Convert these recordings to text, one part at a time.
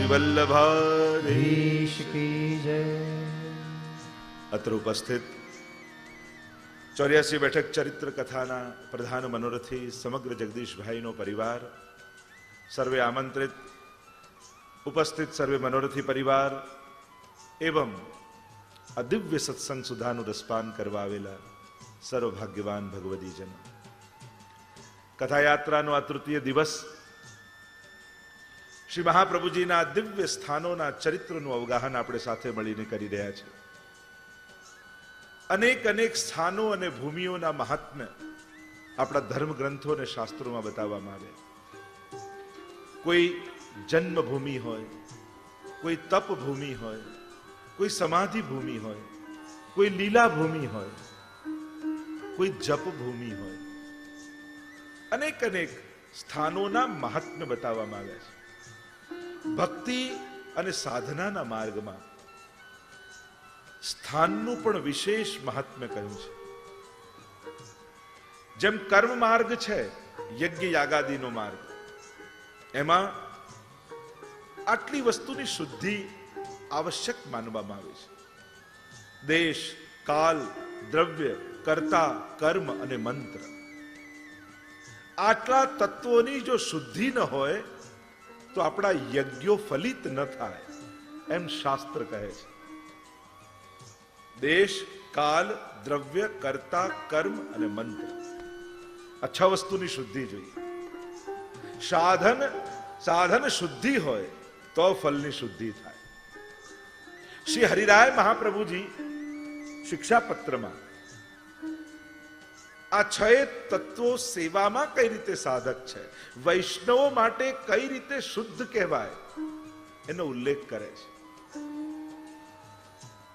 श्री वल्लभाधीश की जय। अत्र उपस्थित 84 બેઠક ચરિત્ર કથાના પ્રધાન મનોરથી સમગ્ર જગદીશભાઈનો પરિવાર, સર્વે આમંત્રિત ઉપસ્થિત સર્વે મનોરથી પરિવાર એવં આ દિવ્ય સત્સંગ સુધાનું રસપાન કરવા આવેલા સર્વભાગ્યવાન ભગવદીજન, કથાયાત્રાનો આ તૃતીય દિવસ શ્રી મહાપ્રભુજીના દિવ્ય સ્થાનોના ચરિત્રનું અવગાહન આપણે સાથે મળીને કરી રહ્યા છીએ. અનેક અનેક સ્થાનો અને ભૂમિઓના મહાત્મ્ય આપણા ધર્મ ગ્રંથો અને શાસ્ત્રોમાં બતાવવામાં આવે. કોઈ જન્મભૂમિ હોય, કોઈ તપ ભૂમિ હોય, કોઈ સમાધિ ભૂમિ હોય, કોઈ લીલા ભૂમિ હોય, કોઈ જપ ભૂમિ હોય, અનેક અનેક સ્થાનોના મહાત્મ્ય બતાવવામાં આવ્યા છે. ભક્તિ અને સાધનાના માર્ગમાં સ્થાનનું પણ વિશેષ મહાત્મ્ય કહ્યું છે. જેમ કર્મ માર્ગ છે, યજ્ઞ યાગાદિનો માર્ગ, એમાં આટલી વસ્તુની શુદ્ધિ આવશ્યક માનવામાં આવે છે. દેશ, કાલ, દ્રવ્ય, કર્તા, કર્મ અને મંત્ર, આટલા તત્વોની જો શુદ્ધિ ન હોય તો આપણા યજ્ઞો ફલિત ન થાય, એમ શાસ્ત્ર કહે છે. દેશ, કાલ, દ્રવ્ય, કર્તા, કર્મ અને મંત્ર, આ 6 વસ્તુની શુદ્ધિ જોઈએ. સાધન શુદ્ધિ હોય તો ફલની શુદ્ધિ થાય. શ્રી હરિરાય મહાપ્રભુજી શિક્ષાપત્રમાં આ 6 તત્વો સેવામાં કઈ રીતે સાધક છે, વૈષ્ણવો માટે કઈ રીતે શુદ્ધ કહેવાય, એનો ઉલ્લેખ કરે છે.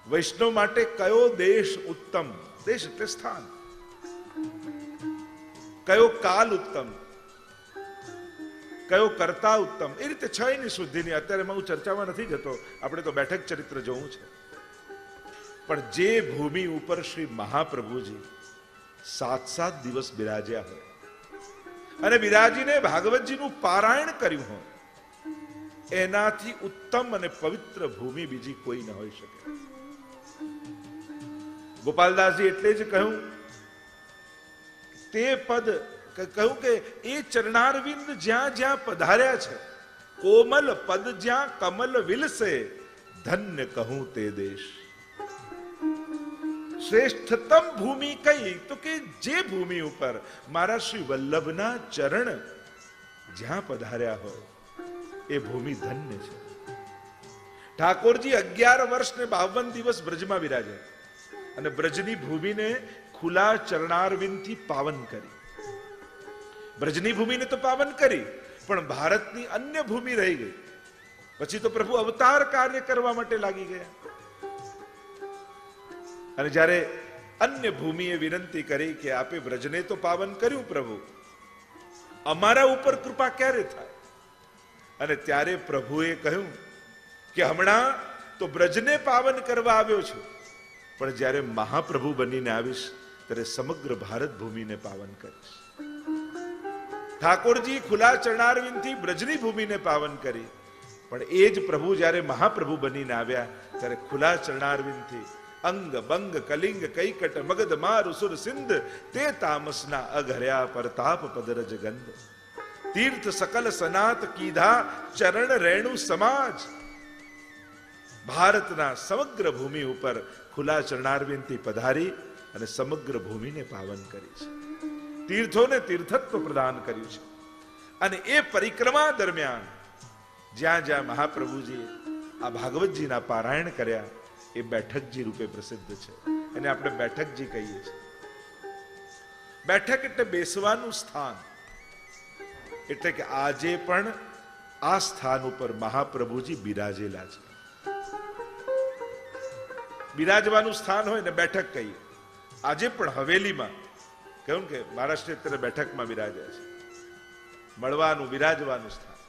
વૈષ્ણવ માટે કયો દેશ ઉત્તમ, દેશ એટલે સ્થાન, કયો કાલ ઉત્તમ, કયો કર્તા ઉત્તમ, એ રીતે 6 ની શુદ્ધિની અત્યારે હું ચર્ચામાં નથી જતો, આપણે તો બેઠક ચરિત્ર જોવું છે. પણ જે ભૂમિ ઉપર શ્રી મહાપ્રભુજી 7 દિવસ બિરાજ્યા હોય અને બિરાજીને ભાગવતજીનું પારાયણ કર્યું હોય, એનાથી ઉત્તમ અને પવિત્ર ભૂમિ બીજી કોઈ ન હોઈ શકે. ગોપાલદાસજી એટલે જ કહ્યું, તે પદ કહ્યું કે એ ચરણારવિંદ જ્યાં જ્યાં પધાર્યા છે, કોમલ પદ જ્યાં કમલ વિલસે, ધન્ય કહું તે દેશ. શ્રેષ્ઠતમ ભૂમિ કઈ, તો કે જે ભૂમિ ઉપર મારા શ્રી વલ્લભના ચરણ જ્યાં પધાર્યા હોય એ ભૂમિ ધન્ય છે. ઠાકોરજી 11 વર્ષ ને 52 દિવસ બ્રજમાં બિરાજ્યા અને બ્રજની ભૂમિને ખુલ્લા ચરણારવિંદથી પાવન કરી. બ્રજની ભૂમિને તો પાવન કરી, પણ ભારતની અન્ય ભૂમિ રહી ગઈ. પછી તો પ્રભુ અવતાર કાર્ય કરવા માટે લાગી ગયા. અને જ્યારે અન્ય ભૂમિએ વિનંતી કરી કે આપે બ્રજને તો પાવન કર્યું પ્રભુ, અમારા ઉપર કૃપા ક્યારે થાય? અને ત્યારે પ્રભુએ કહ્યું કે હમણાં તો બ્રજને પાવન કરવા આવ્યો છું, પણ જ્યારે મહાપ્રભુ બનીને આવીશ ત્યારે સમગ્ર ભારત ભૂમિને પાવન કરીશ. ઠાકોરજી ખુલ્લા ચરણારવિંદથી બ્રજની ભૂમિને પાવન કરી, પણ એ જ પ્રભુ જ્યારે મહાપ્રભુ બનીને આવ્યા ત્યારે ખુલ્લા ચરણારવિંદથી અંગ બંગ કલિંગ કૈકટ મગધ માર સુર સિંધ, તે તામસના અઘર્યા પરતાપ પદરજ ગંધ, તીર્થ સકલ સનાત કીધા ચરણ રેણુ સમાજ. ભારતના સમગ્ર ભૂમિ ઉપર ખુલ્લા ચરણારવિંદથી પધારી અને સમગ્ર ભૂમિને પાવન કરી છે. તીર્થોને તીર્થત્વ પ્રદાન કર્યું છે. અને એ પરિક્રમા દરમિયાન જ્યાં જ્યાં મહાપ્રભુજીએ આ ભાગવતજીના પારાયણ કર્યા એ બેઠકજી રૂપે પ્રસિદ્ધ છે. એને આપણે બેઠકજી કહીએ છીએ. બેઠક એટલે બેસવાનું સ્થાન. એટલે કે આજે પણ આ સ્થાન ઉપર મહાપ્રભુજી બિરાજેલા છે. બિરાજવાનું સ્થાન હોય ને બેઠક કહીએ. આજે પણ હવેલીમાં કહ્યું કે મહારાષ્ટ્ર અત્યારે બેઠકમાં બિરાજ્યા છે, મળવાનું બિરાજવાનું સ્થાન.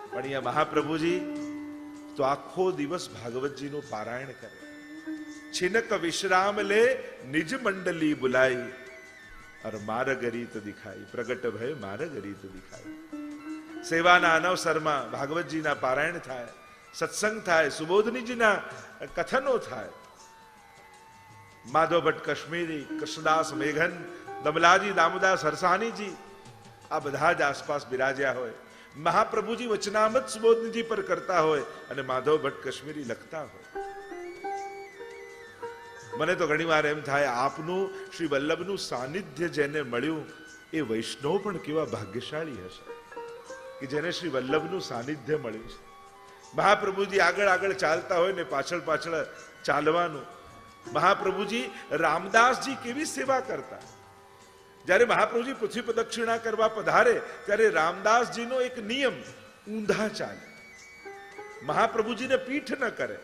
પણ અહીંયા મહાપ્રભુજી તો આખો દિવસ ભાગવતજીનું પારાયણ કરે. છિનક વિશ્રામ લે નિજ મંડલી બુલાઈ, और मारग रीत दिखाई, प्रगट भय मारग रीत दिखाई. સેવાના અનવસરમાં ભાગવતજીના પારાયણ થાય, સત્સંગ થાય, સુબોધનીજીના કથનો થાય. માધવ ભટ્ટ કશ્મીરી, કૃષ્ણદાસ મેઘન, દમલાજી દામોદાસ હરસાણીજી આ બધા જ આસપાસ બિરાજ્યા હોય. મહાપ્રભુજી વચનામૃત સુબોધનીજી પર કરતા હોય અને માધવ ભટ્ટ કશ્મીરી લખતા હોય. મને તો ઘણી વાર એમ થાય, આપનું શ્રી વલ્લભનું સાનિધ્ય જેને મળ્યું એ વૈષ્ણવ પણ કેવા ભાગ્યશાળી હશે કે જેને શ્રી વલ્લભનું સાનિધ્ય મળ્યું છે. મહાપ્રભુજી આગળ આગળ ચાલતા હોય ને પાછળ પાછળ ચાલવાનું. મહાપ્રભુજી રામદાસજી કેવી સેવા કરતા. જ્યારે મહાપ્રભુજી પૃથ્વી પ્રદક્ષિણા કરવા પધારે ત્યારે રામદાસજીનો એક નિયમ, ઊંધા ચાલે, મહાપ્રભુજીને પીઠ ન કરે.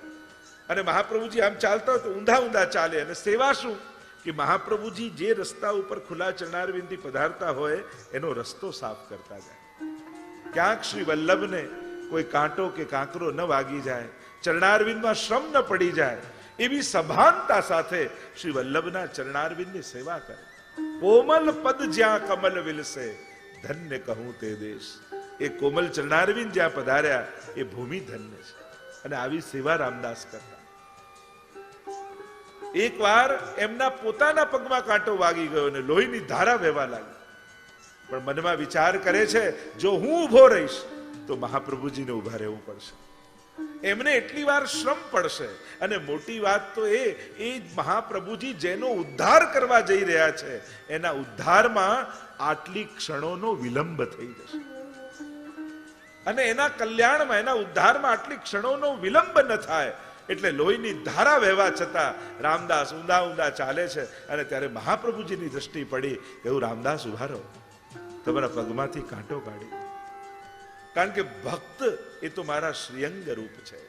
અને મહાપ્રભુજી આમ ચાલતા હોય તો ઊંધા ઊંધા ચાલે. અને સેવા શું કે મહાપ્રભુજી જે રસ્તા ઉપર ખુલ્લા ચરણારવિંદથી પધારતા હોય એનો રસ્તો સાફ કરતા જાય. ક્યાંક શ્રી વલ્લભને કોઈ કાંટો કે કાંકરો ન વાગી જાય, ચરણારવિંદમાં શ્રમ ન પડી જાય, એવી સભાનતા સાથે શ્રી વલ્લભના ચરણારવિંદની સેવા કરે. કોમલ પદ જ્યાં કમલ વિલસે, ધન્ય કહું તે દેશ. એ કોમલ ચરણારવિંદ જ્યાં પધાર્યા એ ભૂમિ ધન્ય છે. અને આવી સેવા રામદાસ કરતા. એક વાર એમના પોતાના પગમાં કાંટો વાગી ગયો અને લોહીની ધારા વહેવા લાગી. પણ મનમાં વિચાર કરે છે, જો હું ઊભો રહીશ તો મહાપ્રભુજીને ઊભા રહેવું પડશે, એમને એટલી વાર શ્રમ પડશે. અને મોટી વાત તો એ મહાપ્રભુજી જેનો ઉદ્ધાર કરવા જઈ રહ્યા છે એના ઉદ્ધારમાં આટલી ક્ષણોનો વિલંબ થઈ જશે. અને એના કલ્યાણમાં, એના ઉદ્ધારમાં આટલી ક્ષણોનો વિલંબ ન થાય એટલે લોહીની ધારા વહેવા છતાં રામદાસ ઊંધા ઊંધા ચાલે છે. અને ત્યારે મહાપ્રભુજીની દ્રષ્ટિ પડી, એવું રામદાસ ઉભા રહો, તમારા પગમાંથી કાંટો કાઢી. કારણ કે ભક્ત એ તો મારા શ્રીઅંગ રૂપ છે.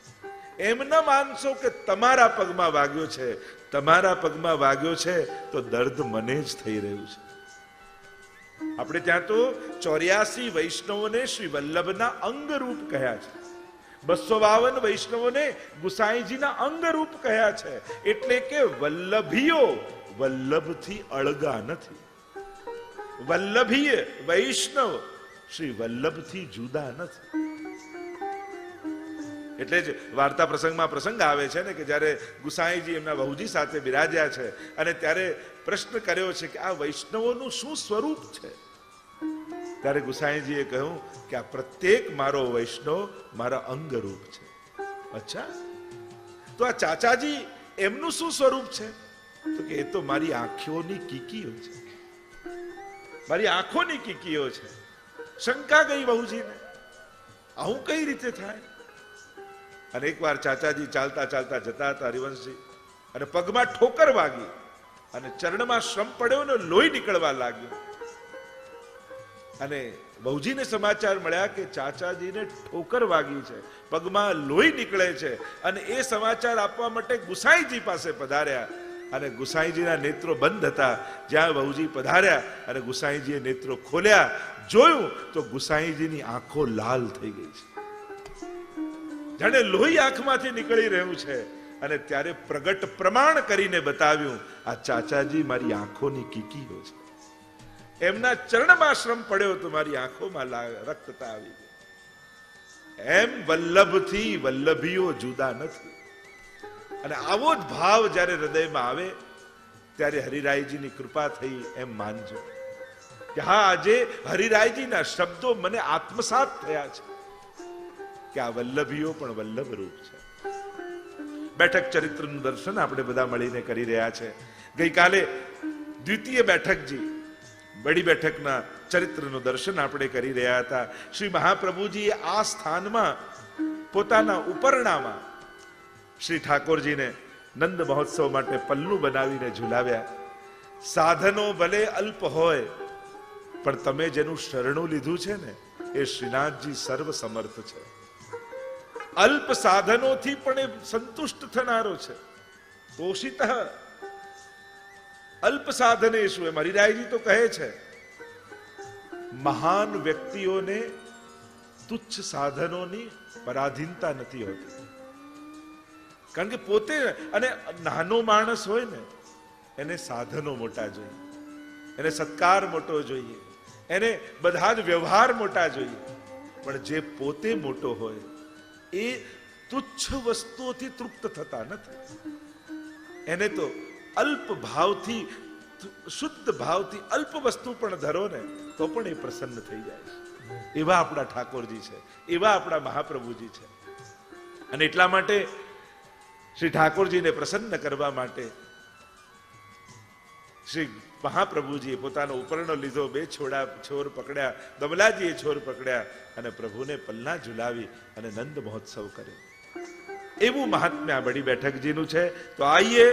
એમ ન માનશો કે તમારા પગમાં વાગ્યો છે, તમારા પગમાં વાગ્યો છે તો દર્દ મને જ થઈ રહ્યું છે. આપણે ત્યાં તો 84 વૈષ્ણવોને શ્રી વલ્લભના અંગ રૂપ કહ્યા છે, 252 વૈષ્ણવોને ગુસાઈજીના અંગ રૂપ કહ્યા છે. એટલે કે વલ્લભીઓ વલ્લભથી અળગા નથી. વલ્લભીય વૈષ્ણવ શ્રી વલ્લભથી જુદા નથી. એટલે જ વાર્તા પ્રસંગમાં પ્રસંગ આવે છે ને કે જ્યારે ગુસાઈજી એમના વહુજી સાથે બિરાજ્યા છે અને ત્યારે પ્રશ્ન કર્યો છે કે આ વૈષ્ણવોનું શું સ્વરૂપ છે. ત્યારે ગુસાઈજીએ કહ્યું કે આ પ્રત્યેક મારો વૈષ્ણવ મારા અંગ રૂપ છે. અચ્છા, તો આ ચાચાજી એમનું શું સ્વરૂપ છે? તો કે એ તો મારી આંખોની કીકીઓ છે, મારી આંખોની કીકીઓ છે. શંકા ગઈ વહુજીને, આવું કઈ રીતે થાય? અને એકવાર ચાચાજી ચાલતા ચાલતા જતા હતા હરિવંશજી, અને પગમાં ઠોકર વાગી અને ચરણમાં શ્રમ પડ્યો ને લોહી નીકળવા લાગ્યું. અને વહુજીને સમાચાર મળ્યા કે ચાચાજીને ઠોકર વાગી છે, પગમાં લોહી નીકળે છે. અને એ સમાચાર આપવા માટે ગુસાઈજી પાસે પધાર્યા. અને ગુસાઈજીના નેત્રો બંધ હતા. જ્યાં વહુજી પધાર્યા અને ગુસાઈજીએ નેત્રો ખોલ્યા, જોયું તો ગુસાઈજીની આંખો લાલ થઈ ગઈ છે, જાણે લોહી આંખમાંથી નીકળી રહ્યું છે. અને ત્યારે પ્રગટ પ્રમાણ કરીને બતાવ્યું, આ ચાચાજી મારી આંખોની કીકીઓ છે, એમના ચરણમાં શ્રમ પડ્યો તો મારી આંખોમાં રક્તતા આવી ગઈ. એમ વલ્લભથી વલ્લભીઓ જુદા નથી. અને આવો જ ભાવ જ્યારે હૃદયમાં આવે ત્યારે હરિરાયજીની કૃપા થઈ એમ માનજો કે હા, આજે હરિરાયજીના શબ્દો મને આત્મસાત થયા છે કે આ વલ્લભીઓ પણ વલ્લભ રૂપ છે. બેઠક ચરિત્રનું દર્શન આપણે બધા મળીને કરી રહ્યા છે. ગઈકાલે દ્વિતીય બેઠકજી બડી બેઠકના ચરિત્રનું દર્શન આપણે કરી રહ્યા હતા. શ્રી મહાપ્રભુજીએ આ સ્થાનમાં પોતાના ઉપરણામાં શ્રી ઠાકોરજીને નંદ મહોત્સવ માટે પલ્લું બનાવીને ઝુલાવ્યા. સાધનો ભલે અલ્પ હોય પણ તમે જેનું શરણું લીધું છે ને એ શ્રીનાથજી સર્વ સમર્થ છે. અલ્પ સાધનોથી પણ એ સંતુષ્ટ થનારો છે. તોષિત અલ્પ સાધને શું? એમ હરિરાયજી તો કહે છે, મહાન વ્યક્તિઓને તુચ્છ સાધનોની પરાધીનતા નથી હોતી. કારણ કે પોતે અને નાનો માણસ હોય ને એને સાધનો મોટા જોઈએ, એને સત્કાર મોટો જોઈએ, એને બધા જ વ્યવહાર મોટા જોઈએ. પણ જે પોતે મોટો હોય એ તુચ્છ વસ્તુઓથી તૃપ્ત થતા નથી. એને તો અલ્પ ભાવથી, શુદ્ધ ભાવથી અલ્પ વસ્તુ પણ ધરો ને તો પણ એ પ્રસન્ન થઈ જાય છે. એવા આપણા ઠાકોરજી છે, એવા આપણા મહાપ્રભુજી છે. અને એટલા માટે શ્રી ઠાકોરજીને પ્રસન્ન કરવા માટે શ્રી મહાપ્રભુજીએ પોતાનો ઉપરણો લીધો, 2 છોર પકડ્યા, દમલાજીએ છોર પકડ્યા અને પ્રભુને પલ્લા ઝુલાવી અને નંદ મહોત્સવ કર્યો. એવું મહાત્મ્ય આ બડી બેઠકજીનું છે. તો આઈએ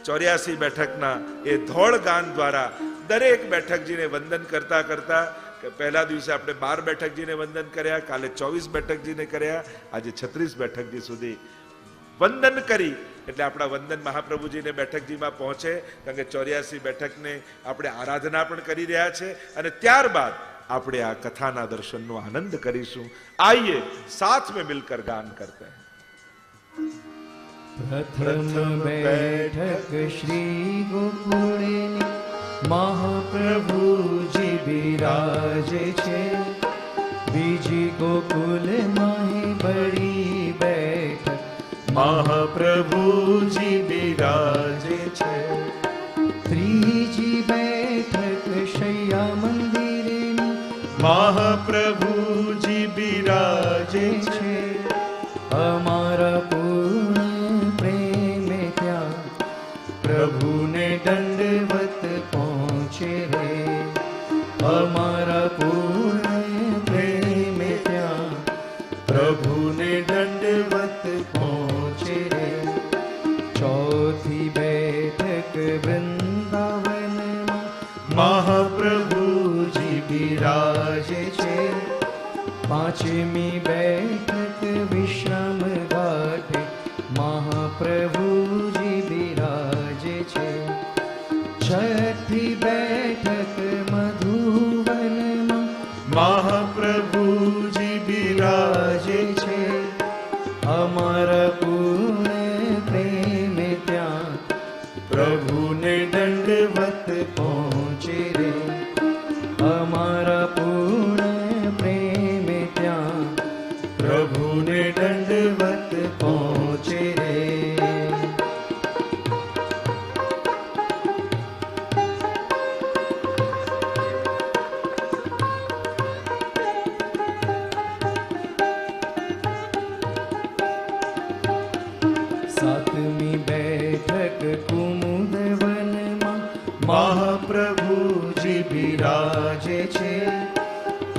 84 બેઠકના એ ધોળ ગાન દ્વારા દરેક બેઠકજીને વંદન કરતા કરતા, પહેલા દિવસે આપણે 12 બેઠકજીને વંદન કર્યા, કાલે 24 બેઠકજીને કર્યા, આજે 36 બેઠકજી સુધી વંદન કરી એટલે આપણા વંદન મહાપ્રભુજીને બેઠકજીમાં પહોંચે. કારણ કે 84 બેઠકને આપણે આરાધના પણ કરી રહ્યા છે અને ત્યારબાદ આપણે આ કથાના દર્શનનો આનંદ કરીશું. આઈએ સાથ में मिलकर गान करते हैं. प्रथम बैठक श्री गोकुळनी महाप्रभुजी बिराजे छे, बीजी गोकुल माही बड़ी बैठक महाप्रभुजी बिराजे छे, त्रीजी बैठक शैया मंदिरनी महाप्रभुजी बिराजे छे, અમારા પૂર્ણ પ્રેમે ત્યાં પ્રભુને દંડવત પહોંચે રે. અમારા પૂર્ણ પ્રેમે ત્યાં પ્રભુને દંડવત પહોંચે રે. ચોથી બેઠક વૃંદાવનમાં મહાપ્રભુજી બિરાજે છે, પાંચમી બેઠક વિશ્રામ ઘાટે મહાપ્રભુજી બિરાજે છે, છઠ્ઠી બેઠક મધુવનમાં મહાપ્રભુજી બિરાજે છે, અમારા પૂર્ણ પ્રેમે ત્યાં પ્રભુને દંડવત પહોંચે રે. અમારા પૂર્ણ પ્રેમે ત્યાં પ્રભુને દંડવત પહોંચે રે. સાતમી બેઠક કુમુદવનમાં મહાપ્રભુજી બિરાજે છે,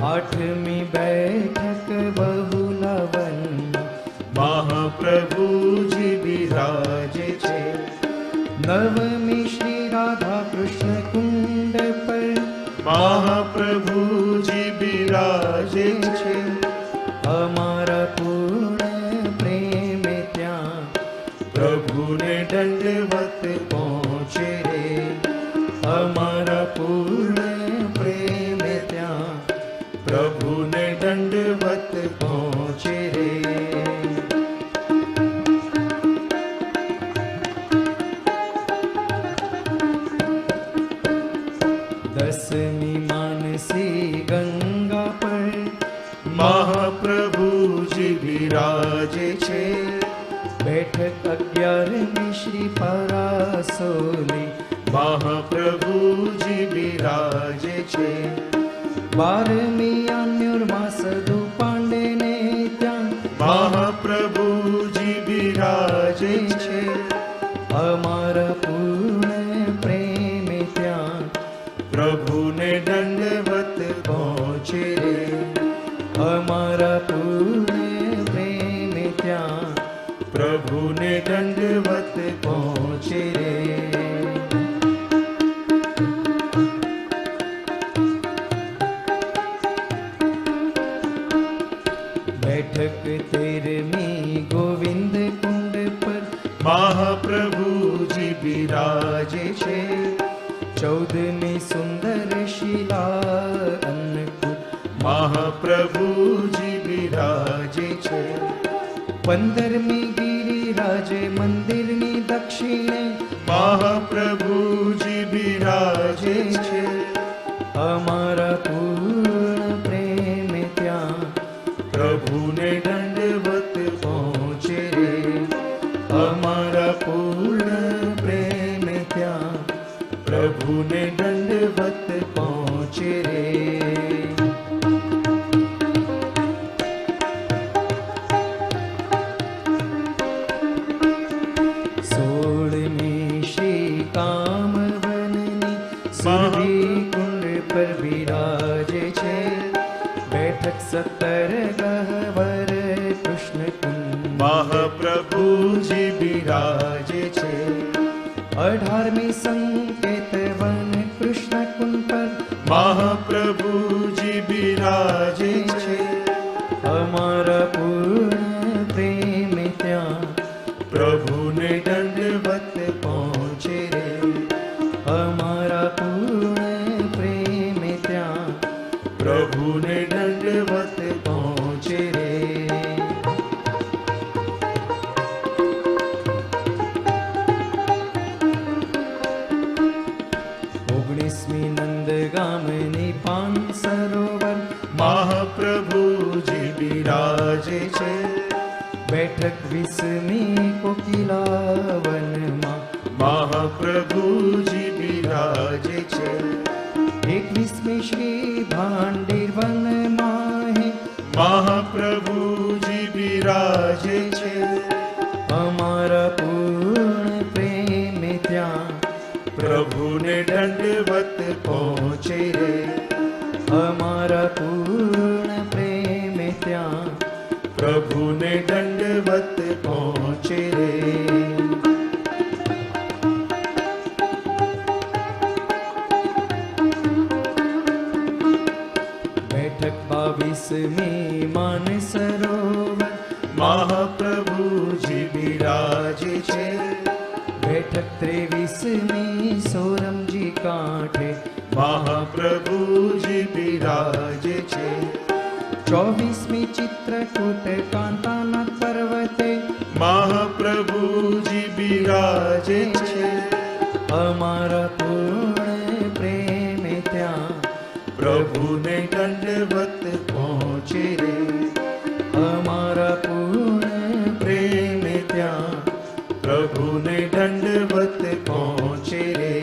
આઠમી બેઠક બહુલાવન મહાપ્રભુજી બિરાજે છે, નવમી શ્રી રાધા કૃષ્ણ કુંડ પર મહાપ્રભુજી બિરાજે છે, અમારા પૂર્ણ પ્રેમે ત્યાં પ્રભુને દંડવત પહોંચે રે. અમારા પૂર્ણ પ્રેમે ત્યાં પ્રભુને દંડવત પહોંચે રે. દસમી માનસી ગંગા પર મહાપ્રભુજી બિરાજે છે, બેઠક 11મી શ્રી પરાસોની મહાપ્રભુજી બિરાજે છે, 12મી અન્યુરમાં સદુ પાંડેને ત્યાં મહાપ્રભુજી બિરાજે છે, અમારા પૂર્ણ પ્રેમે ત્યાં પ્રભુને દંડવત પહોંચે રે. અમારા પૂર્ણ પ્રેમે ત્યાં પ્રભુને દંડવત પહોંચે રે. બેઠક 13મી ગોવિંદ કુંડ પર મહાપ્રભુજી બિરાજે છે, 14મી સુંદર શિલા અન્નકૂટ મહાપ્રભુજી બિરાજે છે, 15મી ગિરિરાજ મંદિરની દક્ષિણે મહાપ્રભુજી બિરાજે છે, અમારા પૂર્ણ પ્રેમે ત્યાં પ્રભુને દંડવત પહોંચે રે. અમારા પૂર્ણ પ્રેમ ત્યાં પ્રભુને દંડવત પહોંચે રે. સુરભી કુંડ પર બિરાજે છે. બેઠક 17 ગહ્વર કૃષ્ણ કુંડ મહાપ્રભુજી બિરાજે છે. 18મી સંકેત વન કૃષ્ણ કુંડ પર મહાપ્રભુજી બિરાજે છે. અમારા પૂર્ણ પ્રેમ ત્યાં પ્રભુને દંડવત પહોંચે રે. અમારા પૂર્ણ પ્રેમ ત્યાં પ્રભુને દંડવત પહોંચે રે. 19મી નંદગામની પાન સરોવર મહાપ્રભુજી બિરાજે છે. બેઠક 20મી કોકિલા વનમાં મહાપ્રભુજી બિરાજે છે. 21મી શ્રી ભાંડેર વનમાં હે મહાપ્રભુજી બિરાજે છે. અમારા પૂર્ણ પ્રેમ ત્યાં પ્રભુને દંડવત પહોંચે રે. અમારા પૂર્ણ પ્રેમ ત્યાં પ્રભુને દંડવત પહોંચે રે. બેઠક 22મી માન સરોવર મહાપ્રભુજી બિરાજે છે. બેઠક 23મી સોરમજી કાંઠે મહાપ્રભુજી બિરાજે છે. 24મી ચિત્રકૂટ કાંતાનાથ પર્વતે મહાપ્રભુજી બિરાજે છે. અમારા પૂર્ણ પ્રેમ ત્યાં પ્રભુને દંડવત પહોંચે રે. અમારા પૂર્ણ પ્રેમ ત્યાં પ્રભુને દંડવત પહોંચે રે.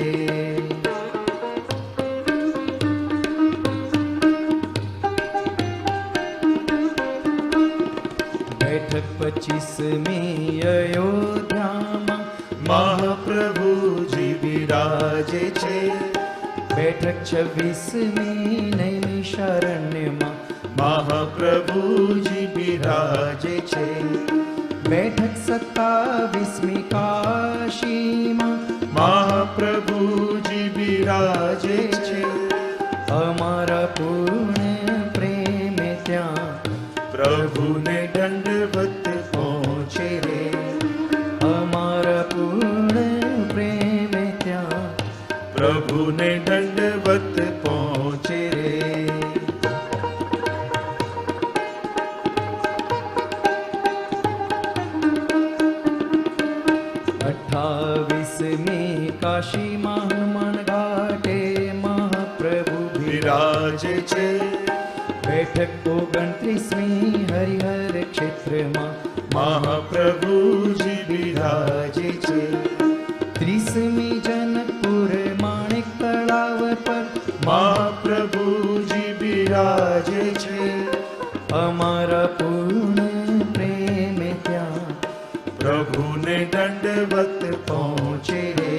બેઠક 25મી અયોધ્યામાં મહાપ્રભુજી બિરાજે છે. બેઠક 26મી નૈમિષારણ્યમાં મહાપ્રભુજી બિરાજે છે. બેઠક 27મી કાશીમાં મહાપ્રભુજી બિરાજે છે. અમારા પૂર્ણ પ્રેમ ત્યાં પ્રભુને દંડવત પહોંચે રે. અમારા પૂર્ણ પ્રેમ ત્યાં પ્રભુને દંડવત પહોંચે રે. અઠ્ઠાવીસમી કાશીમાં હનુમાન ઘાટે મહાપ્રભુ બિરાજે છે. બેઠક 29મી હરિહર ક્ષેત્રમાં મહાપ્રભુજી બિરાજે છે. 30મી જનકપુર માણેક તળાવ પર મહાપ્રભુજી બિરાજે છે. અમારા પૂર્ણ પ્રેમ ત્યાં પ્રભુને દંડવત પહોંચે રે.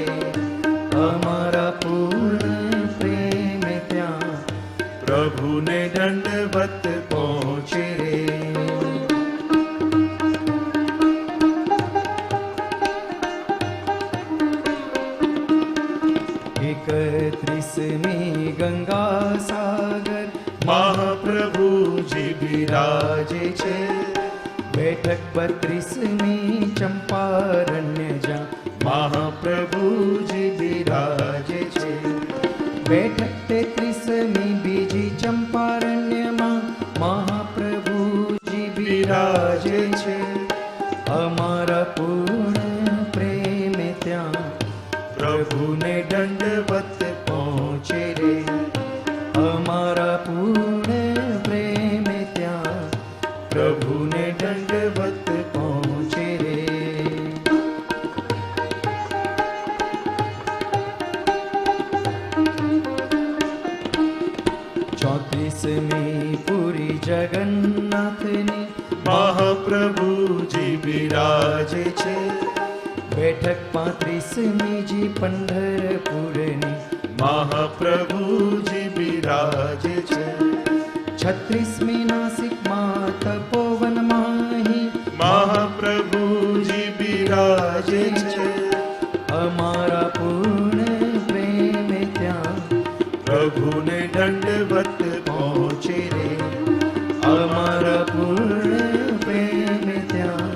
અમારા પૂર્ણ પ્રેમ ત્યાં પ્રભુને દંડવત પહોંચે રે. 31મી ગંગા સાગર મહાપ્રભુજી બિરાજે છે. બેઠક 32મી ચંપારણ્ય જ્યાં મહાપ્રભુજી બિરાજે છે. બેઠક 33મી બીજી ચંપારણ્યમાં મહાપ્રભુજી બિરાજે છે. અમારા પૂર્ણ પ્રેમ ત્યાં પ્રભુને દંડવત પહોંચે રે. અમારા પૂર્ણ પ્રેમ ત્યાં પ્રભુ પ્રભુજી બિરાજે છે. બેઠક 35મી જી પંઢરપુરની મહાપ્રભુજી બિરાજે છે. 36મી નાસિકમાં તપોવન માહી મહાપ્રભુજી બિરાજે છે. અમારા પૂર્ણ પ્રેમે ત્યાં પ્રભુને દંડવત પહોંચે રે. અમારા પૂર્ણ પ્રેમે ત્યાં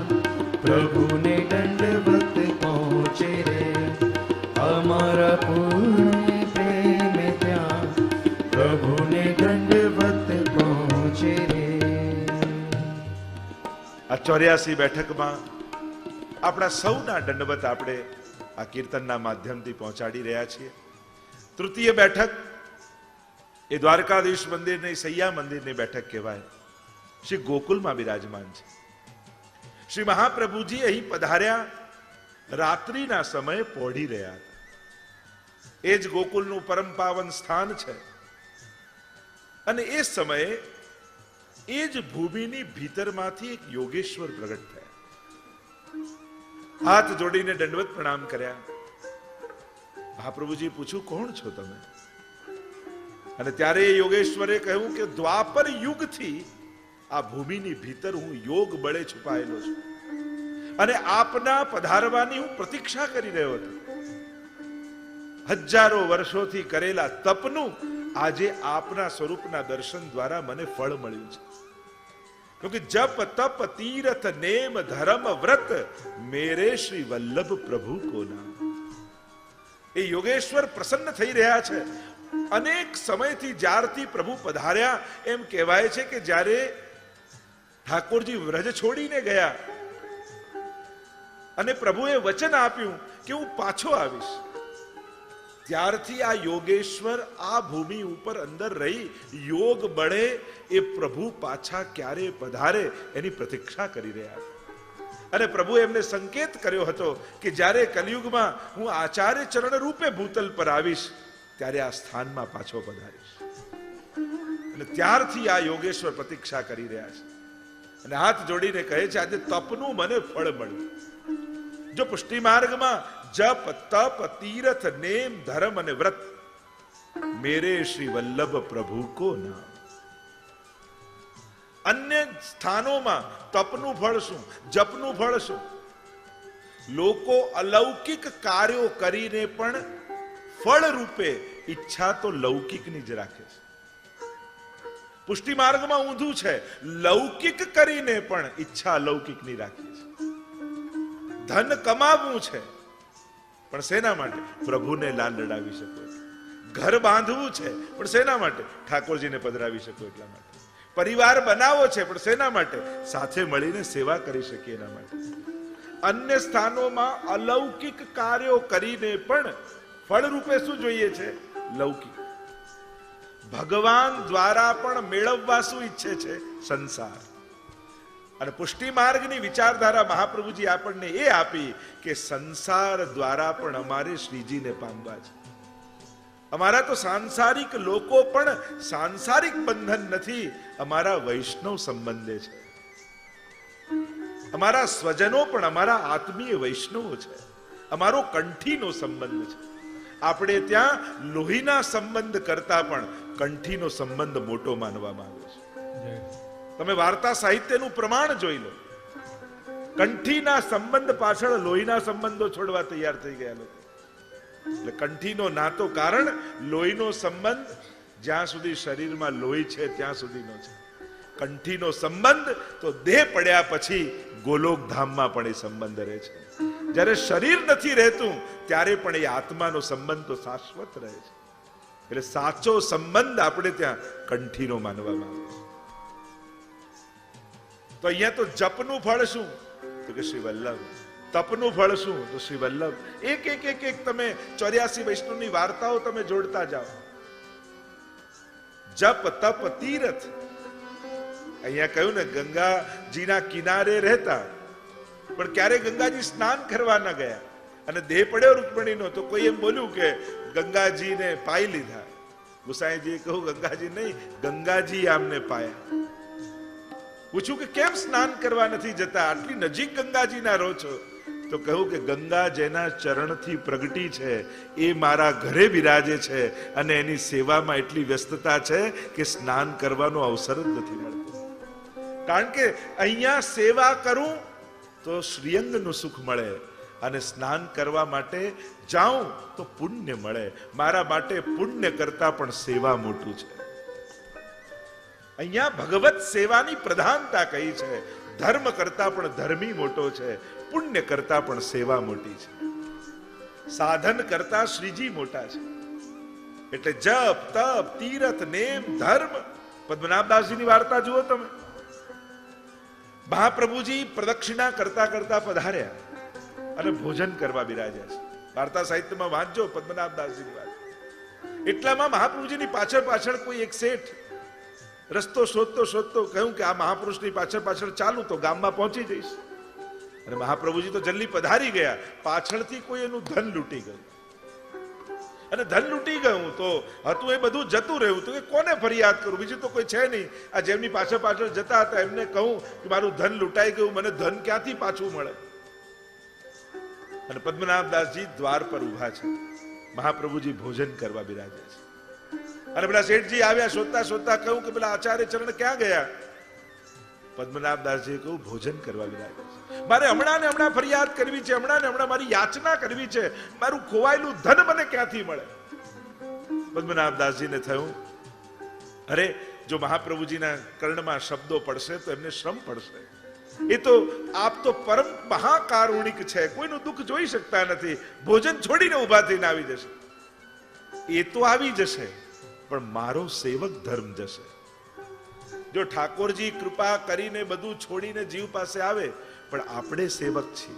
પ્રભુને દંડવત પહોંચે રે. અમારા પૂર્ણ પ્રેમે ત્યાં પ્રભુને દંડવત પહોંચે રે. આ 84 બેઠકમાં આપણા સૌના દંડવત આપણે આ કીર્તનના માધ્યમથી પહોંચાડી રહ્યા છીએ. તૃતીય બેઠક એ દ્વારકાધીશ મંદિરની સૈયા મંદિરની બેઠક કહેવાય. શ્રી ગોકુલમાં બિરાજમાન છે. શ્રી મહાપ્રભુજી અહીં પધાર્યા રાત્રિના સમયે પોઢી રહ્યા હતા. એ જ ગોકુલનું પરમ પાવન સ્થાન છે. અને એ સમયે એ જ ભૂમિની ભીતરમાંથી એક યોગેશ્વર પ્રગટ થયા. હાથ જોડીને દંડવત પ્રણામ કર્યા. મહાપ્રભુજી પૂછ્યું, કોણ છો તમે? અને ત્યારે એ યોગેશ્વરે કહ્યું કે દ્વાપર યુગથી આ ભૂમિની ભીતર હું યોગ બળે છુપાયેલો છું અને આપના પધારવાની હું પ્રતીક્ષા કરી રહ્યો હતો. હજારો વર્ષોથી કરેલા તપનું આજે આપના સ્વરૂપના દર્શન દ્વારા મને ફળ મળ્યું છે. क्योंकि जप तप तीर्थ नेम धर्म व्रत मेरे श्री वल्लभ प्रभु को नाम. એ યોગેશ્વર પ્રસન્ન થઈ રહ્યા છે. અનેક સમયથી જ્યારથી પ્રભુ પધાર્યા એમ કહેવાય છે કે જ્યારે ઠાકોરજી વ્રજ છોડીને ગયા અને પ્રભુએ વચન આપ્યું કે હું પાછો આવીશ, ત્યારથી આ યોગેશ્વર આ ભૂમિ ઉપર અંદર રહી યોગ બળે એ પ્રભુ પાછા ક્યારે પધારે એની પ્રતીક્ષા કરી રહ્યા. અને પ્રભુ એમને સંકેત કર્યો હતો કે જ્યારે કલિયુગમાં હું આચાર્ય ચરણ રૂપે ભૂતલ પર આવીશ ત્યારે આ સ્થાનમાં પાછો પધારીશ. અને ત્યારથી આ યોગેશ્વર પ્રતીક્ષા કરી રહ્યા છે અને હાથ જોડીને કહે છે આજે તપનું મને ફળ મળ્યું. જો પુષ્ટિ માર્ગમાં જપ તપ તીર્થ નેમ ધર્મ અને વ્રત મેરે શ્રી વલ્લભ પ્રભુ કો નામ. અન્ય સ્થાનોમાં તપનું ફળ શું, જપનું ફળ શું? લોકો અલૌકિક કાર્યો કરીને પણ ફળ રૂપે ઈચ્છા તો લૌકિકની જ રાખે છે. પુષ્ટિ માર્ગમાં ઊંધું છે, લૌકિક કરીને પણ ઈચ્છા અલૌકિકની રાખી છે. ધન કમાવવું છે પણ શેના માટે? પ્રભુને લાલ લડાવી શકો. ઘર બાંધવું છે પણ શેના માટે? ઠાકોરજીને પધરાવી શકો એટલા માટે. પરિવાર બનાવો છે પણ શેના માટે? સાથે મળીને સેવા કરી શકીએ એના માટે. અન્ય સ્થાનોમાં અલૌકિક કાર્યો કરીને પણ ફળ રૂપે શું જોઈએ છે? લૌકિક. ભગવાન દ્વારા પણ મેળવવા શું ઈચ્છે છે? સંસાર. અને પુષ્ટિ માર્ગની વિચારધારા મહાપ્રભુજી આપણને એ આપી કે સંસાર દ્વારા પણ અમારે શ્રીજીને પામવા છે. અમારા તો સાંસારિક લોકો પણ સાંસારિક બંધન નથી, અમારા વૈષ્ણવ સંબંધે છે. અમારા સ્વજનો પણ અમારા આત્મીય વૈષ્ણવો છે. અમારો કંઠીનો સંબંધ છે. આપણે ત્યાં લોહીના સંબંધ કરતા પણ કંઠીનો સંબંધ મોટો માનવામાં આવે છે. તમે વાર્તા સાહિત્યનું પ્રમાણ જોઈ લો. કંઠીના સંબંધ પાછળ લોહીના સંબંધો છોડવા તૈયાર થઈ ગયા લોકો. એટલે કંઠીનો નાતો કારણ લોહીનો સંબંધ જ્યાં સુધી શરીરમાં લોહી છે ત્યાં સુધીનો છે. કંઠીનો સંબંધ તો દેહ પડ્યા પછી ગોલોક ધામમાં પણ એ સંબંધ રહે છે. જ્યારે શરીર નથી રહેતું ત્યારે પણ એ આત્માનો સંબંધ તો શાશ્વત રહે છે. એટલે સાચો સંબંધ આપણે ત્યાં કંઠીનો માનવામાં આવે છે. તો અહીંયા તો જપનું ફળ શું? તો કે શ્રી વલ્લભ. તપનું ફળ શું? તો શ્રી વલ્લભ. એક એક એક એક તમે 84 વૈષ્ણવની વાર્તાઓ તમે જોડતા જાઓ. જપ તપ તીર્થ. અહીંયા કહ્યું ને ગંગાજીના કિનારે રહેતા પણ ક્યારે ગંગાજી સ્નાન કરવા ન ગયા અને દેહ પડ્યો રૂકમણીનો તો કોઈ એમ બોલ્યું કે ગંગાજીને પાઈ લીધા. ગુસાઈજીએ કહ્યું ગંગાજી નહીં, ગંગાજી આમને પાયા. પૂછ્યું કે કેમ સ્નાન કરવા નથી જતા, આટલી નજીક ગંગાજીના રહો છો? તો કહ્યું કે ગંગા જેના ચરણથી પ્રગટી છે એ મારા ઘરે બિરાજે છે અને એની સેવામાં એટલી વ્યસ્તતા છે કે સ્નાન કરવાનો અવસર જ નથી મળતો. કારણ કે અહીંયા સેવા કરું તો શ્રીઅંગનું સુખ મળે અને સ્નાન કરવા માટે જાઉં તો પુણ્ય મળે. મારા માટે પુણ્ય કરતા પણ સેવા મોટું છે. અહીંયા ભગવત સેવાની પ્રધાનતા કહી છે. ધર્મ કરતા પણ ધર્મી મોટો છે, પુણ્ય કરતા પણ સેવા મોટી છે, સાધન કરતા શ્રીજી મોટા છે. એટલે જપ તપ તીરથ નેમ ધર્મ. પદ્મનાભદાસજીની વાર્તા જુઓ તમે. મહાપ્રભુજી પ્રદક્ષિણા કરતા કરતા પધાર્યા અને ભોજન કરવા બિરાજ્યા છે. વાર્તા સાહિત્યમાં વાંચજો પદ્મનાભદાસજીની વાત. એટલામાં મહાપ્રભુજીની પાછળ પાછળ કોઈ એક શેઠ રસ્તો શોધતો શોધતો કહ્યું કે આ મહાપુરુષની પાછળ પાછળ ચાલુ તો ગામમાં પહોંચી જઈશ. અને મહાપ્રભુજી તો જલ્દી પધારી ગયા. પાછળથી કોઈ એનું ધન લૂંટી ગયું. અને ધન લૂંટી ગયું તો હતું એ બધું જતું રહ્યું. તો કે કોને ફરિયાદ કરું, બીજું તો કોઈ છે નહીં. આ જેમની પાછળ પાછળ જતા હતા એમને કહું કે મારું ધન લૂંટાઈ ગયું, મને ધન ક્યાંથી પાછું મળે? અને પદ્મનાભદાસજી દ્વાર પર ઉભા છે. મહાપ્રભુજી ભોજન કરવા બિરાજે છે. અને પેલા શેઠજી આવ્યા શોધતા શોધતા કહ્યું કે પેલા આચાર્ય ચરણ ક્યાં ગયા? પદ્મનાભદાસજીએ કહ્યું ભોજન કરવા બિરાજે છે. મારે હમણાં ને હમણાં ફરિયાદ કરવી છે, હમણાં ને હમણાં મારી યાચના કરવી છે. મારું ખોવાયેલું ધન મને ક્યાંથી મળે? પદ્મનાભદાસજીને થયું અરે જો મહાપ્રભુજીના કર્ણમાં શબ્દો પડશે તો એમને શ્રમ પડશે. એ તો આપ તો પરમ મહાકારુણિક છે, કોઈનું દુઃખ જોઈ શકતા નથી. ભોજન છોડીને ઉભા થઈને આવી જશે. એ તો આવી જશે પણ મારો સેવક ધર્મ જશે. જો ઠાકોરજી કૃપા કરીને બધું છોડીને જીવ પાસે આવે, પણ આપણે સેવક છીએ,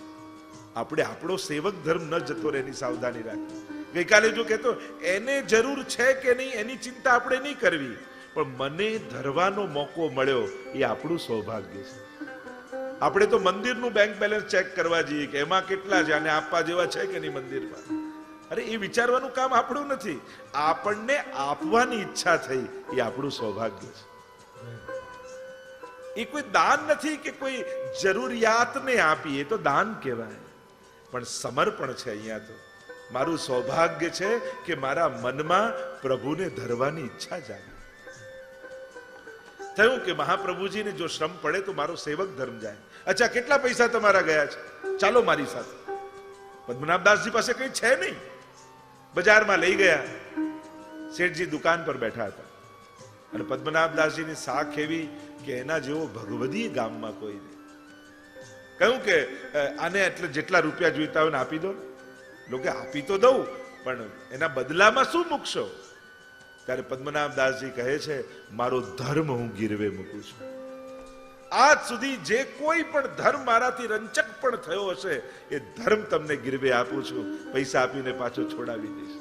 આપણે આપણો સેવક ધર્મ ન જતો રહે એની સાવધાની રાખવી. ગઈકાલે જો કહેતો એને જરૂર છે કે નહીં એની ચિંતા આપણે નહીં કરવી, પણ મને ધરવાનો મોકો મળ્યો એ આપણું સૌભાગ્ય છે. આપણે તો મંદિરનું બેંક બેલેન્સ ચેક કરવા જઈએ કે એમાં કેટલા છે અને આપવા જેવા છે કે નહીં મંદિરમાં. અરે એ વિચારવાનું કામ આપણું નથી. આપણને આપવાની ઈચ્છા થઈ એ આપણું સૌભાગ્ય છે. એ કોઈ દાન નથી કે કોઈ જરૂરિયાતને આપી, એ તો દાન કહેવાય. પણ સમર્પણ છે. અહીંયા તો મારું સૌભાગ્ય છે કે મારા મનમાં પ્રભુને ધરવાની ઈચ્છા જાગી. થયું કે મહાપ્રભુજીને જો શ્રમ પડે તો મારો સેવક ધર્મ જાય. અચ્છા કેટલા પૈસા તમારા ગયા છે? ચાલો મારી સાથે. પદ્મનાભદાસજી પાસે કઈ છે નહીં. બજારમાં લઈ ગયા. શેઠજી દુકાન પર બેઠા હતા અને પદ્મનાભદાસજીની સાખ એવી કે એના જેવો ભગવદી ગામમાં કોઈ નહીં. કહ્યું કે આને એટલે જેટલા રૂપિયા જોઈતા હોય ને આપી દો. લોકો આપી તો દઉં પણ એના બદલામાં શું મૂકશો? ત્યારે પદ્મનાભદાસજી કહે છે મારો ધર્મ હું ગીરવે મૂકું છું. આજ સુધી જે કોઈ પણ ધર્મ મારાથી રંચક પણ થયો હશે એ ધર્મ તમને ગીરવે આપું છું. પૈસા આપીને પાછો છોડાવી દઈશ.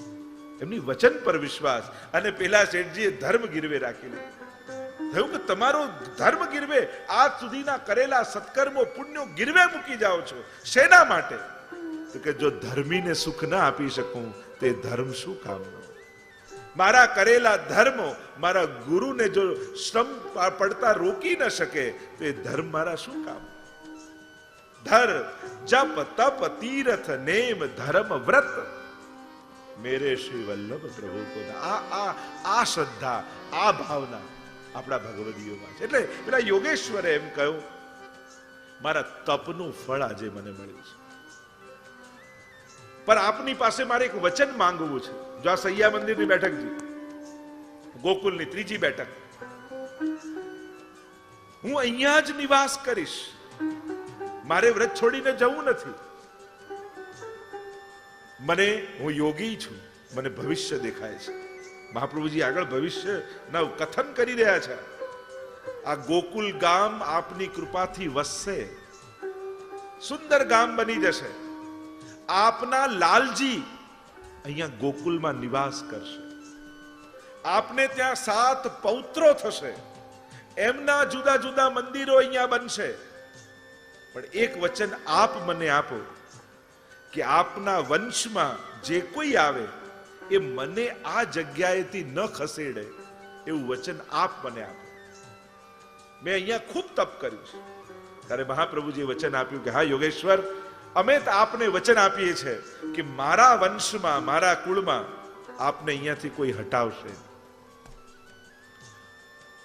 એમની વચન પર વિશ્વાસ. અને પેલા શેઠજીએ ધર્મ ગીરવે રાખી લીધો. થયું કે તમારો ધર્મ ગીરવે, આજ સુધીના કરેલા સત્કર્મો પુણ્યો ગીરવે મૂકી જાઓ છો. શેના માટે? તો કે જો ધર્મીને સુખ ના આપી શકું તે ધર્મ શું કામનો? મારા કરેલા ધર્મો મારા ગુરુને જો શ્રમ પડતા રોકી ન શકે તો એ ધર્મ મારા શું કામ? ધર જપ તપ તીરથ નેમ ધર્મ વ્રત મેરે શ્રી વલ્લભ પ્રભુ કો. આ શ્રદ્ધા, આ ભાવના આપણા ભગવદીઓમાં છે. એટલે પેલા યોગેશ્વરે એમ કહ્યું મારા તપનું ફળ આજે મને મળ્યું છે, પણ આપની પાસે મારે એક વચન માંગવું છે. જો આ સૈયા મંદિરની બેઠક છે, ગોકુલની ત્રીજી બેઠક, હું અહીંયા જ નિવાસ કરીશ. મારે વ્રત છોડીને જવું નથી. હું યોગી છું, મને ભવિષ્ય દેખાય છે. મહાપ્રભુજી આગળ ભવિષ્યના કથન કરી રહ્યા છે. આ ગોકુલ ગામ આપની કૃપાથી વસશે, સુંદર ગામ બની જશે. આપના લાલજી અહીંયા ગોકુલમાં નિવાસ કરશે. આપને ત્યાં 7 પૌત્રો થશે. એમના જુદા જુદા મંદિરો અહીંયા બનશે. પણ એક વચન આપ મને આપો કે આપના વંશમાં જે કોઈ આવે એ મને આ જગ્યાએથી ન ખસેડે એવું વચન આપ મને આપો. મેં અહીંયા ખૂબ તપ કર્યું છે. ત્યારે મહાપ્રભુજીએ વચન આપ્યું કે હા યોગેશ્વર, અમે તો આપને વચન આપીએ છીએ કે મારા વંશમાં, મારા કુળમાં આપને અહીંયાથી કોઈ હટાવશે.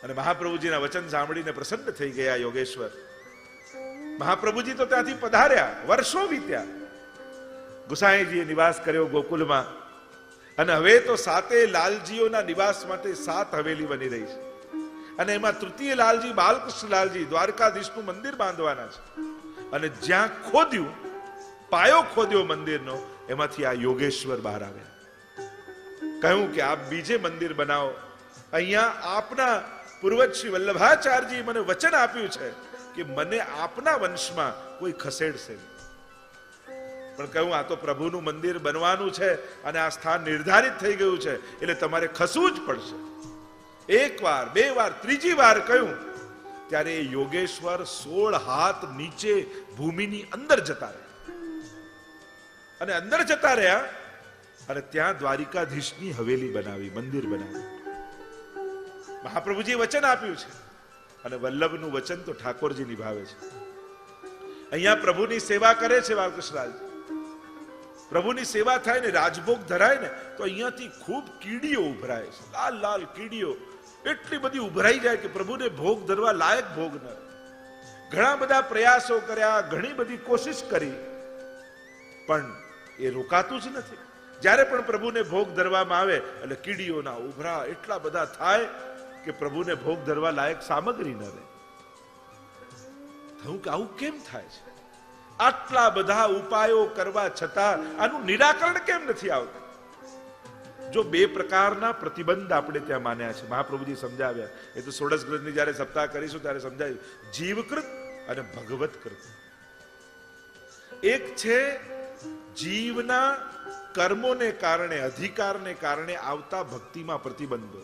અને મહાપ્રભુજીના વચન સાંભળીને પ્રસન્ન થઈ ગયા યોગેશ્વર. મહાપ્રભુજી તો ત્યાંથી પધાર્યા, વર્ષો વીત્યા. ગુસાઈજીએ નિવાસ કર્યો ગોકુલમાં, અને હવે તો સાતે લાલજીઓના નિવાસ માટે 7 હવેલી બની રહી છે. અને એમાં તૃતીય લાલજી બાલકૃષ્ણલાલજી દ્વારકાધીશનું મંદિર બાંધવાના છે. અને જ્યાં ખોદ્યું, પાયો ખોદ્યો મંદિરનો, એમાંથી આ યોગેશ્વર બહાર આવ્યા. કહ્યું કે આપ બીજે મંદિર બનાવો. અહીંયા આપના પૂર્વજ શ્રી વલ્લભાચાર્યજી મને વચન આપ્યું છે કે મને આપના વંશમાં કોઈ ખસેડશે નહીં. પણ કહ્યું આ તો પ્રભુનું મંદિર બનવાનું છે અને આ સ્થાન નિર્ધારિત થઈ ગયું છે, એટલે તમારે ખસવું જ પડશે. 1 વાર, 2 વાર, 3જી વાર કહ્યું ત્યારે એ યોગેશ્વર 16 હાથ નીચે ભૂમિની અંદર જતા રહ્યા. અને અંદર જતા રહ્યા અને ત્યાં દ્વારિકાધીશની હવેલી બનાવી, મંદિર બનાવી. મહાપ્રભુજીએ વચન આપ્યું છે અને વલ્લભનું વચન તો ઠાકોરજી નિભાવે છે. અહીંયા પ્રભુની સેવા કરે છે બાલકૃષ્ણલાલજી. પ્રભુની સેવા થાય ને, રાજભોગ ધરાય ને, તો અહીંયાથી ખૂબ કીડીઓ ઉભરાય છે, લાલ લાલ કીડીઓ એટલી બધી ઉભરાઈ જાય કે પ્રભુને ભોગ ધરવા લાયક ભોગ ન. ઘણા બધા પ્રયાસો કર્યા, ઘણી બધી કોશિશ કરી, પણ એ રોકાતું જ નથી. જ્યારે પણ પ્રભુને ભોગ ધરવામાં આવે એટલે કીડીઓના ઉભરા એટલા બધા થાય કે પ્રભુને ભોગ ધરવા લાયક સામગ્રી ન રહે. થયું કે આવું કેમ થાય છે? આટલા બધા ઉપાયો કરવા છતાં આનું નિરાકરણ કેમ નથી આવતું? જો 2 પ્રકારના પ્રતિબંધ આપણે ત્યાં માન્યા છે, મહાપ્રભુજી સમજાવ્યા. એ તો 16 ગ્રંથની જ્યારે સપ્તાહ કરીશું ત્યારે સમજાયું. જીવકૃત અને ભગવતકૃત. એક છે જીવના કર્મોને કારણે, અધિકારને કારણે આવતા ભક્તિમાં પ્રતિબંધો,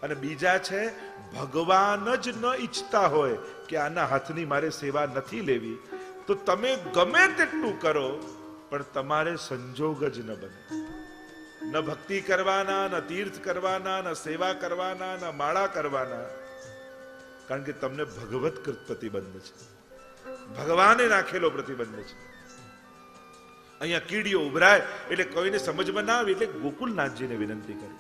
અને બીજા છે ભગવાન જ ન ઈચ્છતા હોય કે આના હાથની મારે સેવા નથી લેવી, તો તમે ગમે તેટલું કરો પણ તમારે સંજોગ જ ન બને. ન ભક્તિ કરવાના, ન તીર્થ કરવાના, ન સેવા કરવાના, ન માળા કરવાના, કારણ કે તમને ભગવતકૃત પ્રતિબંધ છે, ભગવાને નાખેલો પ્રતિબંધ છે. અહીંયા કીડીઓ ઉભરાય એટલે કોઈને સમજમાં ના આવે એટલે ગોકુલનાથજીને વિનંતી કરી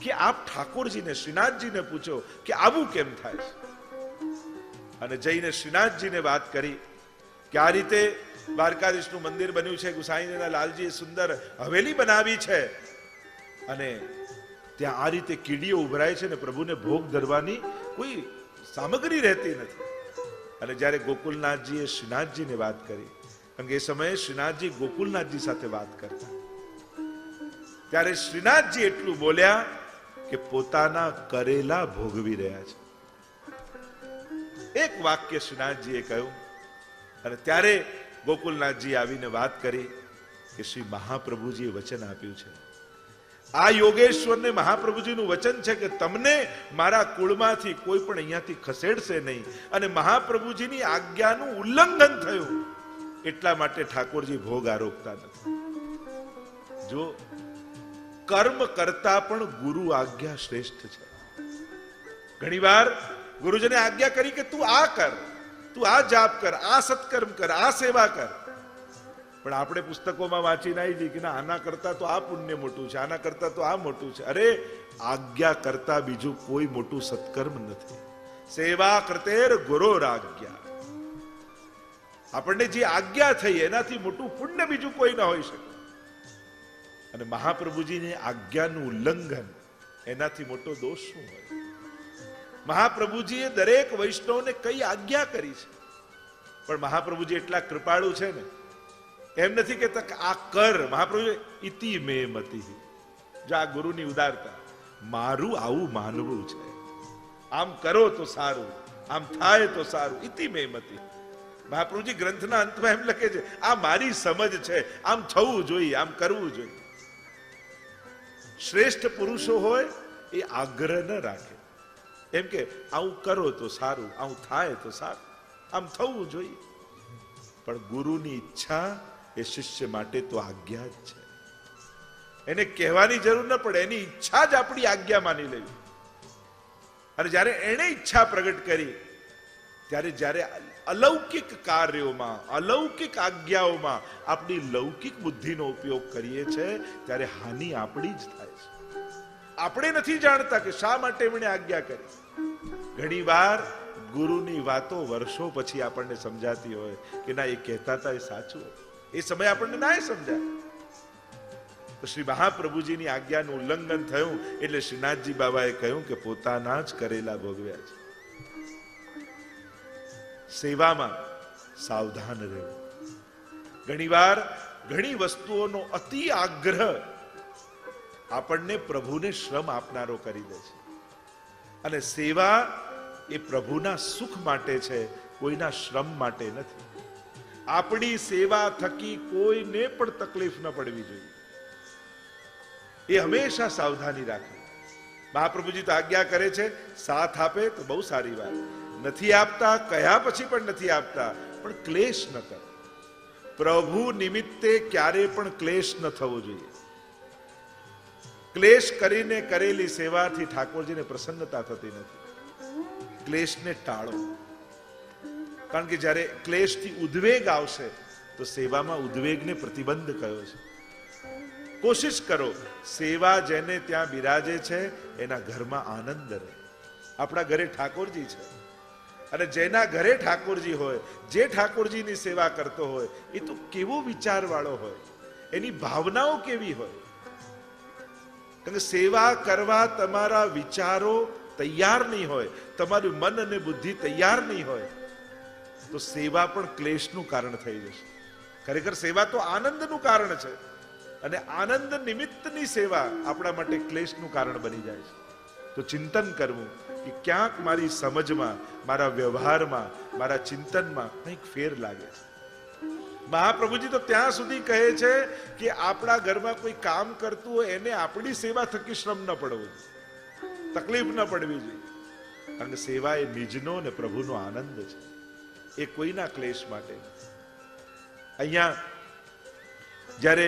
કે આપ ઠાકોરજીને, શ્રીનાથજીને પૂછો કે આવું કેમ થાય છે. અને જઈને શ્રીનાથજીને વાત કરી કે આ રીતે દ્વારકાધીશનું મંદિર બન્યું છે, ગુસાઈના લાલજીએ સુંદર હવેલી બનાવી છે, અને ત્યાં આ રીતે કીડીઓ ઉભરાય છે ને પ્રભુને ભોગ ધરવાની કોઈ સામગ્રી રહેતી નથી. અને જ્યારે ગોકુલનાથજીએ શ્રીનાથજીને વાત કરી, કારણ કે એ સમયે શ્રીનાથજી ગોકુલનાથજી સાથે વાત કરતા, ત્યારે શ્રીનાથજી એટલું બોલ્યા કે પોતાના કરેલા ભોગવી રહ્યા છે. એક વાક્ય શ્રીનાથજીએ કહ્યું, અને ત્યારે ગોકુલનાથજી આવીને વાત કરી કે શ્રી મહાપ્રભુજીએ વચન આપ્યું છે, આ યોગેશ્વરને મહાપ્રભુજીનું વચન છે કે તમને મારા કુળમાંથી કોઈ પણ અહીંયાથી ખસેડશે નહીં, અને મહાપ્રભુજીની આજ્ઞાનું ઉલ્લંઘન થયું એટલા માટે ઠાકોરજી ભોગ આરોગતા નથી. જો કર્મ કરતા પણ ગુરુ આજ્ઞા શ્રેષ્ઠ છે. ઘણીવાર ગુરુજીને આજ્ઞા કરી કે તું આ કર, તું આ જાપ કર, આ સત્કર્મ કર, આ સેવા કર, પણ આપણે પુસ્તકોમાં વાંચીને આવી જઈએ કે ના આના કરતા તો આ પુણ્ય મોટું છે, આના કરતા તો આ મોટું છે. અરે આજ્ઞા કરતા બીજું કોઈ મોટું સત્કર્મ નથી. સેવા કરતેર ગુરોર આજ્ઞા. આપણને જે આજ્ઞા થઈ એનાથી મોટું પુણ્ય બીજું કોઈ ન હોઈ શકે. અને મહાપ્રભુજીની આજ્ઞાનું ઉલ્લંઘન એનાથી મોટો દોષ શું હોય? મહાપ્રભુજીએ દરેક વૈષ્ણવને કઈ આજ્ઞા કરી છે, પણ મહાપ્રભુજી એટલા કૃપાળુ છે ને, એમ નથી કે આ કર. મહાપ્રભુ ઇતિ મે મતિ, જો આ ગુરુની ઉદારતા, મારું આવું માનવું છે, આમ કરો તો સારું, આમ થાય તો સારું, ઇતિ મે મતિ. મહાપ્રભુજી ગ્રંથના અંતમાં એમ લખે છે આ મારી સમજ છે, આમ થવું જોઈએ, આમ કરવું જોઈએ. શ્રેષ્ઠ પુરુષો હોય એ આગ્રહ ન રાખે, એમ કે આવું કરો તો સારું, આવું થાય તો સારું, આમ થવું જોઈએ. પણ ગુરુની ઈચ્છા એ શિષ્ય માટે તો આજ્ઞા જ છે. એને કહેવાની જરૂર ન પડે, એની ઈચ્છા જ આપણી આજ્ઞા માની લેવી. અને જ્યારે એણે ઈચ્છા પ્રગટ કરી ત્યારે જ્યારે અલૌકિક કાર્યોમાં, અલૌકિક આજ્ઞાઓમાં આપણી લૌકિક બુદ્ધિનો ઉપયોગ કરીએ છીએ ત્યારે હાનિ આપણી જ થાય છે. આપણે નથી જાણતા કે શા માટે એમણે આજ્ઞા કરી. ઘણી વાર ગુરુની વાતો વર્ષો પછી આપણને સમજાતી હોય કે ના, એ કહેતા હતા એ સાચું હોય. એ સમય આપણને ના સમજાય. તો શ્રી મહાપ્રભુજીની આજ્ઞાનું ઉલ્લંઘન થયું એટલે શ્રીનાથજી બાબાએ કહ્યું કે પોતાના જ કરેલા ભોગવ્યા છે. સેવામાં સાવધાન રહેવું. ઘણીવાર ઘણી વસ્તુઓનો અતિ આગ્રહ આપણને પ્રભુને શ્રમ આપનારો કરી દે છે. અને સેવા એ પ્રભુના સુખ માટે છે, કોઈના શ્રમ માટે નથી. આપણી સેવા થકી કોઈને પણ તકલીફ ન પડવી જોઈએ, એ હંમેશા સાવધાની રાખવી. મહાપ્રભુજી તો આજ્ઞા કરે છે, સાથ આપે તો બહુ સારી વાત, નથી આપતા કયા પછી પણ નથી આપતા, પણ ક્લેશ ન કરો. પ્રભુ નિમિત્તે ક્યારે પણ ક્લેશ ન થવો જોઈએ. ક્લેશ કરીને કરેલી સેવાથી ઠાકોરજીને પ્રસન્નતા થતી નથી. ક્લેશને ટાળો, કારણ કે જ્યારે ક્લેશથી ઉદ્વેગ આવશે તો સેવામાં ઉદ્વેગને પ્રતિબંધ કયો છે. કોશિશ કરો સેવા જેને ત્યાં બિરાજે છે એના ઘરમાં આનંદ રહે. આપણા ઘરે ઠાકોરજી છે, અને જેના ઘરે ઠાકોરજી હોય, જે ઠાકોરજીની સેવા કરતો હોય, એ તો કેવો વિચાર વાળો હોય, એની ભાવનાઓ કેવી હોય. કારણ કે સેવા કરવા તમારા વિચારો તૈયાર નહીં હોય, તમારું મન અને બુદ્ધિ તૈયાર નહીં હોય, તો સેવા પણ ક્લેશનું કારણ થઈ જશે. ખરેખર સેવા તો આનંદનું કારણ છે, અને આનંદ નિમિત્તની સેવા આપણા માટે ક્લેશનું કારણ બની જાય છે. તો ચિંતન કરવું કે ક્યાંક મારી સમજમાં, મારા વ્યવહારમાં, મારા ચિંતનમાં કંઈક ફેર લાગે છે. મહાપ્રભુજી તો ત્યાં સુધી કહે છે કે આપણા ઘરમાં કોઈ કામ કરતું હોય એને આપણી સેવા થકી શ્રમ ન પડવો, તકલીફ ન પડવી જોઈએ. કારણ કે સેવા એ નિજનો ને પ્રભુનો આનંદ છે, એ કોઈના ક્લેશ માટે. અહીંયા જ્યારે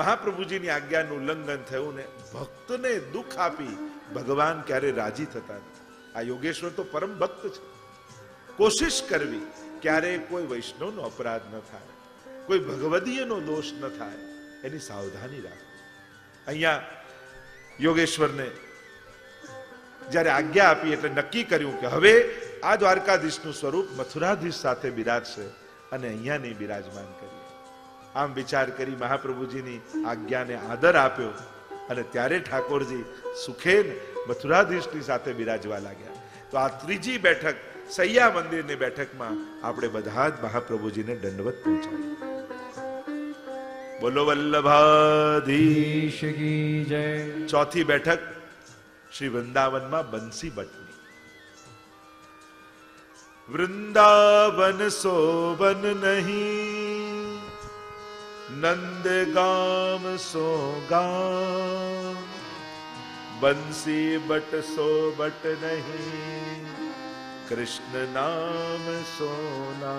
મહાપ્રભુજીની આજ્ઞાનું ઉલ્લંઘન થયું ને ભક્તને દુઃખ આપી ભગવાન ક્યારે રાજી થતા નથી. આ યોગેશ્વર તો પરમ ભક્ત છે. કોશિશ કરવી ક્યારે કોઈ વૈષ્ણવનો અપરાધ ન થાય, કોઈ ભગવદીયનો દોષ ન થાય, એની સાવધાની રાખવી. અહીંયા યોગેશ્વરને જ્યારે આજ્ઞા આપી એટલે નક્કી કર્યું કે હવે આ દ્વારકાધીશનું સ્વરૂપ મથુરાધીશ સાથે બિરાજશે અને અહીંયા નહીં બિરાજમાન કરીએ. આમ વિચાર કરી મહાપ્રભુજીની આજ્ઞાને આદર આપ્યો અને ત્યારે ઠાકોરજી સુખેન મથુરાધીશની સાથે બિરાજવા લાગ્યા. તો આ ત્રીજી બેઠક સૈયા મંદિરની બેઠકમાં આપણે બધા જ મહાપ્રભુજીને દંડવત પહોંચાડીએ. બોલો વલ્લભાધીશ કી જય. ચોથી બેઠક શ્રી વૃંદાવનમાં બંસી ભટ્ટની. વૃંદાવન શોભન નહીં, નંદ ગામ સો ગામ, બંસી બટ સો બટ નહીં, कृष्ण नाम सोना.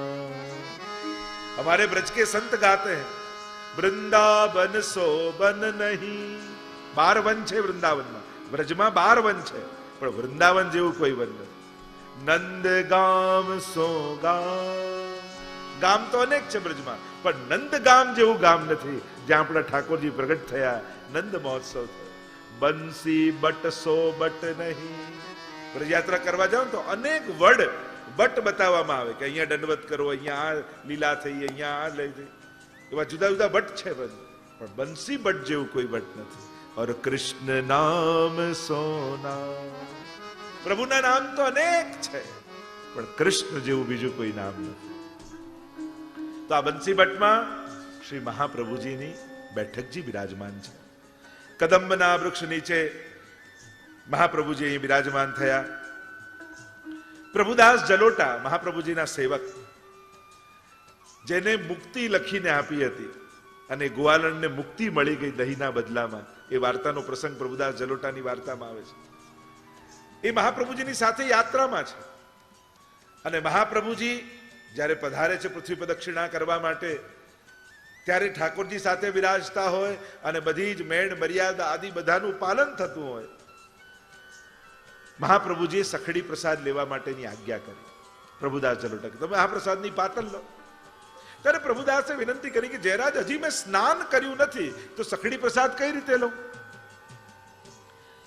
हमारे ब्रज के संत गाते हैं वृंदावन शोभन नहीं. 12 वन છે વૃંદાવનમાં, બ્રજમાં 12 વન છે, પણ વૃંદાવન જેવું કોઈ વન નથી. નંદ ગામ સો ગામ, ગામ તો અનેક છે બ્રજમાં, પણ નંદ ગામ જેવું ગામ નથી જ્યાં આપણા ઠાકોરજી પ્રગટ થયા, નંદ મહોત્સવ થયો. બંસી બટ સો બટ નહીં. યાત્રા કરવા જાવ તો અનેક વડ બટ બતાવવામાં આવે કે અહીંયા દંડવત કરો, અહીંયા આ લીલા થઈ, અહીંયા આ લઈ થઈ, એવા જુદા જુદા બટ છે બધું, પણ બંસી બટ જેવું કોઈ બટ નથી. ઓર કૃષ્ણ નામ સોના. પ્રભુના નામ તો અનેક છે, પણ કૃષ્ણ જેવું બીજું કોઈ નામ નથી. તો આ બંસી બટમાં શ્રી મહાપ્રભુજીની બેઠકજી બિરાજમાન છે. કદંબના વૃક્ષ નીચે મહાપ્રભુજી અહીં બિરાજમાન થયા. પ્રભુદાસ જલોટા મહાપ્રભુજીના સેવક, જેને મુક્તિ લખીને આપી હતી અને ગોવાલણને મુક્તિ મળી ગઈ દહીંના બદલામાં, એ વાર્તાનો પ્રસંગ પ્રભુદાસ જલોટાની વાર્તામાં આવે છે. એ મહાપ્રભુજીની સાથે યાત્રામાં છે અને મહાપ્રભુજી જ્યારે પધારે છે પૃથ્વી પ્રદક્ષિણા કરવા માટે, ત્યારે ઠાકોરજી સાથે બિરાજતા હોય અને બધી જ મેણ મર્યાદા આદિ બધાનું પાલન થતું હોય. મહાપ્રભુજીએ સખડી પ્રસાદ લેવા માટેની આજ્ઞા કરી પ્રભુદાસ જલોટા કે તમે આ પ્રસાદની પાતળ લો. ત્યારે પ્રભુદાસે વિનંતી કરી કે જયરાજ હજી મેં સ્નાન કર્યું નથી તો સખડી પ્રસાદ કઈ રીતે લઉં?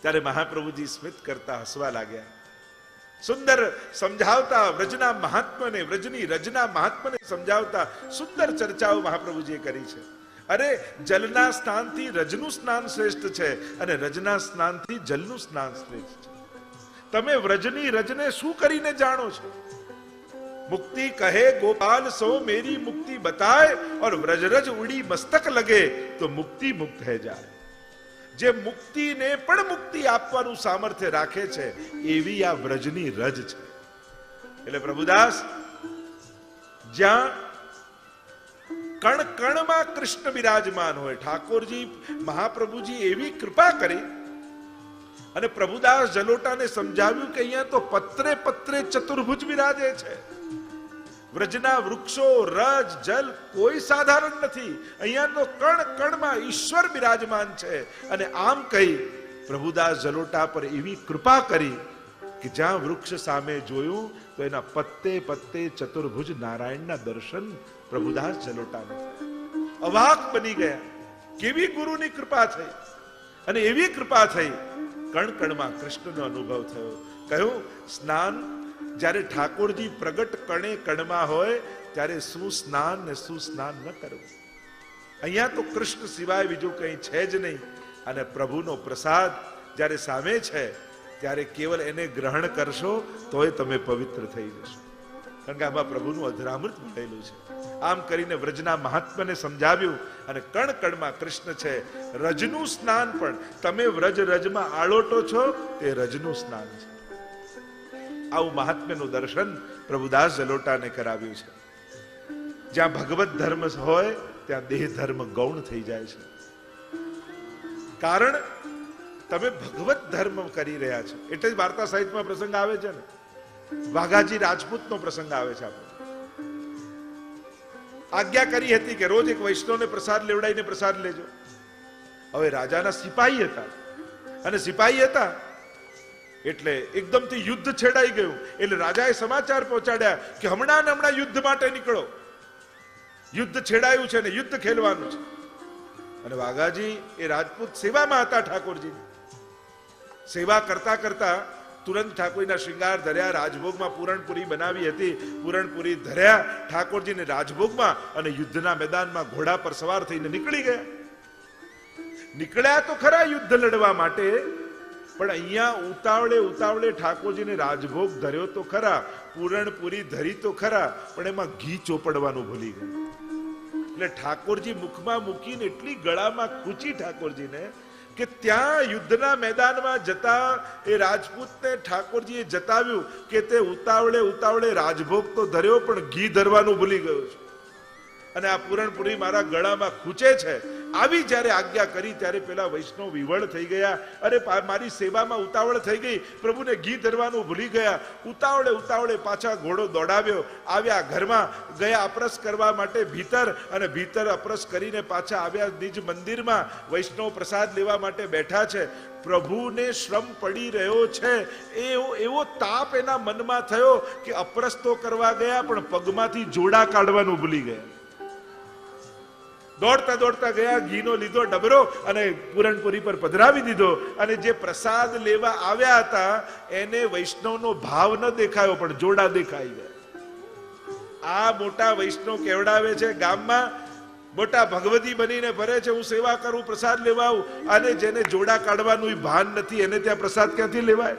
ત્યારે મહાપ્રભુજી સ્મિત કરતા હસવા લાગ્યા. સુંદર સમજાવતા વ્રજના મહાત્મને, વ્રજની રજના મહાત્મને સમજાવતા સુંદર ચર્ચાઓ મહાપ્રભુજીએ કરી છે. અરે જલના સ્નાનથી રજનું સ્નાન શ્રેષ્ઠ છે અને રજના સ્નાનથી જલનું સ્નાન શ્રેષ્ઠ છે. તમે વ્રજની રજને શું કરીને જાણો છો? મુક્તિ કહે ગોપાલ સો મેરી મુક્તિ બતાય और વ્રજરજ ઉડી મસ્તક લગે તો મુક્તિ મુક્ત હે જાય. જે મુક્તિને પણ મુક્તિ આપવાનું સામર્થ્ય રાખે છે એવી આ વ્રજની રજ છે. એટલે પ્રભુદાસ જ્યાં કણ કણમાં કૃષ્ણ બિરાજમાન હોય, ઠાકોરજી મહાપ્રભુજી એવી કૃપા કરી અને પ્રભુદાસ જલોટાને સમજાવ્યું કે અહીંયા તો પત્રે પત્રે ચતુર્ભુજ બિરાજે છે. વ્રજના વૃક્ષો, રજ, જલ કોઈ સાધારણ નથી. અહીંયા તો કણ કણમાં ઈશ્વર બિરાજમાન છે. અને આમ કહી પ્રભુદાસ જલોટા પર એવી કૃપા કરી કે જ્યાં વૃક્ષ સામે જોયું તો એના પત્તે પત્તે ચતુર્ભુજ નારાયણના દર્શન પ્રભુદાસ જલોટાને થયા. અવાક બની ગયા. કેવી ગુરુની કૃપા થઈ! અને એવી કૃપા થઈ કણ કણમાં કૃષ્ણનો અનુભવ થયો. કહ્યું સ્નાન જ્યારે ઠાકોરજી પ્રગટ કણે કણમાં હોય ત્યારે શું સ્નાન ને શું સ્નાન ન કરવું. અહીંયા તો કૃષ્ણ સિવાય બીજું કંઈ છે જ નહીં. અને પ્રભુનો પ્રસાદ જ્યારે સામે છે ત્યારે કેવલ એને ગ્રહણ કરશો તોય તમે પવિત્ર થઈ જશો. કારણ કે આમાં પ્રભુનું અધરામૃત મળેલું છે. આમ કરીને વ્રજના મહાત્માને સમજાવ્યું અને કણ કણમાં કૃષ્ણ છે. રજનું સ્નાન પણ તમે વ્રજ રજમાં આળોટો છો તે રજનું સ્નાન છે. આવું મહાત્મ્યનું દર્શન પ્રભુદાસ જલોટાને કરાવ્યું છે. જ્યાં ભગવત ધર્મ હોય ત્યાં દેહ ધર્મ ગૌણ થઈ જાય છે. કારણ તમે ભગવત ધર્મ કરી રહ્યા છો. એટલે જ વાર્તા સાહિત્યમાં પ્રસંગ આવે છે ને, વાઘાજી રાજપૂતનો પ્રસંગ આવે છે. આપણે આજ્ઞા કરી હતી કે રોજ એક વૈષ્ણવને પ્રસાદ લેવડાવીને પ્રસાદ લેજો. હવે રાજાના સિપાહી હતા અને સિપાહી હતા એટલે એકદમથી યુદ્ધ છેડાઈ ગયું. એટલે રાજાએ સમાચાર પહોંચાડ્યા કે હમણાં ને હમણાં યુદ્ધ માટે નીકળો, યુદ્ધ છેડાયું છે ને યુદ્ધ ખેલવાનું છે. અને વાઘાજી એ રાજપૂત સેવામાં હતા. ઠાકોરજી સેવા કરતા કરતા તુરંત ઠાકોરના શૃંગાર ધર્યા, રાજભોગમાં પૂરણપુરી બનાવી હતી, પૂરણપુરી ધર્યા ઠાકોરજીને રાજભોગમાં અને યુદ્ધના મેદાનમાં ઘોડા પર સવાર થઈને નીકળી ગયા. નીકળ્યા તો ખરા યુદ્ધ લડવા માટે, પણ અહીંયા ઉતાવળે ઉતાવળે ઠાકોરજીને રાજભોગ ધર્યો તો ખરા, પૂરણપુરી ધરી તો ખરા, પણ એમાં ઘી ચોપડવાનું ભૂલી ગયા. એટલે ઠાકોરજી મુખમાં મૂકીને એટલી ગળામાં ખૂંચી ઠાકોરજીને કે ત્યાં યુદ્ધના મેદાનમાં જતા એ રાજપૂતને ઠાકોરજીએ જતાવ્યું કે તે ઉતાવળે ઉતાવળે રાજભોગ તો ધર્યો પણ ઘી ધરવાનું ભૂલી ગયો છે અને આ પૂરણપુરી મારા ગળામાં ખૂંચે છે. આવી જ્યારે આજ્ઞા કરી ત્યારે પેલા વૈષ્ણવ વિવળ થઈ ગયા. અરે મારી સેવામાં ઉતાવળ થઈ ગઈ, પ્રભુને ઘી ધરવાનું ભૂલી ગયા. ઉતાવળે ઉતાવળે પાછા ઘોડો દોડાવ્યો, આવ્યા ઘરમાં, ગયા અપરસ કરવા માટે ભીતર, અને ભીતર અપરસ કરીને પાછા આવ્યા નિજ મંદિરમાં. વૈષ્ણવ પ્રસાદ લેવા માટે બેઠા છે. પ્રભુને શ્રમ પડી રહ્યો છે એવો તાપ એના મનમાં થયો કે અપરસ તો કરવા ગયા પણ પગમાંથી જોડા કાઢવાનું ભૂલી ગયા. દોડતા દોડતા ગયા, ઘીનો લીધો ડબરો અને પૂરણપુરી પર પધરાવી દીધો. અને જે પ્રસાદ લેવા આવ્યા હતા એને વૈષ્ણવનો ભાવ ન દેખાયો પણ જોડા દેખાઈ ગયા. આ મોટા વૈષ્ણવ કેવડાવે છે ગામમાં, મોટા ભગવતી બનીને ફરે છે, હું સેવા કરું, પ્રસાદ લેવા આવું, અને જેને જોડા કાઢવાનું ભાન નથી એને ત્યાં પ્રસાદ ક્યાંથી લેવાય?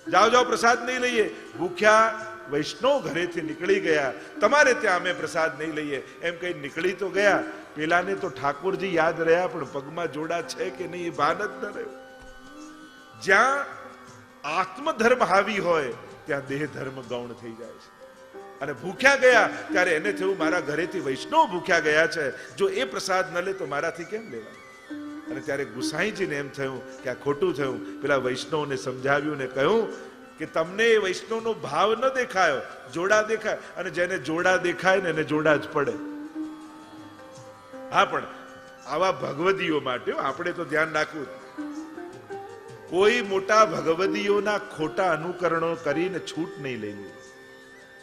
જાઓ જાઓ પ્રસાદ નહીં લઈએ. ભૂખ્યા વૈષ્ણવ ઘરેથી નીકળી ગયા. તમારે ત્યાં અમે પ્રસાદ નહીં લઈએ એમ કઈ નીકળી તો ગયા. પેલાને તો ઠાકોરજી યાદ રહ્યા પણ પગમાં જોડા છે કે નહીં એ ભાન જ ન રહ્યું. જ્યાં આત્મધર્મ હાવી હોય ત્યાં દેહ ધર્મ ગૌણ થઈ જાય છે. અને ભૂખ્યા ગયા ત્યારે એને થયું મારા ઘરેથી વૈષ્ણવ ભૂખ્યા ગયા છે, જો એ પ્રસાદ ન લે તો મારાથી કેમ લેવાય? અને ત્યારે ગુસાઈજીને એમ થયું કે આ ખોટું થયું. પેલા વૈષ્ણવને સમજાવ્યું ને કહ્યું કે તમને એ વૈષ્ણવનો ભાવ ન દેખાયો, જોડા દેખાય, અને જેને જોડા દેખાય ને એને જોડા જ પડે. હા, પણ આવા ભગવદીઓ માટે આપણે તો ધ્યાન રાખવું, કોઈ મોટા ભગવદીઓના ખોટા અનુકરણો કરીને છૂટ નહીં લઈ લેવી.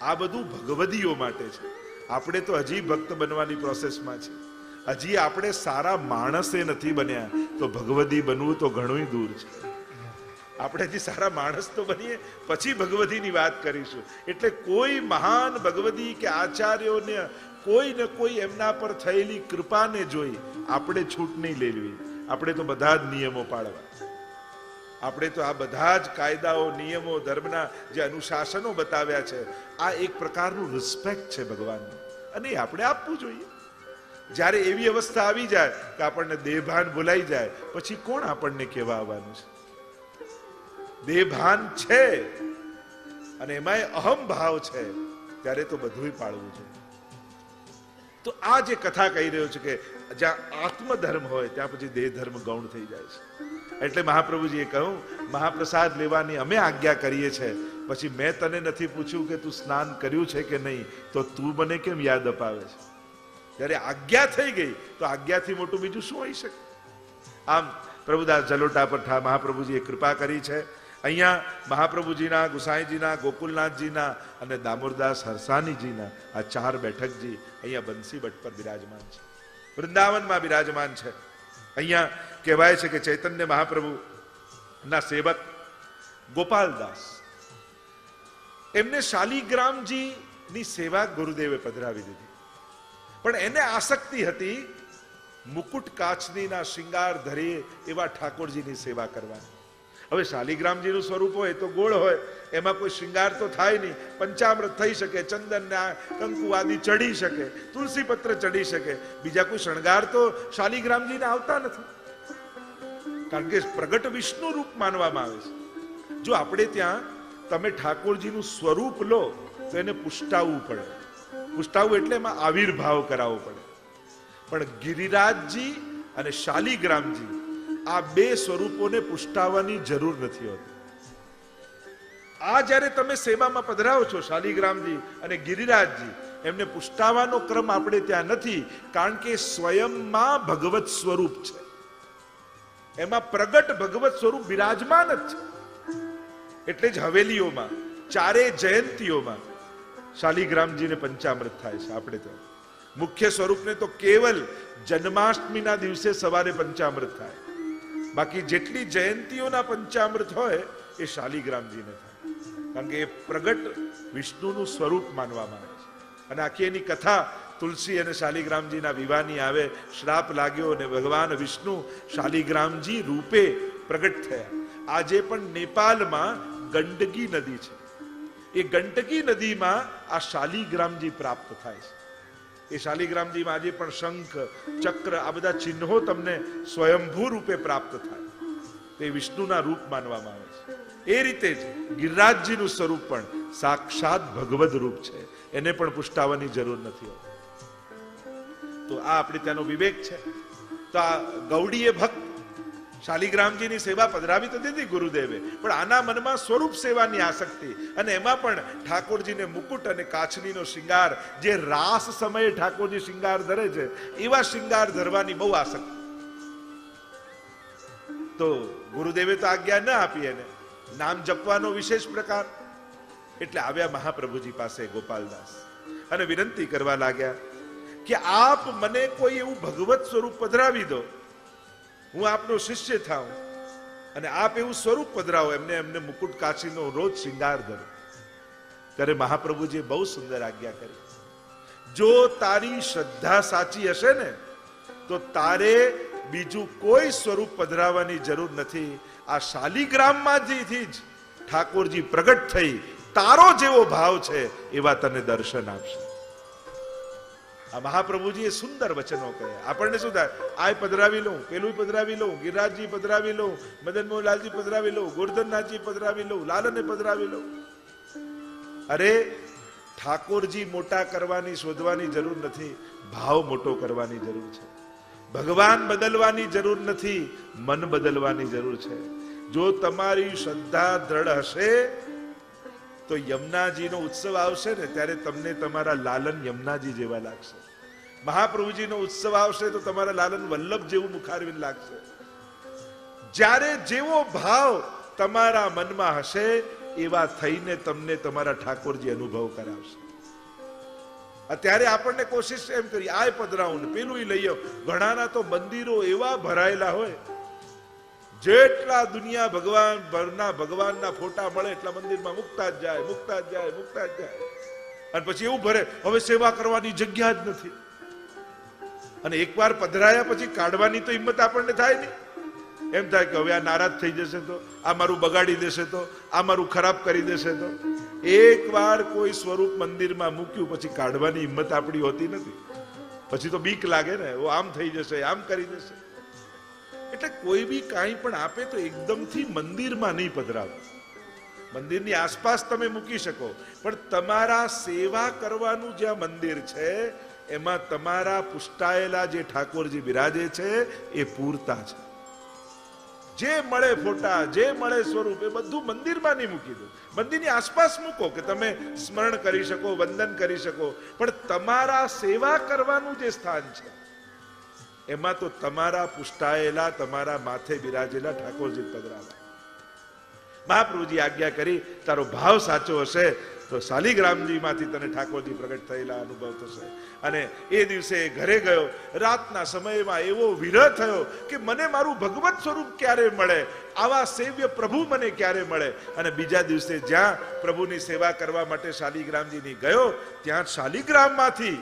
આ બધું ભગવદીઓ માટે છે. આપણે તો હજી ભક્ત બનવાની પ્રોસેસમાં છે. હજી આપણે સારા માણસે નથી બન્યા, તો ભગવદી બનવું તો ઘણું દૂર છે. આપણે હજી સારા માણસ તો બનીએ, પછી ભગવદીની વાત કરીશું. એટલે કોઈ મહાન ભગવદી કે આચાર્યોને કોઈ ને કોઈ એમના પર થયેલી કૃપાને જોઈ આપણે છૂટ નહીં લેવી. આપણે તો બધા જ નિયમો પાળવા, આપણે તો આ બધા જ કાયદાઓ, નિયમો, ધર્મના જે અનુશાસનો બતાવ્યા છે, આ એક પ્રકારનું રિસ્પેક્ટ છે ભગવાનનું, અને આપણે આપવું જોઈએ. જ્યારે એવી અવસ્થા આવી જાય કે આપણને દેહભાન ભૂલાઈ જાય, પછી કોણ આપણને કહેવા આવવાનું છે? દેહભાન છે અને એમાંય અહમ ભાવ છે, ત્યારે તો બધું પાળવું જોઈએ. તો આ જે કથા કહી રહ્યો છે કે જ્યાં આત્મધર્મ હોય ત્યાં પછી દેહ ધર્મ ગૌણ થઈ જાય છે. એટલે મહાપ્રભુજીએ કહ્યું, મહાપ્રસાદ લેવાની અમે આજ્ઞા કરીએ છીએ, પછી મેં તને નથી પૂછ્યું કે તું સ્નાન કર્યું છે કે નહીં, તો તું મને કેમ યાદ અપાવે છે? જ્યારે આજ્ઞા થઈ ગઈ તો આજ્ઞાથી મોટું બીજું શું હોઈ શકે? આમ પ્રભુદાસ જલોટા પર મહાપ્રભુજીએ કૃપા કરી છે. અહીંયા મહાપ્રભુજીના, ગુસાઈજીના, ગોકુલનાથજીના અને દામોદરદાસ હરસાનીજીના આ 4 બેઠકજી અહીંયા બંસી ભટ્ટ પર બિરાજમાન છે, વૃંદાવનમાં બિરાજમાન છે. અહીંયા કહેવાય છે કે ચૈતન્ય મહાપ્રભુ ના સેવક ગોપાલદાસ, એમને શાલિગ્રામજી ની સેવા ગુરુદેવે પધરાવી દીધી, પણ એને આસક્તિ હતી મુકુટ કાચનીના શિંગાર ધરી એવા ઠાકોરજીની સેવા કરવાની. હવે શાલિગ્રામજીનું સ્વરૂપ હોય તો ગોળ હોય, એમાં કોઈ શિંગાર તો થાય નહીં. પંચામૃત થઈ શકે, ચંદન કંકુ આદિ ચડી શકે, તુલસી પત્ર ચડી શકે, બીજા કોઈ શણગાર તો શાલિગ્રામજીને આવતા નથી, કારણ કે પ્રગટ વિષ્ણુ રૂપ માનવામાં આવે છે. જો આપણે ત્યાં તમે ઠાકોરજીનું સ્વરૂપ લો તો એને પુષ્ટાવવું પડે. પુષ્ટાવવું એટલે એમાં આવિર્ભાવ કરાવવો પડે. પણ ગિરિરાજજી અને શાલિગ્રામજી આ 2 સ્વરૂપોને પુષ્ટાવવાની જરૂર નથી હોતી. આ જ્યારે તમે સેવામાં પધરાવો છો, શાલિગ્રામજી અને ગિરિરાજજી, એમને પુષ્ટાવાનો ક્રમ આપણે ત્યાં નથી, કારણ કે સ્વયંમાં ભગવત સ્વરૂપ છે, એમાં પ્રગટ ભગવત સ્વરૂપ બિરાજમાન જ છે. એટલે જ હવેલીઓમાં 4 જયંતીઓમાં શાલિગ્રામજીને પંચામૃત થાય છે. આપણે તો મુખ્ય સ્વરૂપને તો કેવલ જન્માષ્ટમીના દિવસે સવારે પંચામૃત થાય, બાકી જેટલી જયંતીઓના પંચામૃત હોય એ શાલિગ્રામજીને થાય, કારણ કે એ પ્રગટ વિષ્ણુનું સ્વરૂપ માનવામાં આવે છે. અને આખી એની કથા તુલસી અને શાલિગ્રામજીના વિવાહની આવે. શ્રાપ લાગ્યો અને ભગવાન વિષ્ણુ શાલિગ્રામજી રૂપે પ્રગટ થયા. આજે પણ નેપાળમાં ગંડકી નદી છે, એ ગંડકી નદીમાં આ શાલિગ્રામજી પ્રાપ્ત થાય છે. એ શાલિગ્રામજીમાં આજે પણ શંખ, ચક્ર, આ બધા ચિહ્નો તમને સ્વયંભૂ રૂપે પ્રાપ્ત થાય. તે વિષ્ણુના રૂપ માનવામાં આવે છે. એ રીતે જ ગિરિરાજજીનું સ્વરૂપ પણ સાક્ષાત ભગવદ રૂપ છે, એને પણ પુષ્ટાવવાની જરૂર નથી હોતી. તો આ આપણે ત્યાંનો વિવેક છે. તો આ ગૌડીએ ભક્ત શાલિગ્રામજીની સેવા પધરાવી તો દીધી ગુરુદેવે, પણ આના મનમાં સ્વરૂપ સેવાની આસક્તિ, અને એમાં પણ ઠાકોરજીને મુકુટ અને કાચનીનો શિંગાર, જે રાસ સમયે ઠાકોરજી શિંગાર ધરે છે એવા શિંગાર ધરવાની બહુ આસક્તિ. તો ગુરુદેવે તો આજ્ઞા ન આપી એને, નામ જપવાનો વિશેષ પ્રકાર. એટલે આવ્યા મહાપ્રભુજી પાસે ગોપાલદાસ અને વિનંતી કરવા લાગ્યા કે આપ મને કોઈ એવું ભગવત સ્વરૂપ પધરાવી દો, હું આપનો શિષ્ય થાઉં, અને આપ એવું સ્વરૂપ પધરાવો. એમને મુકુટ કાચીનો રોજ શિંગાર ધરો. ત્યારે મહાપ્રભુજીએ બહુ સુંદર આજ્ઞા કરી, જો તારી શ્રદ્ધા સાચી હશે ને તો તારે બીજું કોઈ સ્વરૂપ પધરાવવાની જરૂર નથી. આ શાલિગ્રામમાંથી જ ઠાકોરજી પ્રગટ થઈ, તારો જેવો ભાવ છે એવા તને દર્શન આપશે. આ મહાપ્રભુજીએ સુંદર વચનો કહ્યા. આપણને શું થાય, આ પધરાવી લઉં, પેલું પધરાવી લઉં, ગિરિરાજજી પધરાવી લઉં, મદન મોહનલાલજી પધરાવી લઉં, ગોરધનનાથજી પધરાવી લઉં, લાલને પધરાવી લઉં. અરે ઠાકોરજી મોટા કરવાની શોધવાની જરૂર નથી, ભાવ મોટો કરવાની જરૂર છે. ભગવાન બદલવાની જરૂર નથી, મન બદલવાની જરૂર છે. જો તમારી શ્રદ્ધા દ્રઢ હશે તો યમુનાજીનો ઉત્સવ આવશે ને ત્યારે તમને તમારા લાલન યમુનાજી જેવા લાગશે. મહાપ્રભુજીનો ઉત્સવ આવશે તો તમારા લાલન વલ્લભ જેવું મુખારવિંદ લાગશે. જ્યારે જેવો ભાવ તમારા મનમાં હશે એવા થઈને તમને તમારા ઠાકોરજી અનુભવ કરાવશે. અત્યારે આપણને કોશિશ એમ કરી આ પધરાવું ને પેલું લઈ આવ. ઘણાના તો મંદિરો એવા ભરાયેલા હોય, જેટલા દુનિયા ભગવાન ભરના ભગવાનના ફોટા મળે એટલા મંદિરમાં મૂકતા જ જાય, મૂકતા જ જાય, મૂકતા જ જાય. અને પછી એવું ભરે હવે સેવા કરવાની જગ્યા જ નથી. અને એકવાર પધરાયા પછી કાઢવાની તો હિંમત આપણને થાય નહીં. એમ થાય કે હવે આ નારાજ થઈ જશે તો, આ મારું બગાડી દેશે તો, આ મારું ખરાબ કરી દેશે તો. એકવાર કોઈ સ્વરૂપ મંદિરમાં મૂક્યું પછી કાઢવાની હિંમત આપણી હોતી નથી. પછી તો બીક લાગે ને, ઓ આમ થઈ જશે, આમ કરી દેશે. એટલે કોઈ બી કાંઈ પણ આપે તો એકદમથી મંદિરમાં નહીં પધરાવો. મંદિરની આસપાસ તમે મૂકી શકો, પણ તમારા સેવા કરવાનું જ્યાં મંદિર છે એમાં તમારા પુષ્ટાયેલા જે ઠાકોરજી બિરાજે છે એ પૂરતા છે. જે મળે ફોટા, જે મળે સ્વરૂપ એ બધું મંદિરમાં નહીં મૂકી દો. મંદિરની આસપાસ મૂકો કે તમે સ્મરણ કરી શકો, વંદન કરી શકો, પણ તમારા સેવા કરવાનું જે સ્થાન છે એમાં તો તમારા પુષ્ટાયેલા, તમારા માથે બિરાજેલા ઠાકોરજી પધરાવા. મહાપ્રભુજી આજ્ઞા કરી, તારો ભાવ સાચો હશે તો શાલિગ્રામજી માંથી તને ઠાકોરજી પ્રગટ થયેલા અનુભવ થશે. અને એ દિવસે ઘરે ગયો. રાતના સમયમાં એવો વિરહ થયો કે મને મારું ભગવત સ્વરૂપ ક્યારે મળે, આવા સેવ્ય પ્રભુ મને ક્યારે મળે. અને બીજા દિવસે જ્યાં પ્રભુની સેવા કરવા માટે શાલિગ્રામજીની ગયો, ત્યાં શાલિગ્રામમાંથી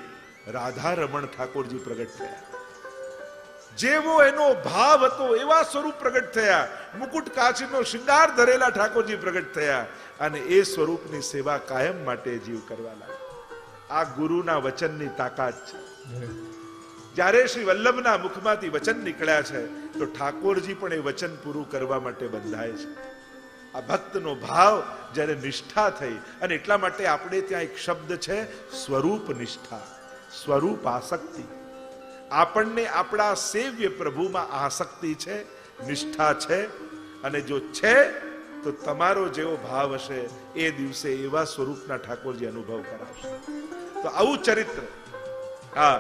રાધા રમણ ઠાકોરજી પ્રગટ થયા. જેવો એનો ભાવ હતો એવા સ્વરૂપ પ્રગટ થયા. મુકુટ કાચનો શિંગાર ધરેલા ઠાકોરજી પ્રગટ થયા. અને એ સ્વરૂપની સેવા કાયમ માટે જીવ કરવા લાગ્યા. આ ગુરુના વચનની તાકાત છે. જ્યારે શ્રી વલ્લભના મુખમાંથી વચન નીકળ્યા છે તો ઠાકોરજી પણ એ વચન પૂરું કરવા માટે બંધાય છે. આ ભક્તનો ભાવ જ્યારે નિષ્ઠા થઈ, અને એટલા માટે આપણે ત્યાં એક શબ્દ છે સ્વરૂપ નિષ્ઠા, સ્વરૂપ આસક્તિ. આપણને આપણા સેવ્ય પ્રભુમાં આસક્તિ છે, નિષ્ઠા છે. અને જો છે તો તમારો જેવો ભાવ હશે એ દિવસે એવા સ્વરૂપના ઠાકોરજી અનુભવ કરાવશે. તો આવું ચરિત્ર આ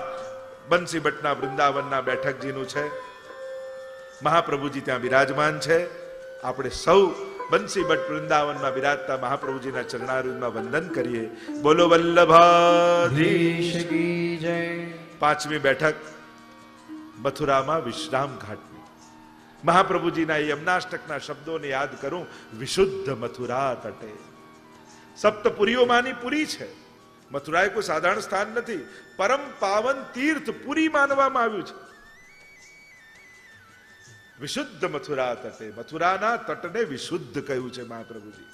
બંસી ભટ્ટના વૃંદાવનના બેઠકજીનું છે. મહાપ્રભુજી ત્યાં બિરાજમાન છે. આપણે સૌ બંસી ભટ્ટ વૃંદાવનમાં બિરાજતા મહાપ્રભુજીના ચરણારવિંદમાં વંદન કરીએ. બોલો વલ્લભાધીશ કી જય. પાંચમી બેઠક મથુરામાં વિશ્રામ ઘાટની. મહાપ્રભુજીના યમનાષ્ટકના શબ્દોને યાદ કરું. વિશુદ્ધ મથુરા તટે. સપ્તપુરીઓમાંની પુરી છે. મથુરા એ કોઈ સાધારણ સ્થાન નથી. પરમ પાવન તીર્થ પુરી માનવામાં આવ્યું છે. વિશુદ્ધ મથુરા તટે, મથુરાના તટને વિશુદ્ધ કહ્યું છે મહાપ્રભુજી.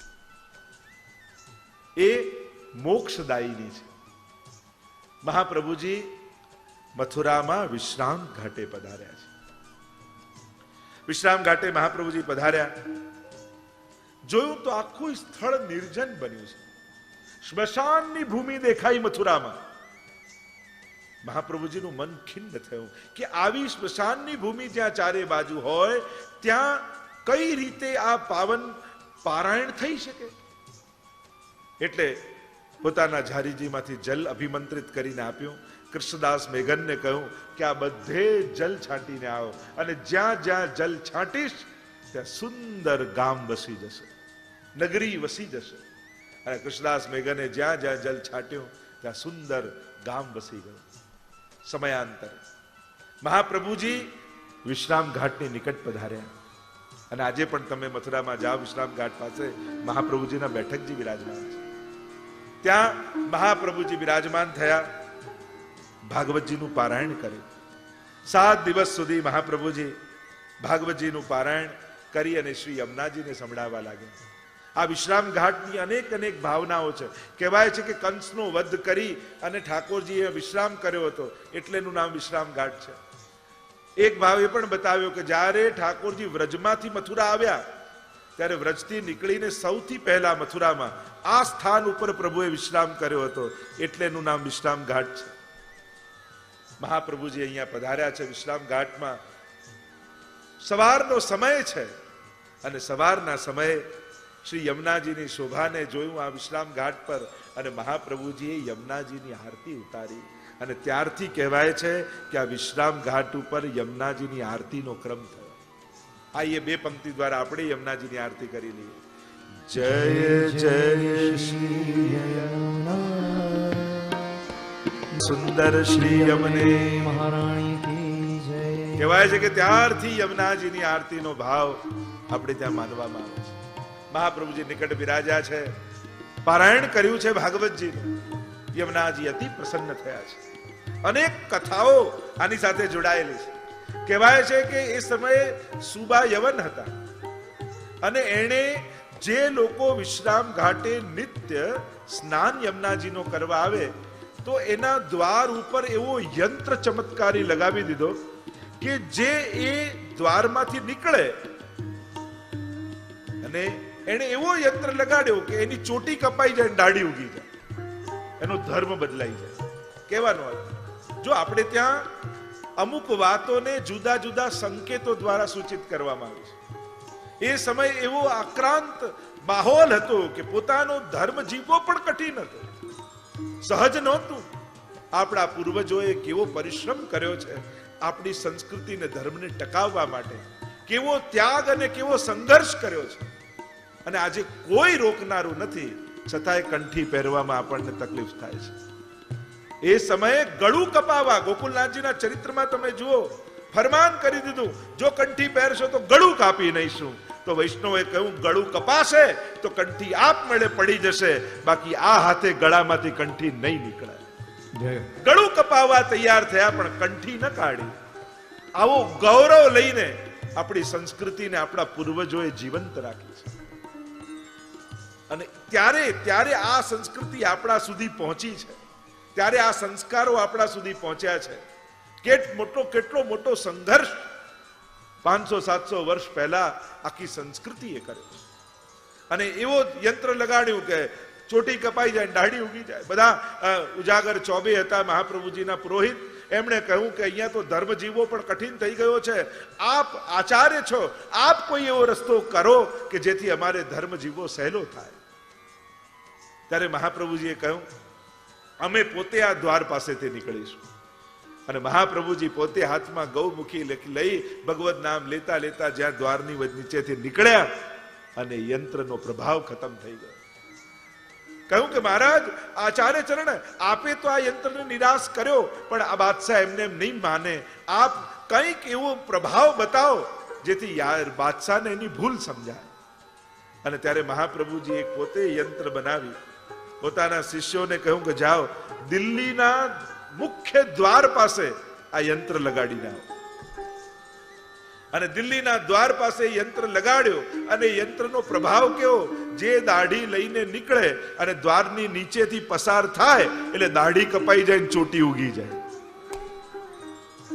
એ મોક્ષદાયીની છે. મહાપ્રભુજી મથુરામાં વિશ્રામ ઘાટે પધાર્યા છે. વિશ્રામ ઘાટે મહાપ્રભુજી પધાર્યા. જોયું તો આખું સ્થળ નિર્જન બન્યું છે. સ્મશાનની ભૂમિ દેખાઈ મથુરામાં. મહાપ્રભુજીનું મન ખિન્ન થયું કે આવી સ્મશાનની ભૂમિ જ્યાં ચારે બાજુ હોય ત્યાં કઈ રીતે આ પાવન પારાયણ થઈ શકે. એટલે પોતાના ઝારીજીમાંથી જલ અભિમંત્રિત કરીને આપ્યું. કૃષ્ણદાસ મેઘનને કહ્યું કે આ બધે જલ છાંટીને આવો, અને જ્યાં જ્યાં જલ છાંટીશ ત્યાં સુંદર ગામ વસી જશે, નગરી વસી જશે. અને કૃષ્ણદાસ મેઘને જ્યાં જ્યાં જલ છાંટ્યું ત્યાં સુંદર ગામ વસી ગયું. સમયાંતરે મહાપ્રભુજી વિશ્રામ ઘાટની નિકટ પધાર્યા. અને આજે પણ તમે મથુરામાં જાઓ, વિશ્રામ ઘાટ પાસે મહાપ્રભુજીના બેઠકજી બિરાજમાન છે. ત્યાં મહાપ્રભુજી બિરાજમાન થયા. ભાગવતજીનું પારાયણ કરે. 7 દિવસ સુધી મહાપ્રભુજી ભાગવતજીનું પારાયણ કરી અને શ્રી યમુનાજીને સંભળાવવા લાગ્યા. આ વિશ્રામ ઘાટની અનેક અનેક ભાવનાઓ છે. કહેવાય છે કે કંસનો વધ કરી અને ઠાકોરજીએ વિશ્રામ કર્યો હતો એટલે એનું નામ વિશ્રામ ઘાટ છે. એક ભાવ એ પણ બતાવ્યો કે જ્યારે ઠાકોરજી વ્રજમાંથી મથુરા આવ્યા ત્યારે વ્રજથી નીકળીને સૌથી પહેલા મથુરામાં આ સ્થાન ઉપર પ્રભુએ વિશ્રામ કર્યો હતો એટલે એનું નામ વિશ્રામ ઘાટ છે. મહાપ્રભુજી અહીંયા પધાર્યા છે વિશ્રામ ઘાટમાં. સવારનો સમય છે અને સવારના સમયે શ્રી યમુનાજીની શોભાને જોયું આ વિશ્રામ ઘાટ પર, અને મહાપ્રભુજીએ યમુનાજીની આરતી ઉતારી. અને ત્યારથી કહેવાય છે કે આ વિશ્રામ ઘાટ ઉપર યમુનાજીની આરતીનો ક્રમ થયો. આ એ 2 પંક્તિ દ્વારા આપણે યમુનાજીની આરતી કરી લઈએ. જય જય શ્રી સુંદર શ્રી યમને મહારાણી કી જય. કહેવાય છે કે ત્યારથી યમુનાજીની આરતીનો ભાવ આપણે ત્યાં માનવામાં આવે છે. મહાપ્રભુજી નિકટ બિરાજ્યા છે, પારાયણ કર્યું છે ભાગવતજીનું. યમુનાજી અતિ પ્રસન્ન થયા છે. અનેક કથાઓ આની સાથે જોડાયેલી છે. કહેવાય છે કે એ સમયે સુબા યવન હતા અને એણે જે લોકો વિશ્રામ ઘાટે નિત્ય સ્નાન યમુનાજીનો કરવા આવે તો એના દ્વાર ઉપર એવો યંત્ર ચમત્કારી લગાવી દીધો કે જે એ દ્વારમાંથી નીકળે અને એને એવો યંત્ર લગાડ્યો કે એની ચોટી કપાઈ જાય, દાઢી ઉગી જાય, એનો ધર્મ બદલાઈ જાય. કહેવાનો અર્થ, જો આપણે ત્યાં અમુક વાતોને જુદા જુદા સંકેતો દ્વારા સૂચિત કરવામાં આવે છે. એ સમય એવો આક્રાંત માહોલ હતો કે પોતાનો ધર્મ જીવવો પણ કઠિન હતો, સહજ નહોતું. આપણા પૂર્વજોએ કેવો પરિશ્રમ કર્યો છે આપણી સંસ્કૃતિને, ધર્મને ટકાવવા માટે, કેવો ત્યાગ અને કેવો સંઘર્ષ કર્યો છે. અને આજે કોઈ રોકનારું નથી, છતાંય કંઠી પહેરવામાં આપણને તકલીફ થાય છે. એ સમયે ગળું કપાવા, ગોકુલનાથજીના ચરિત્રમાં તમે જુઓ, ફરમાન કરી દીધું, જો કંઠી પહેરશો તો ગળું કાપી નહીશું. તો વૈષ્ણવે કહ્યું, ગળું કપાશે તો કંઠી આપમેળે પડી જશે, બાકી આ હાથે ગળામાંથી કંઠી નહીં નીકળે. ગળું કપાવવા તૈયાર થયા પણ કંઠી ન કાઢી. આવો ગૌરવ લઈને આપણી સંસ્કૃતિને આપણા પૂર્વજોએ જીવંત રાખી છે. અને ત્યારે આ સંસ્કૃતિ આપણા સુધી પહોંચી છે, ત્યારે આ સંસ્કારો આપણા સુધી પહોંચ્યા છે. કેટલો મોટો સંઘર્ષ 500-700 વર્ષ પહેલા આખી સંસ્કૃતિએ કર્યો છે. અને એવો યંત્ર લગાડ્યું કે ચોટી કપાઈ જાય, દાઢી ઉગી જાય. બધા ઉજાગર ચોબે હતા મહાપ્રભુજીના પુરોહિત, એમણે કહ્યું કે અહીંયા તો ધર્મ જીવવો પણ કઠિન થઈ ગયો છે, આપ આચાર્ય છો, આપ કોઈ એવો રસ્તો કરો કે જેથી અમારે ધર્મ જીવવો સહેલો થાય. ત્યારે મહાપ્રભુજીએ કહ્યું, અમે પોતે આ દ્વાર પાસેથી નીકળીશું. અને મહાપ્રભુજી પોતે હાથમાં ગૌમુખી લઈ ભગવત નામ લેતા લેતા જ્યાં દ્વારની નીચેથી નીકળ્યા અને યંત્રનો પ્રભાવ ખતમ થઈ ગયો. કહ્યું કે મહારાજ, આચાર્ય ચરણ, આપે તો આ યંત્રને નિરાશ કર્યો, પણ આ બાદશાહ એમને એમ નહીં માને. આપ કંઈક એવો પ્રભાવ બતાવો જેથી બાદશાહને એની ભૂલ સમજાય. અને ત્યારે મહાપ્રભુજી એક પોતે યંત્ર બનાવી પોતાના શિષ્યોને કહ્યું કે જાઓ, દિલ્હીના મુખ્ય દ્વાર પાસે આ યંત્ર લગાડીને આવો. અને દિલ્હીના દ્વાર પાસે યંત્ર લગાડ્યો અને યંત્રનો પ્રભાવ કેવો, જે દાઢી લઈને નીકળે અને દ્વારની નીચેથી પસાર થાય એટલે દાઢી કપાઈ જાય, ચોટી ઉગી જાય.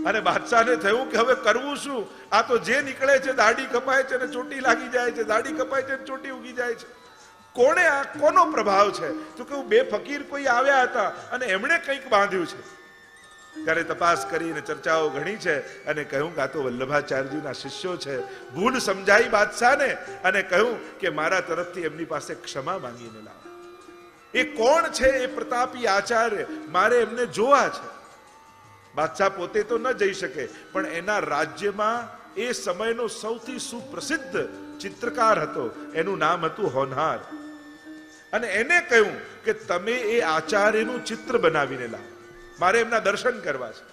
અને બાદશાહને થયું કે હવે કરવું શું? આ તો જે નીકળે છે દાઢી કપાય છે અને ચોટી લાગી જાય છે, દાઢી કપાય છે અને ચોટી ઉગી જાય છે. કોનો પ્રભાવ છે? તો કેવું, બે ફકીર કોઈ આવ્યા હતા અને એમણે કંઈક બાંધ્યું છે. ત્યારે તપાસ કરીને ચર્ચાઓ ઘણી છે અને કહ્યું કે આ તો વલ્લભાચાર્યજીના શિષ્યો છે. ભૂલ સમજાઈ બાદશાહને અને કહ્યું કે મારા તરફથી એમની પાસે ક્ષમા માંગીને લાવો. એ કોણ છે? એ પ્રતાપી આચાર્ય, મારે એમને જોવા છે. બાદશાહ પોતે તો ન જઈ શકે, પણ એના રાજ્યમાં એ સમયનો સૌથી સુપ્રસિદ્ધ ચિત્રકાર હતો, એનું નામ હતું હોનહાર. અને એને કહ્યું કે તમે એ આચાર્યનું ચિત્ર બનાવીને લાવો, મારે એમના દર્શન કરવા છે.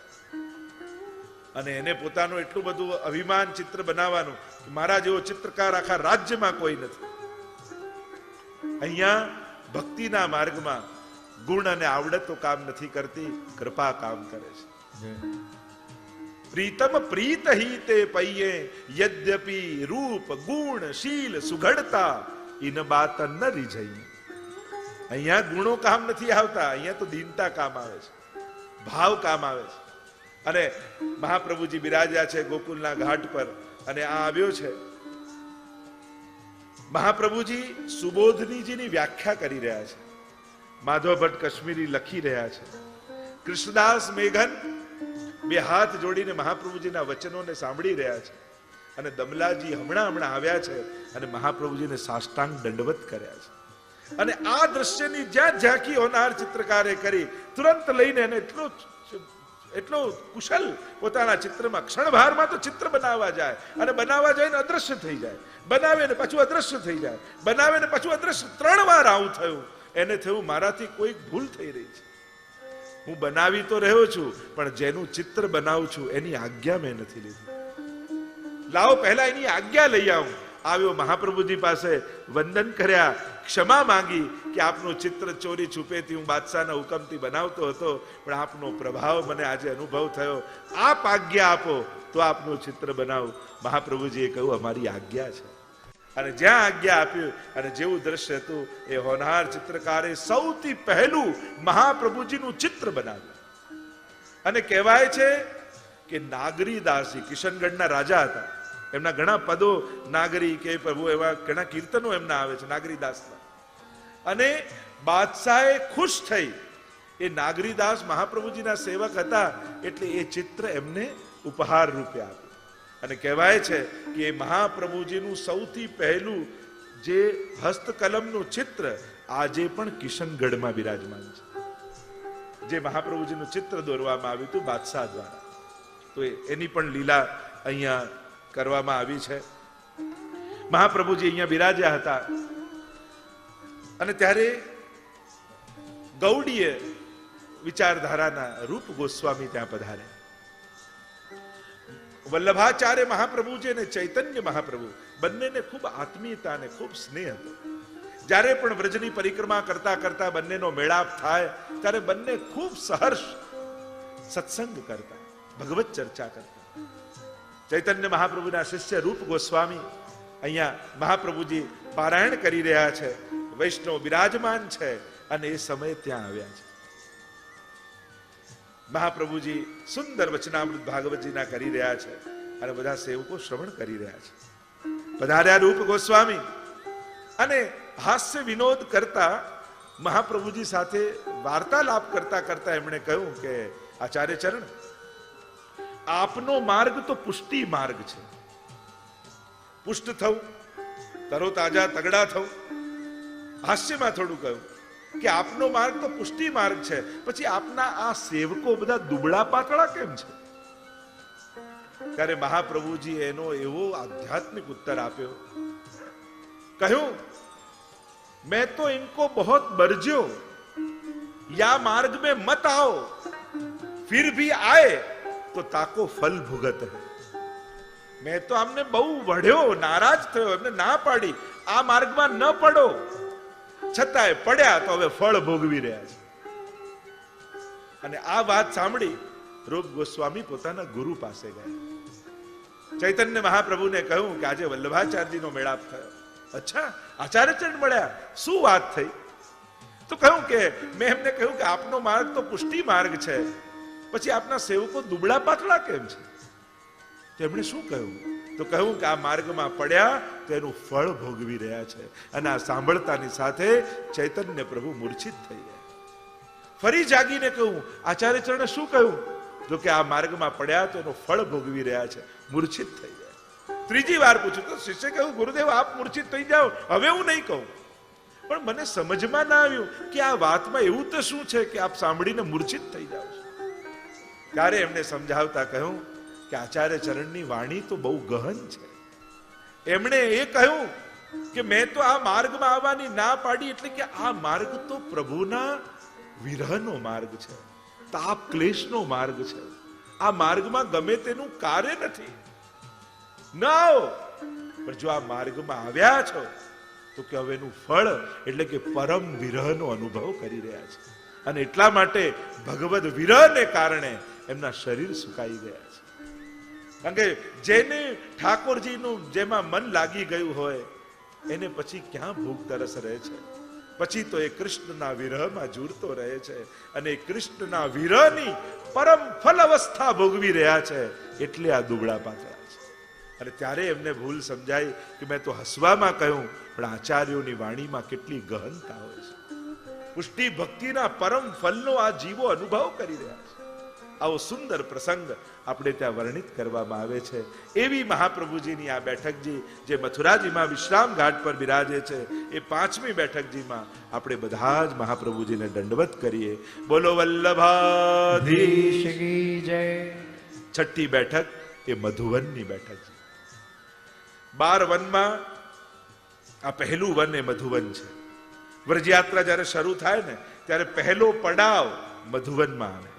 અને એને પોતાનું એટલું બધું અભિમાન ચિત્ર બનાવવાનું કે મારા જેવો ચિત્રકાર આખા રાજ્યમાં કોઈ નથી. અહીંયા ભક્તિના માર્ગમાં ગુણ અને આવડતો કામ નથી કરતી, કૃપા કામ કરે છે. પ્રીતમ પ્રીત હી તે પૈયે યદ્યપિ રૂપ ગુણ શીલ સુઘડતા ઇન બાત ન રીઝઈ. અહીંયા ગુણો કામ નથી આવતા, અહીંયા તો દીનતા કામ આવે છે, ભાવ કામ આવે છે. અને મહાપ્રભુજી બિરાજ્યા છે ગોકુલના ઘાટ પર અને આ આવ્યો છે. મહાપ્રભુજી સુબોધનીજીની વ્યાખ્યા કરી રહ્યા છે, માધવ ભટ્ટ કાશ્મીરી લખી રહ્યા છે, કૃષ્ણદાસ મેઘન બે હાથ જોડીને મહાપ્રભુજીના વચનોને સાંભળી રહ્યા છે. અને દમલાજી હમણાં આવ્યા છે અને મહાપ્રભુજીને સાષ્ટાંગ દંડવત કર્યા છે. અને આ દ્રશ્યની જ્યાં ઝાંખી હોનાર ચિત્રકારે કરી, તુરંત લઈને એને એટલો એટલો કુશલ પોતાના ચિત્રમાં, ક્ષણભારમાં તો ચિત્ર બનાવવા જાય અને બનાવવા જાય ને અદ્રશ્ય થઈ જાય, બનાવે ને પાછું અદ્રશ્ય થઈ જાય, બનાવે ને પાછું અદ્રશ્ય. 3 વાર આવું થયું. એને થયું મારાથી કોઈક ભૂલ થઈ રહી છે. હું બનાવી તો રહ્યો છું, પણ જેનું ચિત્ર બનાવું છું એની આજ્ઞા મેં નથી લીધી. લાવો પહેલા એની આજ્ઞા લઈ આવું. આવ્યો મહાપ્રભુજી પાસે, વંદન કર્યા, ક્ષમા માંગી કે આપનું ચિત્ર ચોરી છુપેથી હું બાદશાહના હુકમથી બનાવતો હતો, પણ આપનો પ્રભાવ મને આજે અનુભવ થયો. આપ આજ્ઞા આપો તો આપનું ચિત્ર બનાવું. મહાપ્રભુજીએ કહ્યું અમારી આજ્ઞા છે. અને જ્યાં આજ્ઞા આપ્યું અને જેવું દ્રશ્ય હતું એ હોનહાર ચિત્રકારે સૌથી પહેલું મહાપ્રભુજીનું ચિત્ર બનાવ્યું. અને કહેવાય છે કે નાગરીદાસજી કિશનગઢના રાજા હતા. એમના ઘણા પદો નાગરી કે પ્રભુ એવા ઘણા કીર્તનો એમના આવે છે નાગરીદાસના. અને બાદશાહે ખુશ થઈ. એ નાગરીદાસ મહાપ્રભુજીના સેવક હતા એટલે એ ચિત્ર એમને ઉપહાર રૂપે આપ્યું. અને કહેવાય છે કે મહાપ્રભુજીનું સૌથી પહેલું જે હસ્તકલમનું ચિત્ર આજે પણ કિશનગઢમાં બિરાજમાન છે. જે મહાપ્રભુજીનું ચિત્ર દોરવામાં આવ્યું હતું બાદશાહ દ્વારા, તો એની પણ લીલા અહીંયા કરવામાં આવી છે. મહાપ્રભુજી અહીંયા બિરાજ્યા હતા અને ત્યારે ગૌડીય વિચારધારાના રૂપ ગોસ્વામી ત્યાં પધાર્યા. વલ્લભાચાર્ય મહાપ્રભુજી અને ચૈતન્ય મહાપ્રભુ બંનેને ખૂબ આત્મીયતા અને ખૂબ સ્નેહ હતો. જ્યારે પણ વ્રજની પરિક્રમા કરતા કરતા બંનેનો મેળાપ થાય ત્યારે બંને ખૂબ સહર્ષ સત્સંગ કરતા, ભગવત ચર્ચા કરતા. ચૈતન્ય મહાપ્રભુના શિષ્ય રૂપ ગોસ્વામી અહીંયા મહાપ્રભુજી પારાયણ કરી રહ્યા છે, વૈષ્ણવ બિરાજમાન છે અને એ સમયે ત્યાં આવ્યા છે. મહાપ્રભુજી સુંદર વચનામૃત ભાગવતજીના કરી રહ્યા છે અને બધા સેવકો શ્રવણ કરી રહ્યા છે. પધાર્યા રૂપ ગોસ્વામી અને હાસ્ય વિનોદ કરતા મહાપ્રભુજી સાથે વાર્તાલાપ કરતા કરતા એમણે કહ્યું કે આચાર્ય ચરણ, આપનો માર્ગ તો પુષ્ટિ માર્ગ છે. પુષ્ટ થવું, તરોતાજા તગડા થવું. હાસ્યમાં થોડું કહ્યું કે આપનો માર્ગ તો પુષ્ટિ માર્ગ છે, પછી આપના આ સેવકો બધા દુબળા પાતળા કેમ છે? ત્યારે મહાપ્રભુજી એનો એવો આધ્યાત્મિક ઉત્તર આપ્યો. કહ્યું, मैं तो इनको बहुत बरज्यो, या मार्ग में मत आओ, फिर भी आए तो ताको फल भुगत है. मैं तो આમને બહુ વઢ્યો, નારાજ થયો, એમને ના પાડી આ માર્ગમાં ન પડો, છતાંય પડ્યા તો હવે ફળ ભોગવી રહ્યા છે. અને આ વાત સાંભળી રૂપ ગોસ્વામી પોતાના ગુરુ પાસે ગયા. ચૈતન્ય મહાપ્રભુને કહ્યું કે આજે વલ્લભાચાર્યજીનો મેળાપ થયો. અચ્છા, આચાર્યચરણ મળ્યા, શું વાત થઈ? તો કહ્યું કે મેં એમને કહ્યું કે આપનો માર્ગ તો પુષ્ટિ માર્ગ છે, પછી આપના સેવકો દુબળા પાતળા કેમ છે? તેમણે શું કહ્યું? તો કહ્યું કે આ માર્ગમાં પડ્યા તો એનું ફળ ભોગવી રહ્યા છે. અને આ સાંભળતાની સાથે ચૈતન્ય પ્રભુ મૂર્છિત થઈ ગયા. ફરી જાગીને કહ્યું, આચાર્યચરણે શું કહ્યું? તો કે આ માર્ગમાં પડ્યા તો એનું ફળ ભોગવી રહ્યા છે. મૂર્છિત થઈ ગયા. ત્રીજી વાર પૂછ્યું તો શિષ્ય કહ્યું, ગુરુદેવ આપ મૂર્છિત થઈ જાઓ, હવે હું નહીં કહું. પણ મને સમજમાં ના આવ્યું કે આ વાતમાં એવું તો શું છે કે આપ સાંભળીને મૂર્છિત થઈ જાઓ છો. ત્યારે એમને સમજાવતા કહ્યું કે આચાર્ય ચરણની વાણી તો બહુ ગહન છે. એમણે એ કહ્યું કે મેં તો આ માર્ગમાં આવવાની ના પાડી એટલે કે આ માર્ગ તો પ્રભુના વિરહનો માર્ગ છે, તાપ ક્લેશનો માર્ગ છે. આ માર્ગમાં ગમે તેનું કાર્ય નથી, ન આવો. પણ જો આ માર્ગમાં આવ્યા છો તો કે હવે એનું ફળ એટલે કે પરમ વિરહનો અનુભવ કરી રહ્યા છે. અને એટલા માટે ભગવદ વિરહને કારણે એમના શરીર સુકાઈ ગયા છે. કારણ કે જેને ઠાકોરજીનું જેમાં મન લાગી ગયું હોય એને પછી ક્યાં ભૂખ તરસ રહે છે? પછી તો એ કૃષ્ણના વિરહમાં ઝૂરતો રહે છે અને કૃષ્ણના વિરહની પરમ ફલ અવસ્થા ભોગવી રહ્યા છે. એટલે આ દુબળા પાતળા છે. અને ત્યારે એમને ભૂલ સમજાય કે મેં તો હસવામાં કહ્યું, પણ આચાર્યોની વાણીમાં કેટલી ગહનતા હોય છે. પુષ્ટિ ભક્તિના પરમ ફલનો આ જીવો અનુભવ કરી રહ્યા છે. આવો સુંદર પ્રસંગ આપણે ત્યાં વર્ણિત કરવામાં આવે છે. એવી મહાપ્રભુજીની આ બેઠકજી જે મથુરાજીમાં વિશ્રામ ઘાટ પર બિરાજે છે, એ 5મી બેઠકજીમાં આપણે બધા જ મહાપ્રભુજીને દંડવત કરીએ. બોલો વલ્લભાધીશ કી જય. 6ઠ્ઠી બેઠક એ મધુવનની બેઠક છે. 12 વનમાં આ પહેલું વન એ મધુવન છે. વ્રજયાત્રા જ્યારે શરૂ થાય ને ત્યારે પહેલો પડાવ મધુવનમાં આવે.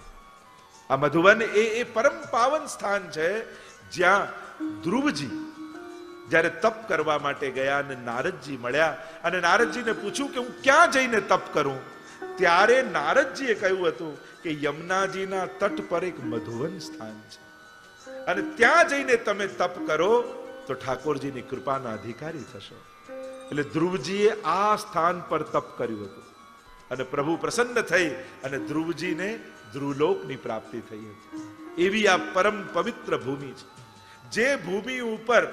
આ મધુવન એ પરમ પાવન સ્થાન છે જ્યાં ધ્રુવજી જ્યારે તપ કરવા માટે ગયા અને નારદજી મળ્યા અને નારદજીને પૂછ્યું કે હું ક્યાં જઈને તપ કરું, ત્યારે નારદજીએ કહ્યું હતું કે યમુનાજીના તટ પર એક મધુવન સ્થાન છે અને ત્યાં જઈને તમે તપ કરો તો ઠાકોરજીની કૃપાના અધિકારી થશો. એટલે ધ્રુવજીએ આ સ્થાન પર તપ કર્યું હતું અને પ્રભુ પ્રસન્ન થઈ અને ધ્રુવજીને ધ્રુવલોકની પ્રાપ્તિ થઈ હતી. એવી આ પરમ પવિત્ર ભૂમિ છે. જે ભૂમિ ઉપર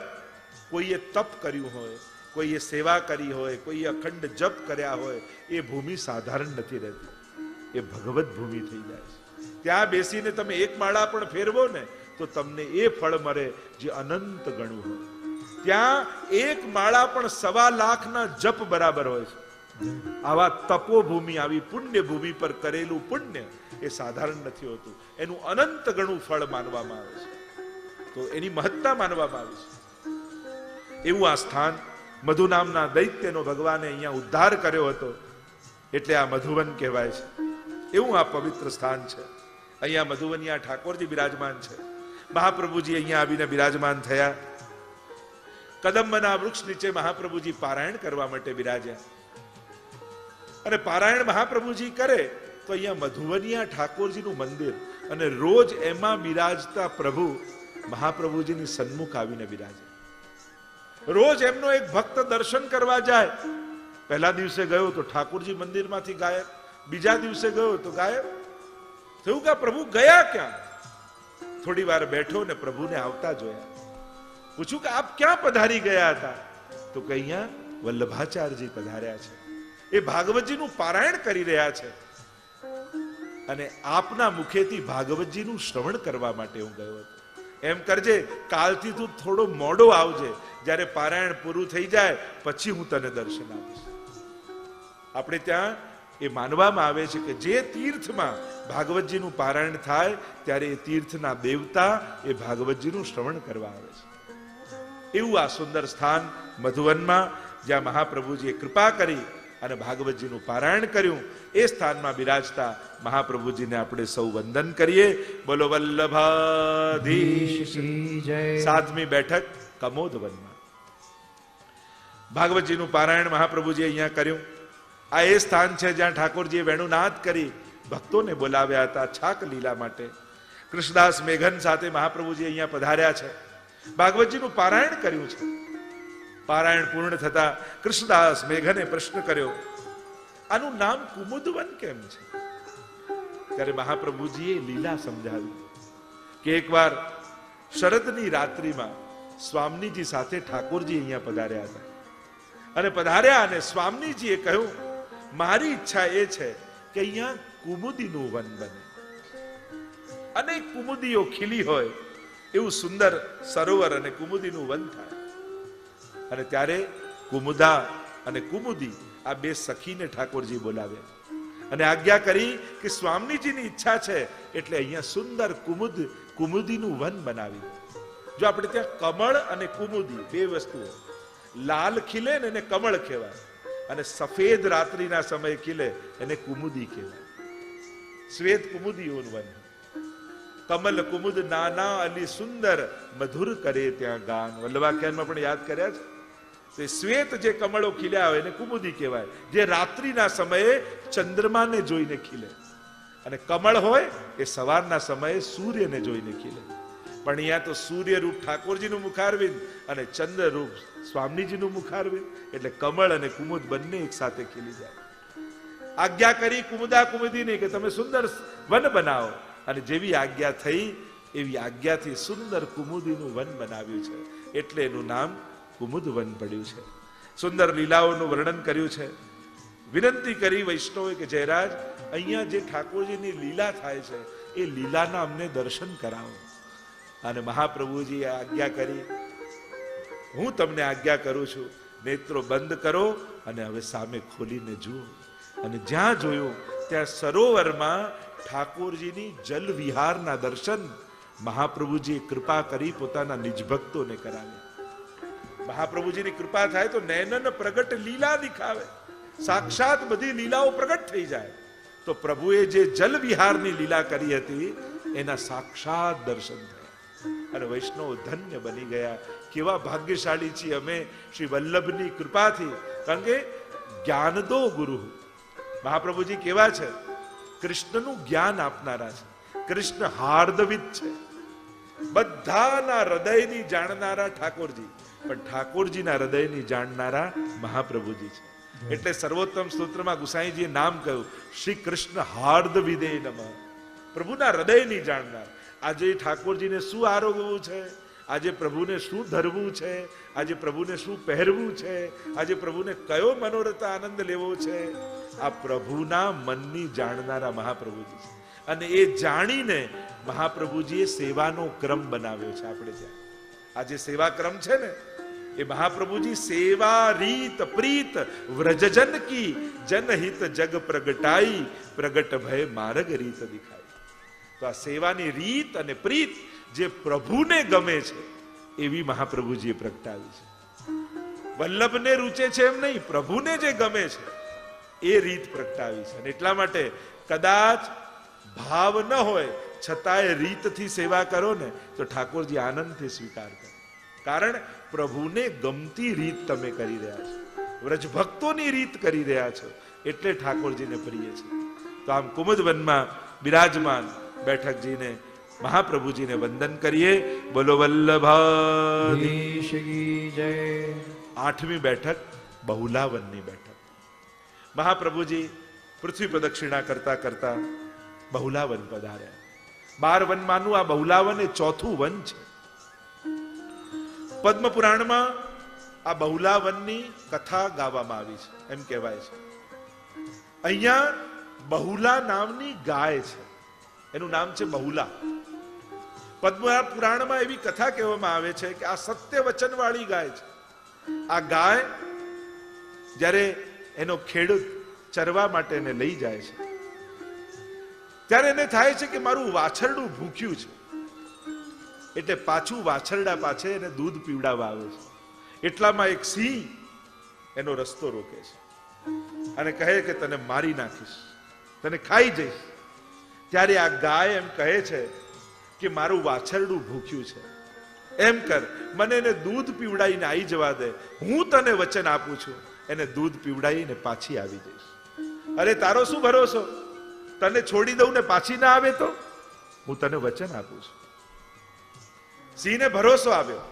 કોઈએ તપ કર્યું હોય, કોઈએ સેવા કરી હોય, કોઈએ અખંડ જપ કર્યા હોય, એ ભૂમિ સાધારણ નથી રહેતી, એ ભગવત ભૂમિ થઈ જાય છે. ત્યાં બેસીને તમે એક માળા પણ ફેરવો ને તો તમને એ ફળ મળે જે અનંત ગણું હોય. ત્યાં એક માળા પણ 1.25 લાખના જપ બરાબર હોય છે. આવા તપોભૂમિ, આવી પુણ્ય ભૂમિ પર કરેલું પુણ્ય એ સાધારણ નથી હોતું, એનું અનંત ગણું ફળ માનવામાં આવે છે. તો એની મહત્તા માનવામાં આવે છે. એવું આ સ્થાન મધુ નામના દૈત્યનો ભગવાને અહીંયા ઉદ્ધાર કર્યો હતો એટલે આ મધુવન કહેવાય છે. એવું આ પવિત્ર સ્થાન છે. અહીંયા મધુવનિયા ઠાકોરજી બિરાજમાન છે. મહાપ્રભુજી અહીંયા આવીને બિરાજમાન થયા. કદંબના વૃક્ષ નીચે મહાપ્રભુજી પારાયણ કરવા માટે બિરાજ્યા અને પારાયણ મહાપ્રભુજી કરે તો અહીંયા મધુવનિયા ઠાકોરજીનું મંદિર અને રોજ એમાં બિરાજતા પ્રભુ મહાપ્રભુજીની સન્મુખ આવીને બિરાજે. રોજ એમનો એક ભક્ત દર્શન કરવા જાય. પહેલા દિવસે ગયો તો ઠાકોરજી મંદિરમાંથી ગાયબ, બીજા દિવસે ગયો તો ગાયબ. થયું કે પ્રભુ ગયા ક્યાં? થોડી વાર બેઠો ને પ્રભુને આવતા જોયા. પૂછ્યું કે આપ ક્યાં પધારી ગયા હતા? તો કે અહીંયા વલ્લભાચાર્યજી પધાર્યા છે, એ ભાગવતજીનું પારાયણ કરી રહ્યા છે અને આપના મુખેથી ભાગવતજીનું શ્રવણ કરવા માટે હું ગયો હતો. એમ કરજે, કાલથી તું થોડો મોડો આવજે, જ્યારે પારાયણ પૂરું થઈ જાય પછી હું તને દર્શન આપીશ. આપણે ત્યાં એ માનવામાં આવે છે કે જે તીર્થમાં ભાગવતજીનું પારાયણ થાય ત્યારે એ તીર્થના દેવતા એ ભાગવતજીનું શ્રવણ કરવા આવે છે. એવું આ સુંદર સ્થાન મધુવનમાં જ્યાં મહાપ્રભુજીએ કૃપા કરી અને ભાગવતજીનું પારાયણ કર્યું, એ સ્થાનમાં બિરાજતા મહાપ્રભુજીને આપણે સૌ વંદન કરીએ. બોલો વલ્લભાધીશ કી જય. 7મી બેઠક કમોદવનમાં ભાગવતજીનું પારાયણ મહાપ્રભુજીએ અહીંયા કર્યું. આ એ સ્થાન છે જ્યાં ઠાકોરજીએ વેણુનાદ કરી ભક્તોને બોલાવ્યા હતા છાક લીલા માટે. કૃષ્ણદાસ મેઘન સાથે મહાપ્રભુજી અહીંયા પધાર્યા છે, ભાગવતજીનું પારાયણ કર્યું છે. પારાયણ પૂર્ણ થતા કૃષ્ણદાસ મેઘને પ્રશ્ન કર્યો, આનું નામ કુમુદવન કેમ છે? ત્યારે મહાપ્રભુજીએ લીલા સમજાવી કે એકવાર શરદની રાત્રિમાં સ્વામીજી સાથે ઠાકોરજી અહીંયા પધાર્યા હતા અને પધાર્યા અને સ્વામીજીએ કહ્યું, મારી ઈચ્છા એ છે કે અહીંયા કુમુદીનું વન બને, અનેક કુમુદીઓ ખીલી હોય એવું સુંદર સરોવર અને કુમુદીનું વન થાય. અને ત્યારે કુમુદા અને કુમુદી આ બે સખીને ઠાકોરજી બોલાવ્યા અને આજ્ઞા કરી કે સ્વામીજીની ઈચ્છા છે એટલે અહીંયા સુંદર કુમુદીનું વન બનાવી. જો આપણે ત્યાં કમળ અને કુમુદી બે વસ્તુઓ, લાલ ખીલે ને એને કમળ કહેવાય અને સફેદ રાત્રિના સમયે ખીલે એને કુમુદી કહેવાય. શ્વેત કુમુદીઓનું વન. કમલ કુમુદ નાના અલી સુંદર મધુર કરે ત્યાં ગાન. વલ્લભાખ્યાનમાં પણ યાદ કર્યા છે. તો શ્વેત જે કમળો ખીલ્યા હોય એને કુમુદી કહેવાય, જે રાત્રિના સમયે ચંદ્રમાને જોઈને ખીલે, અને કમળ હોય એ સવારના સમયે સૂર્યને જોઈને ખીલે. પણ અહીંયા તો સૂર્ય રૂપ ઠાકોરજીનું મુખારવિંદ અને ચંદ્ર રૂપ સ્વામીજીનું મુખારવિંદ, એટલે કમળ અને કુમુદ બંને એક સાથે ખીલી જાય. આજ્ઞા કરી કુમુદા કુમુદીને કે તમે સુંદર વન બનાવો, અને જેવી આજ્ઞા થઈ એવી આજ્ઞાથી સુંદર કુમુદીનું વન બનાવ્યું છે, એટલે એનું નામ કુમુદ વન પડ્યું છે. સુંદર લીલાઓનું વર્ણન કર્યું છે. વિનંતી કરી વૈષ્ણવે કે જયરાજ, અહીંયા જે ઠાકોરજીની લીલા થાય છે એ લીલાના અમને દર્શન કરાવો. અને મહાપ્રભુજીએ આજ્ઞા કરી, હું તમને આજ્ઞા કરું છું, નેત્રો બંધ કરો અને હવે સામે ખોલીને જુઓ. અને જ્યાં જોયું ત્યાં સરોવરમાં ઠાકોરજીની જલ વિહારના દર્શન મહાપ્રભુજીએ કૃપા કરી પોતાના નિજ ભક્તોને કરાવ્યા. મહાપ્રભુજીની કૃપા થાય તો નૈનન પ્રગટ લીલા દિખાવે, સાક્ષાત બધી લીલાઓ પ્રગટ થઈ જાય. તો પ્રભુએ જે જલ વિહારની લીલા કરી હતી એના સાક્ષાત દર્શન થયા અને વૈષ્ણવ ધન્ય બની ગયા. કેવા ભાગ્યશાળી છીએ અમે શ્રી વલ્લભની કૃપાથી. કારણ કે જ્ઞાન દો ગુરુ, મહાપ્રભુજી કેવા છે? કૃષ્ણનું જ્ઞાન આપનારા છે. કૃષ્ણ હાર્દવિદ છે, બધાના હૃદયની જાણનારા ઠાકોરજી, પણ ઠાકોરજીના હૃદયની જાણનારા મહાપ્રભુજી છે. એટલે સર્વોત્તમ સ્તોત્રમાં ગુસાઈજીએ નામ કહ્યું, શ્રી કૃષ્ણ હાર્દવિદે નમઃ, પ્રભુના હૃદયની જાણનાર. આજે ઠાકોરજીને શું આરોગવું છે, આજે પ્રભુને શું ધરવું છે, આજે પ્રભુને શું પહેરવું છે, આજે પ્રભુને કયો મનોરથ આનંદ લેવો છે, આ પ્રભુના મનની જાણનારા મહાપ્રભુજી છે. અને એ જાણીને મહાપ્રભુજીએ સેવાનો ક્રમ બનાવ્યો છે. આપણે ત્યાં આ જે સેવા ક્રમ છે ને, એ મહાપ્રભુજી સેવા રીત પ્રીત વ્રજજન કી જનહિત જગ પ્રગટાઈ પ્રગટ ભય માર્ગ રીત દિખાય. તો આ સેવાની રીત અને પ્રીત જે પ્રભુને ગમે છે એવી મહાપ્રભુજીએ પ્રગટાવી છે. વલ્લભને રૂચે છે એમ નહીં, પ્રભુને જે ગમે છે એ રીત પ્રગટાવી છે. અને એટલા માટે કદાચ ભાવ ન હોય છતાંય રીતથી સેવા કરો ને તો ઠાકોરજી આનંદથી સ્વીકાર કરે. કારણ પ્રભુને ગમતી રીત તમે કરી રહ્યા છો, વ્રજ ભક્તોની રીત કરી રહ્યા છો, એટલે ઠાકોરજીને પ્રિય છે. તો આમ કુમુદવનમાં બિરાજમાન બેઠકજીને મહાપ્રભુજીને વંદન કરીએ. બોલો વલ્લભાધીશ કી જય. 8મી બેઠક બહુલાવનની બેઠક. મહાપ્રભુજી પૃથ્વી પ્રદક્ષિણા કરતા કરતા બહુલાવન પધાર્યા. 12 વનમાંનું આ બહુલાવન એ 4થું વન છે. પદ્મ પુરાણમાં આ બહુલાવનની કથા ગાવામાં આવી છે. એમ કહેવાય છે અહીંયા બહુલા નામની ગાય છે, એનું નામ છે બહુલા. પદ્મ પુરાણમાં એવી કથા કહેવામાં આવે છે કે આ સત્ય વચન વાળી ગાય છે. આ ગાય જ્યારે એનો ખેડૂત ચરવા માટે એને લઈ જાય છે ત્યારે એને થાય છે કે મારું વાછરડું ભૂખ્યું છે, એટલે પાછું વાછરડા પાછે એને દૂધ પીવડાવવા આવે છે. એટલામાં એક સિંહ એનો રસ્તો રોકે છે અને કહે કે તને મારી નાખીશ, તને ખાઈ જઈશ. ત્યારે આ ગાય એમ કહે છે કે મારું વાછરડું ભૂખ્યું છે, એમ કર મને એને દૂધ પીવડાવીને આવી જવા દે, હું તને વચન આપું છું એને દૂધ પીવડાવીને પાછી આવી જઈશ. અરે તારો શું ભરોસો, તને છોડી દઉં ને પાછી ના આવે તો? હું તને વચન આપું છું. સિંહને ભરોસો આવ્યો,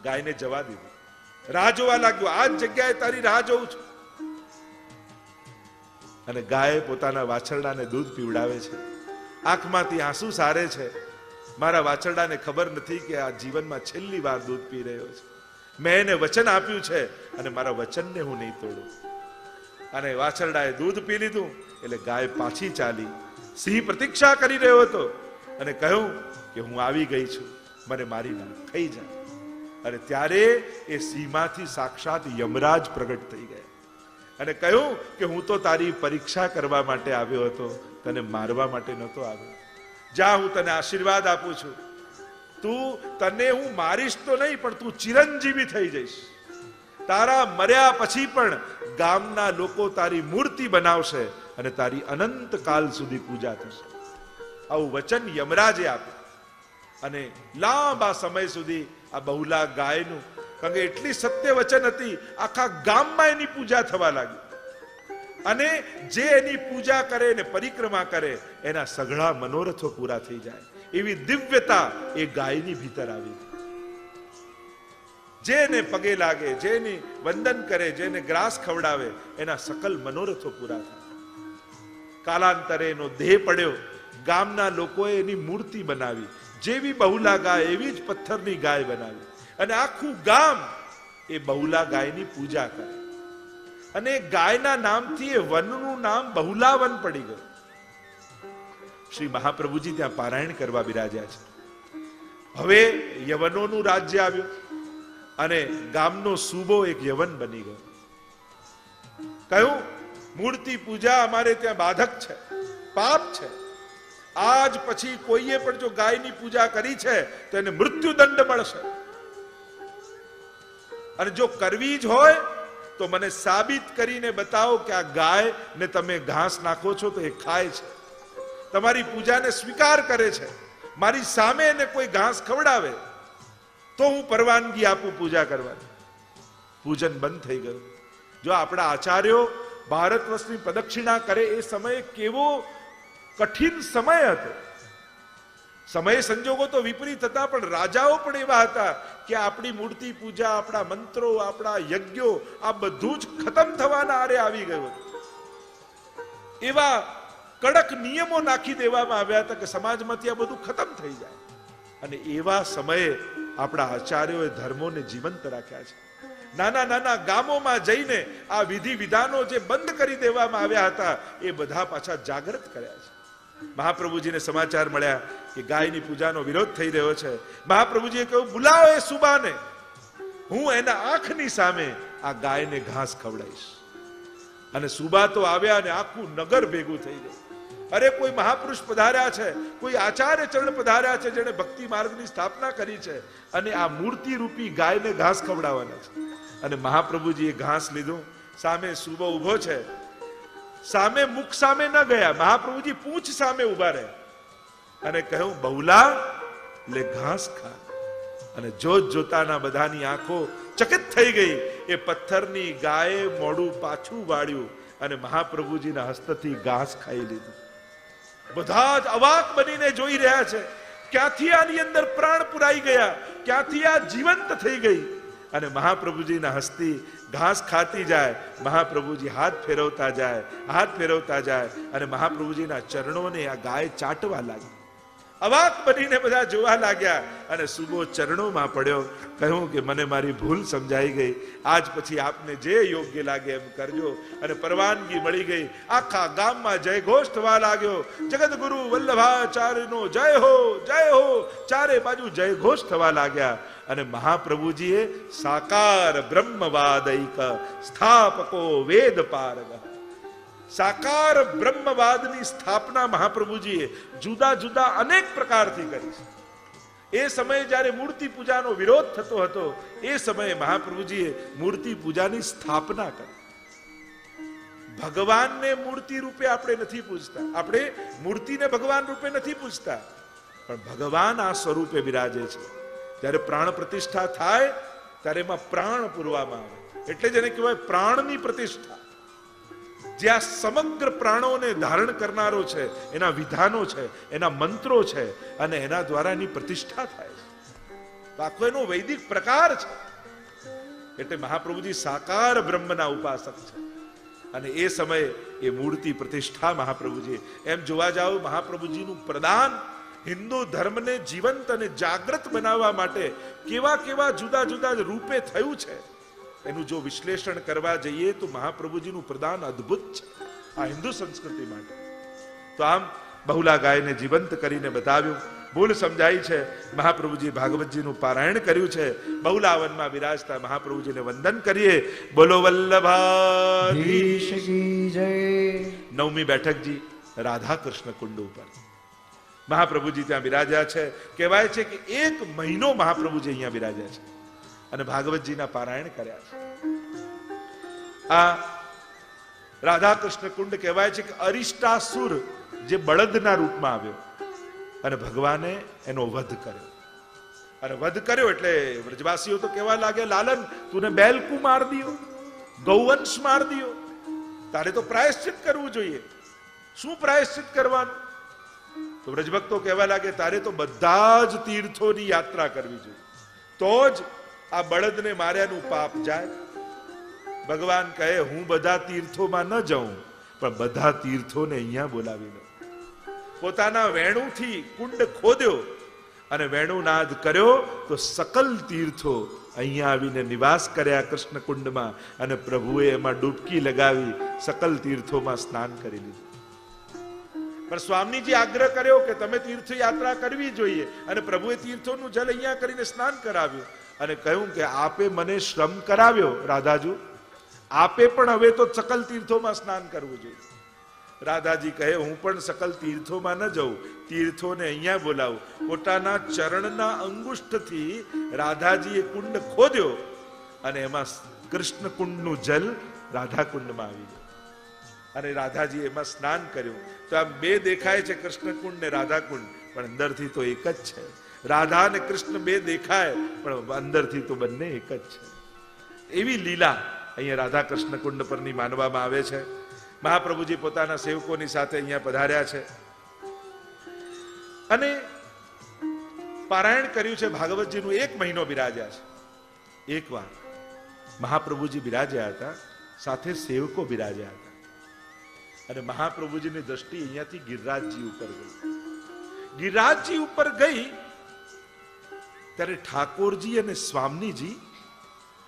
ગાયને જવા દીધું. રાહ જોવા લાગ્યો, આ જ જગ્યાએ તારી રાહ જોઉં છું. અને ગાય પોતાના વાછરડાને દૂધ પીવડાવે છે, આંખમાંથી આંસુ સારે છે. મારા વાછરડાને ખબર નથી કે આ જીવનમાં છેલ્લી વાર દૂધ પી રહ્યો છે. મેં એને વચન આપ્યું છે અને મારા વચનને હું નહીં તોડું. અને વાછરડાએ દૂધ પી લીધું એટલે ગાય પાછી ચાલી. સિંહ પ્રતીક્ષા કરી રહ્યો હતો અને કહ્યું કે હું આવી ગઈ છું, મને મારી ના ખાઈ જા. અને ત્યારે એ સિંહમાંથી સાક્ષાત યમરાજ પ્રગટ થઈ ગયા અને કહ્યું કે હું તો તારી પરીક્ષા કરવા માટે આવ્યો હતો, તને મારવા માટે નહોતો આવ્યો. જા, હું તને આશીર્વાદ આપું છું, તને હું મારીશ તો નહીં પણ તું ચિરંજીવી થઈ જઈશ. તારા મર્યા પછી પણ ગામના લોકો તારી મૂર્તિ બનાવશે અને તારી અનંત કાલ સુધી પૂજા થશે. આવું વચન યમરાજે આપ્યું. અને લાંબા સમય સુધી આ બહુલા ગાયનું, કારણ કે એટલી સત્ય વચન હતી, આખા ગામમાં એની પૂજા થવા લાગી. અને જે એની પૂજા કરે ને પરિક્રમા કરે એના સઘળા મનોરથો પૂરા થઈ જાય એવી દિવ્યતા એ ગાયની ભીતર આવી. જેને પગે લાગે, જેને વંદન કરે, જેને ગ્રાસ ખવડાવે એના સકલ મનોરથો પૂરા થાય. કાલાંતરે એનો દેહ પડ્યો, ગામના લોકોએ એની મૂર્તિ બનાવી. જેવી બહુલા ગાય એવી જ પથ્થરની ગાય બનાવી અને આખું ગામ એ બહુલા ગાયની પૂજા કરે. અને ગાયના નામથી એ વનનું નામ બહુલાવન પડી ગયું. શ્રી મહાપ્રભુજી ત્યાં પારાયણ કરવા બિરાજ્યા છે. હવે યવનોનું રાજ્ય આવ્યું અને ગામનો સૂબો એક યવન બની ગયો. કહ્યું, મૂર્તિ પૂજા અમારે ત્યાં બાધક છે, પાપ છે. આજ પછી કોઈએ પણ જો ગાયની પૂજા કરી છે તો એને મૃત્યુદંડ મળશે. અને જો કરવી જ હોય તો મને સાબિત કરીને બતાવો કે આ ગાય ને તમે ઘાસ નાખો છો તો એ ખાય છે, તમારી પૂજાને સ્વીકાર કરે છે, મારી સામે એને કોઈ ઘાસ ખવડાવે તો હું પરવાનગી આપું પૂજા કરવાની. પૂજન બંધ થઈ ગયું. જો આપણા આચાર્યો ભારત વર્ષની પ્રદક્ષિણા કરે એ સમયે કેવો કઠિન સમય હતો. સમય સંજોગો તો વિપરીત હતા, પણ રાજાઓ પણ એવા હતા કે આપણી મૂર્તિ પૂજા, આપણા મંત્રો, આપણા યજ્ઞો આ બધું જ ખતમ થવાના આરે આવી ગયું. એવા કડક નિયમો નાખી દેવામાં આવ્યા હતા કે સમાજમાંથી આ બધું ખતમ થઈ જાય. અને એવા સમયે આપણા આચાર્યોએ ધર્મોને જીવંત રાખ્યા છે. નાના નાના ગામોમાં જઈને આ વિધિ વિધાનો જે બંધ કરી દેવામાં આવ્યા હતા એ બધા પાછા જાગૃત કર્યા છે. મહાપ્રભુજીને સમાચાર મળ્યા કે ગાયની પૂજાનો વિરોધ થઈ રહ્યો છે. મહાપ્રભુજીએ કહ્યું, બોલાવો એ સુબાને, હું એના આંખની સામે આ ગાયને ઘાસ ખવડાવીશ. અને સુબા તો આવ્યા અને આખું નગર ભેગું થઈ ગયું. અરે કોઈ મહાપુરુષ પધાર્યા છે, કોઈ આચાર્ય ચરણ પધાર્યા છે જેણે ભક્તિ માર્ગની સ્થાપના કરી છે, અને આ મૂર્તિ રૂપી ગાયને ઘાસ ખવડાવવાના છે. અને મહાપ્રભુજીએ ઘાસ લીધું. સામે સુબો ઉભો છે. સામે મુખ સામે ન ગયા, મહાપ્રભુજી પૂંછ સામે ઉભા રહે અને કહ્યું, બહુલા લે ઘાસ ખા. અને જોત જોતાના બધાની આંખો ચકિત થઈ ગઈ. એ પથ્થરની ગાયે મોઢું પાછું વાળ્યું અને મહાપ્રભુજીના હસ્તથી ઘાસ ખાઈ લીધું. બધા જ અવાક બનીને જોઈ રહ્યા છે, ક્યાંથી આની અંદર પ્રાણ પુરાઈ ગયા, ક્યાંથી આ જીવંત થઈ ગઈ. અને મહાપ્રભુજીના હસ્તી ઘાસ ખાતી જાય, મહાપ્રભુજી હાથ ફેરવતા જાય, હાથ ફેરવતા જાય, અને મહાપ્રભુજીના ચરણોને આ ગાય ચાટવા લાગી. અવાક બનીને બધા જોવા લાગ્યા. અને સુબો ચરણોમાં પડ્યો. કહ્યું કે મને મારી ભૂલ સમજાઈ ગઈ, આજ પછી આપને જે યોગ્ય લાગે એમ કરજો. અને પરવાનગી મળી ગઈ. આખા ગામમાં જય ઘોષ થવા લાગ્યો. જગતગુરુ વલ્લભાચાર્યનો જય હો, જય હો, ચારે બાજુ જય ઘોષ થવા લાગ્યા. અને મહાપ્રભુજીએ સાકાર બ્રહ્મવાદૈક સ્થાપકો વેદ પારગ, સાકાર બ્રહ્મવાદની સ્થાપના મહાપ્રભુજીએ જુદા જુદા અનેક પ્રકારથી કરી છે. એ સમયે જ્યારે મૂર્તિ પૂજાનો વિરોધ થતો હતો એ સમયે મહાપ્રભુજીએ મૂર્તિ પૂજાની સ્થાપના કરી. ભગવાનને મૂર્તિ રૂપે આપણે નથી પૂજતા, આપણે મૂર્તિને ભગવાન રૂપે નથી પૂજતા, પણ ભગવાન આ સ્વરૂપે બિરાજે છે. જ્યારે પ્રાણ પ્રતિષ્ઠા થાય ત્યારે એમાં પ્રાણ પૂરવામાં આવે, એટલે જ એને કહેવાય પ્રાણની પ્રતિષ્ઠા. જ્યાં સમગ્ર પ્રાણોને ધારણ કરનારો છે, એના વિધાનો છે, એના મંત્રો છે, અને એના દ્વારા એની પ્રતિષ્ઠા થાય છે. તો આખો એનો વૈદિક પ્રકાર છે. એટલે મહાપ્રભુજી સાકાર બ્રહ્મના ઉપાસક છે. અને એ સમયે એ મૂર્તિ પ્રતિષ્ઠા મહાપ્રભુજી, એમ જોવા જાઓ મહાપ્રભુજીનું પ્રદાન હિન્દુ ધર્મને જીવંત અને જાગૃત બનાવવા માટે કેવા કેવા જુદા જુદા રૂપે થયું છે, એનું જો વિશ્લેષણ કરવા જઈએ તો મહાપ્રભુજીનું પ્રદાન અદ્ભુત છે આ હિન્દુ સંસ્કૃતિ માટે. તો આમ બહુલા ગાયને જીવંત કરીને બતાવ્યું. ભૂલ સમજાઈ છે. મહાપ્રભુજી ભાગવતજીનું પારાયણ કર્યું છે. બહુલાવનમાં વિરાજતા મહાપ્રભુજીને વંદન કરીએ. બોલો વલ્લભાધીશ કી જય. નવમી બેઠકજી રાધા કૃષ્ણ કુંડ ઉપર મહાપ્રભુજી ત્યાં બિરાજ્યા છે. કહેવાય છે કે 1 મહિનો મહાપ્રભુજી અહીંયા બિરાજ્યા છે અને ભાગવતજીના પારાયણ કર્યા છે. આ રાધા કૃષ્ણ કુંડ કહેવાય છે કે અરિષ્ટાસુર જે બળદના રૂપમાં આવ્યો અને ભગવાને એનો વધ કર્યો. અને વધ કર્યો એટલે વ્રજવાસીઓ તો કહેવા લાગે, લાલન તુને બેલકુ માર દિયો, ગૌવંશ માર દિયો, તારે તો પ્રાયશ્ચિત કરવું જોઈએ. શું પ્રાયશ્ચિત કરવાનું? તો વ્રજભક્તો કહેવા લાગે, તારે તો બધા જ તીર્થોની યાત્રા કરવી જોઈએ, તો જ આ બળદને માર્યાનું પાપ જાય. ભગવાન કહે, હું બધા તીર્થોમાં ન જાઉં, પણ બધા તીર્થોને અહીંયા બોલાવી લો. પોતાના વેણુથી કુંડ ખોદ્યો અને વેણુનાદ કર્યો તો સકલ તીર્થો અહીંયા આવીને નિવાસ કર્યા કૃષ્ણ કુંડમાં. અને પ્રભુએ એમાં ડૂબકી લગાવી સકલ તીર્થોમાં સ્નાન કરી લીધું. પણ સ્વામીજી આગ્રહ કર્યો કે તમે તીર્થયાત્રા કરવી જોઈએ, અને પ્રભુએ તીર્થોનું જલ અહીંયા કરીને સ્નાન કરાવ્યું અને કહ્યું કે આપે મને શ્રમ કરાવ્યો રાધાજુ, આપે પણ હવે તો સકલ તીર્થોમાં સ્નાન કરવું જોઈએ. રાધાજી કહે હું પણ સકલ તીર્થોમાં ન જઉં, તીર્થોને અહીંયા બોલાવું. પોતાના ચરણના અંગુષ્ઠથી રાધાજીએ કુંડ ખોદ્યો અને એમાં કૃષ્ણ કુંડનું જલ રાધા કુંડમાં આવી ગયું અને રાધાજી એમાં સ્નાન કર્યું. તો આમ બે દેખાય છે, કૃષ્ણ કુંડ ને રાધા કુંડ, પણ અંદરથી તો એક જ છે. રાધા અને કૃષ્ણ બે દેખાય પણ અંદરથી તો બંને એક જ છે. એવી લીલા અહીંયા રાધા કૃષ્ણ કુંડ પરની માનવામાં આવે છે. મહાપ્રભુજી પોતાના સેવકોની સાથે અહીંયા પધાર્યા છે અને પારાયણ કર્યું છે. ભાગવતજીનું 1 મહિનો બિરાજ્યા છે. એક વાર મહાપ્રભુજી બિરાજ્યા હતા, સાથે સેવકો બિરાજ્યા હતા અને મહાપ્રભુજીની દ્રષ્ટિ અહીંયાથી ગિરિરાજજી ઉપર ગઈ. ગિરિરાજજી ઉપર ગઈ ત્યારે ઠાકોરજી અને સ્વામીજી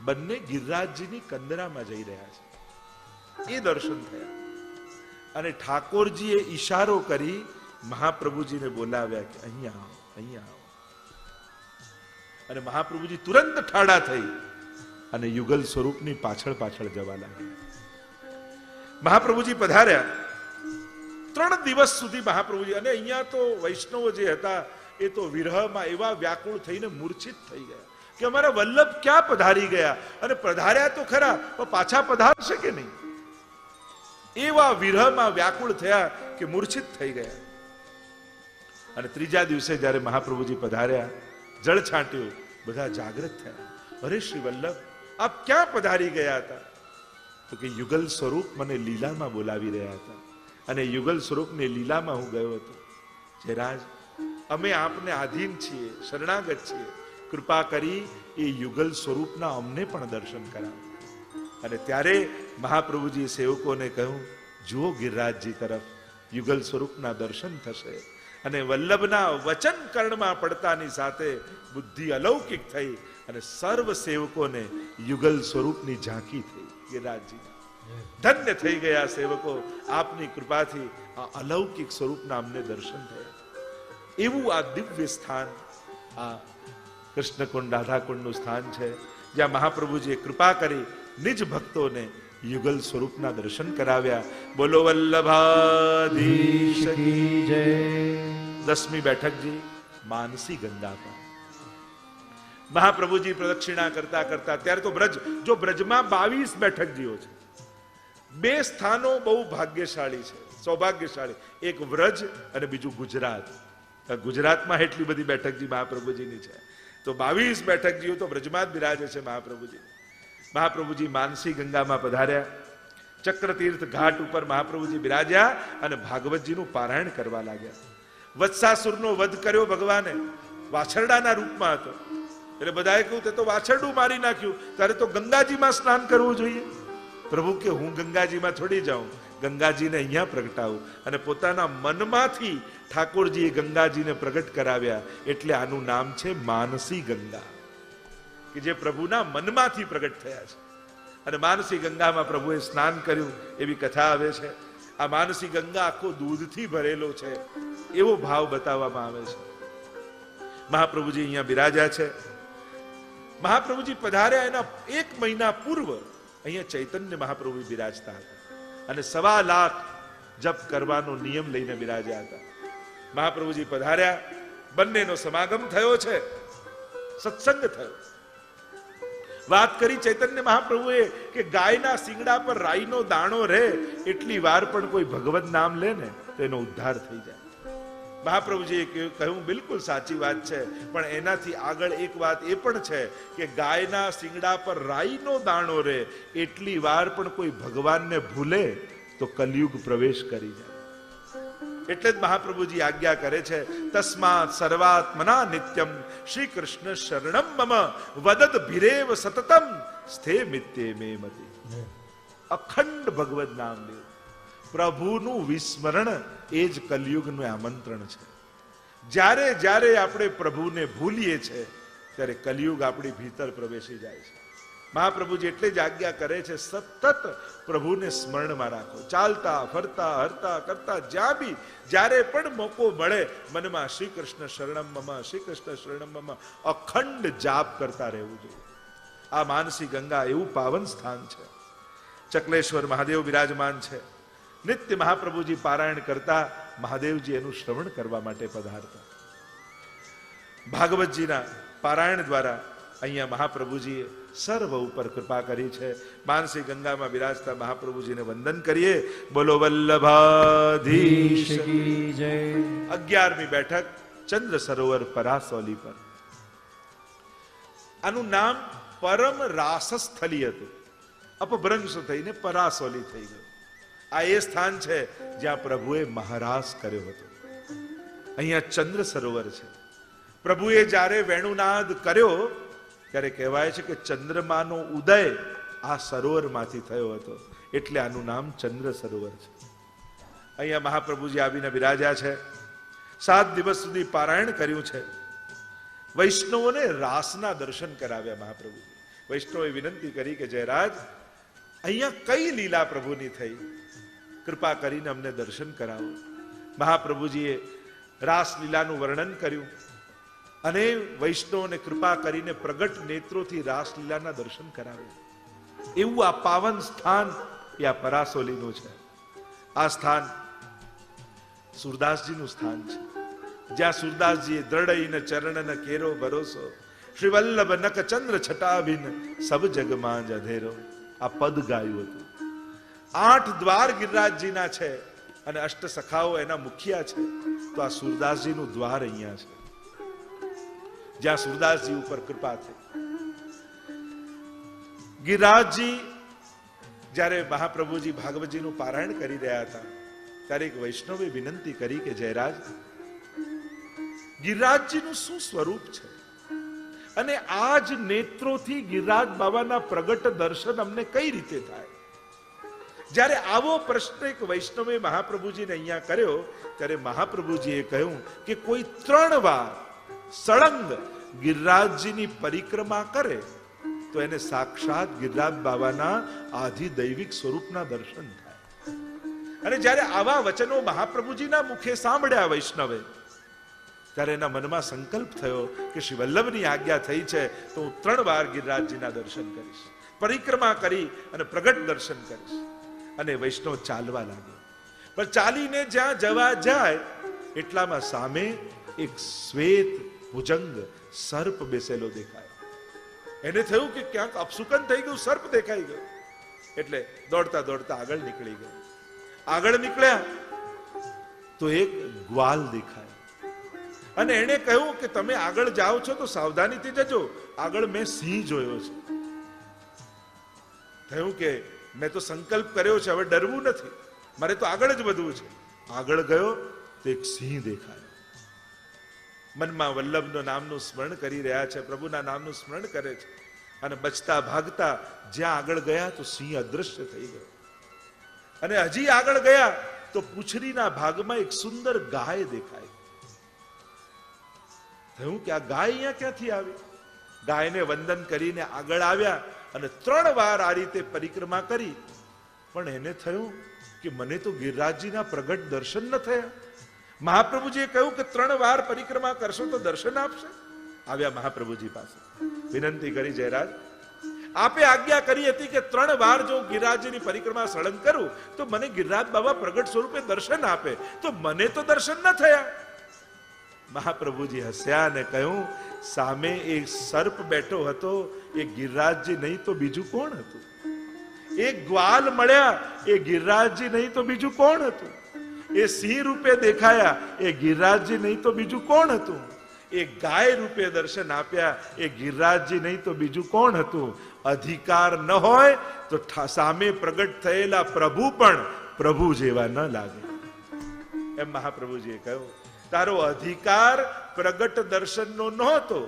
બંને ગિરિરાજજીની કંદરામાં જઈ રહ્યા છે. એ દર્શન થયા અને ઠાકોરજીએ ઈશારો કરી મહાપ્રભુજીને બોલાવ્યા કે અહીંયા આવો, અહીંયા આવો. અને મહાપ્રભુજી તુરંત ઠાડા થઈ અને યુગલ સ્વરૂપની પાછળ પાછળ જવા લાગ્યા. મહાપ્રભુજી પધાર્યા. 3 દિવસ સુધી મહાપ્રભુજી, અને અહીંયા તો વૈષ્ણવો જે હતા એ તો વિરહમાં એવા વ્યાકુળ થઈને મૂર્છિત થઈ ગયા કે અમારા વલ્લભ ક્યાં પધારી ગયા, અને પધાર્યા તો ખરા પણ પાછા પધારશે કે નહીં, એવા વિરહમાં વ્યાકુળ થયા કે મૂર્છિત થઈ ગયા. અને 3જા દિવસે જ્યારે મહાપ્રભુજી પધાર્યા, જળ છાંટ્યું, બધા જાગૃત થયા. અરે શ્રી વલ્લભ, આપ ક્યાં પધારી ગયા હતા? તો કે યુગલ સ્વરૂપ મને લીલામાં બોલાવી રહ્યા હતા અને યુગલ સ્વરૂપની લીલામાં હું ગયો હતો. જયરાજ, અમે આપને આધીન છીએ, શરણાગત છીએ, કૃપા કરી એ યુગલ સ્વરૂપના અમને પણ દર્શન કરાવો. અને ત્યારે મહાપ્રભુજીએ સેવકોને કહ્યું, જુઓ ગિરિરાજજી તરફ, યુગલ સ્વરૂપના દર્શન થશે. અને વલ્લભના વચન કર્ણમાં પડતાની સાથે બુદ્ધિ અલૌકિક થઈ અને સર્વ સેવકોને યુગલ સ્વરૂપની ઝાંકી થઈ. ગિરિરાજજી ધન્ય થઈ ગયા સેવકો, આપની કૃપાથી આ અલૌકિક સ્વરૂપના અમને દર્શન થયા. એવું આ દિવ્ય સ્થાન, આ કૃષ્ણકુંડ રાધાકુંડનું સ્થાન છે, જ્યાં મહાપ્રભુજીએ કૃપા કરી નિજ ભક્તોને યુગલ સ્વરૂપના દર્શન કરાવ્યા. બોલો વલ્લભાધીશ કી જય. 10મી બેઠકજી માનસી ગંગા પર મહાપ્રભુજી પ્રદક્ષિણા કરતા કરતા, ત્યારે તો બ્રજ, જો બ્રજમાં 22 બેઠકજીઓ છે. 2 સ્થાનો બહુ ભાગ્યશાળી છે, સૌભાગ્યશાળી. એક વ્રજ અને બીજું ગુજરાત. ગુજરાતમાં એટલી બધી બેઠકજી મહાપ્રભુજીની છે, તો 22 બેઠકજીઓ તો બ્રજમાં જ બિરાજે છે મહાપ્રભુજી. મહાપ્રભુજી માનસી ગંગામાં પધાર્યા. ચક્રતીર્થ ઘાટ ઉપર મહાપ્રભુજી બિરાજ્યા અને ભાગવતજીનું પારાયણ કરવા લાગ્યા. વત્સાસુરનો વધ કર્યો ભગવાને, વાછરડાના રૂપમાં હતો. એટલે બધાએ કહ્યું, તે તો વાછરડું મારી નાખ્યું, ત્યારે તો ગંગાજીમાં સ્નાન કરવું જોઈએ. પ્રભુ કે હું ગંગાજીમાં થોડી જાઉં, ગંગાજીને અહીંયા પ્રગટાવું. અને પોતાના મનમાંથી ઠાકોરજીએ ગંગાજીને પ્રગટ કરાવ્યા, એટલે આનું નામ છે માનસી ગંગા, કે જે પ્રભુના મનમાંથી પ્રગટ થયા છે. અને માનસી ગંગામાં પ્રભુએ સ્નાન કર્યું એવી કથા આવે છે. આ માનસી ગંગા આખો દૂધથી ભરેલો છે એવો ભાવ બતાવવામાં આવે છે. મહાપ્રભુજી અહીંયા બિરાજ્યા છે. મહાપ્રભુજી પધાર્યા એના 1 મહિના પૂર્વ અહીંયા ચૈતન્ય મહાપ્રભુ બિરાજતા હતા અને 1.25 લાખ જપ કરવાનો નિયમ લઈને બિરાજ્યા હતા. મહાપ્રભુજી પધાર્યા, બંનેનો સમાગમ થયો છે, સત્સંગ થયો. વાત કરી ચૈતન્ય મહાપ્રભુએ કે ગાયના શિંગડા પર રાઈનો દાણો રહે એટલી વાર પણ કોઈ ભગવત નામ લે ને તો એનો ઉદ્ધાર થઈ જાય. મહાપ્રભુજીએ કહ્યું, બિલકુલ સાચી વાત છે, પણ એનાથી આગળ એક વાત એ પણ છે કે ગાયના શિંગડા પર રાઈનો દાણો રહે એટલી વાર પણ કોઈ ભગવાનને ભૂલે તો કલયુગ પ્રવેશ કરી જાય. એટલે જ મહાપ્રભુજી આજ્ઞા કરે છે, તસ્માત સર્વાત્મના નિત્યમ શ્રી કૃષ્ણ શરણમ મમ વદદ ભીરેવ સતતમ સ્થે મિત્યે મે મતિ. અખંડ ભગવદ નામ લેવું, પ્રભુનું વિસ્મરણ એ જ કલયુગનું આમંત્રણ છે. જ્યારે જ્યારે આપણે પ્રભુને ભૂલીએ છીએ ત્યારે કલયુગ આપણી ભીતર પ્રવેશી જાય છે. મહાપ્રભુજી એટલે જ આજ્ઞા કરે છે, સતત પ્રભુને સ્મરણમાં રાખો. ચાલતા ફરતા હરતા કરતા જ્યાં બી જ્યારે પણ મોકો મળે મનમાં શ્રી કૃષ્ણ શરણમ મમ, શ્રી કૃષ્ણ શરણમ મમ અખંડ જાપ કરતા રહેવું જોઈએ. આ માનસી ગંગા એવું પાવન સ્થાન છે. ચકલેશ્વર મહાદેવ વિરાજમાન છે. નિત્ય મહાપ્રભુજી પારાયણ કરતા મહાદેવજી એનું શ્રવણ કરવા માટે પધારતા. ભાગવતજીના પારાયણ દ્વારા અહીંયા મહાપ્રભુજીએ સર્વ ઉપર કૃપા કરી છે. માનસી ગંગામાં બિરાજતા મહાપ્રભુજીને વંદન કરીએ. બોલો વલ્લભાધીશ કી જય. 11મી બેઠક ચંદ્ર સરોવર પરાસોલી પર. આનું નામ પરમ રાસસ્થલી હતું. અપભ્રંશ થઈને પરાસોલી થઈ ગયું. આ એ સ્થાન છે જ્યાં પ્રભુએ મહારાસ કર્યો હતો. અહીંયા ચંદ્ર સરોવર છે. પ્રભુએ જ્યારે વેણુનાદ કર્યો ત્યારે કહેવાય છે કે ચંદ્રમાનો ઉદય આ સરોવરમાંથી થયો હતો, એટલે આનું નામ ચંદ્ર સરોવર છે. અહીંયા મહાપ્રભુજી આવીને બિરાજ્યા છે. 7 દિવસ સુધી પારાયણ કર્યું છે. વૈષ્ણવોને રાસના દર્શન કરાવ્યા મહાપ્રભુજી. વૈષ્ણવોએ વિનંતી કરી કે જયરાજ, અહીંયા કઈ લીલા પ્રભુની થઈ, કૃપા કરીને અમને દર્શન કરાવો. મહાપ્રભુજીએ રાસલીલાનું વર્ણન કર્યું અને વૈષ્ણવને કૃપા કરીને પ્રગટ નેત્રોથી રાસલીલાના દર્શન કરાવ્યા. એવું આ પાવન સ્થાન એ આ પરાસોલીનું છે. આ સ્થાન સુરદાસજીનું સ્થાન છે, જ્યાં સુરદાસજીએ દ્રઢઈને ચરણન કેરો ભરોસો, શ્રી વલ્લભ નક ચંદ્ર છટાભિન સબ જગમાં જ અધેરો. આ પદ ગાયું હતું. 8 દ્વાર ગિરિરાજજીના છે અને અષ્ટ સખાઓ એના મુખિયા છે. તો આ સુરદાસજીનું દ્વાર અહીંયા છે, જ્યાં સુરદાસજી ઉપર કૃપા થઈ. ગિરિરાજજી જ્યારે મહાપ્રભુજી ભાગવતજીનું પારાયણ કરી રહ્યા હતા ત્યારે એક વૈષ્ણવે વિનંતી કરી કે જયરાજ, ગિરિરાજજીનું શું સ્વરૂપ છે અને આ જ નેત્રોથી ગિરિરાજ બાબાના પ્રગટ દર્શન અમને કઈ રીતે થાય? જ્યારે આવો પ્રશ્ન એક વૈષ્ણવે મહાપ્રભુજીને અહીંયા કર્યો ત્યારે મહાપ્રભુજીએ કહ્યું કે કોઈ 3 વાર સળંગ ગિરિરાજજીની પરિક્રમા કરે તો એને સાક્ષાત ગિરિરાજ બાબાના આધિદૈવિક સ્વરૂપના દર્શન થાય. અને જ્યારે આવા વચનો મહાપ્રભુજીના મુખે સાંભળ્યા વૈષ્ણવે, ત્યારે એના મનમાં સંકલ્પ થયો કે શ્રી વલ્લભની આજ્ઞા થઈ છે તો હું 3 વાર ગિરિરાજજીના દર્શન કરીશ, પરિક્રમા કરી અને પ્રગટ દર્શન કરીશ. અને વૈષ્ણવ ચાલવા લાગ્યો. પણ ચાલીને જ્યાં જવા જાય એટલામાં સામે એક શ્વેત ભુજંગ સર્પ બેસેલો દેખાયો. એને થયું કે ક્યાંક અપસુકન થઈ ગયું, સર્પ દેખાઈ ગયો. એટલે દોડતા દોડતા આગળ નીકળી ગયો. આગળ નીકળ્યા તો એક ગ્વાલ દેખાયો અને એને કહ્યું કે તમે આગળ જાઓ છો તો સાવધાનીથી જજો, આગળ મેં સિંહ જોયો છે. થયું કે મેં તો સંકલ્પ કર્યો છે, હવે ડરવું નથી, મારે તો આગળ જ વધવું છે. આગળ ગયો તો એક સિંહ દેખાયો. મનમાં વલ્લભનું નામનું સ્મરણ કરી રહ્યા છે, પ્રભુના નામનું સ્મરણ કરે છે અને બચતા ભાગતા જ્યાં આગળ ગયા તો સિંહ અદૃશ્ય થઈ ગયો. અને હજી આગળ ગયા તો પૂંછડીના ભાગમાં એક સુંદર ગાય દેખાય. થયું કે આ ગાય અહીંયા ક્યાંથી આવી? ગાયને વંદન કરીને આગળ આવ્યા અને 3 વાર આ રીતે પરિક્રમા કરી. પણ એને થયું કે મને તો ગિરિરાજજીના પ્રગટ દર્શન ન થયા. મહાપ્રભુજીએ કહ્યું કે 3 વાર પરિક્રમા કરશો તો દર્શન આપશે. આવ્યા મહાપ્રભુજી પાસે, વિનંતી કરી જયરાજ, આપે આજ્ઞા કરી હતી કે 3 વાર જો ગિરિરાજજીની પરિક્રમા સળંગ કરું તો મને ગિરિરાજ બાબા પ્રગટ સ્વરૂપે દર્શન આપે, તો મને તો દર્શન ન થયા. મહાપ્રભુજી હસ્યા અને કહ્યું, સામે એક સર્પ બેઠો હતો, એ ગિરિરાજજી નહીં તો બીજું કોણ હતું? એક ગ્વાલ મળ્યા, એ ગિરિરાજજી નહીં તો બીજું કોણ હતું? એ સિંહ રૂપે દેખાયા, એ ગિરિરાજજી નહીં તો બીજું કોણ હતું? એ ગાય રૂપે દર્શન આપ્યા, એ ગિરિરાજજી નહીં તો બીજું કોણ હતું? અધિકાર ન હોય તો સામે પ્રગટ થયેલા પ્રભુ પણ પ્રભુ જેવા ન લાગે. એમ મહાપ્રભુજીએ કહ્યું, તારો અધિકાર પ્રગટ દર્શનનો નહોતો,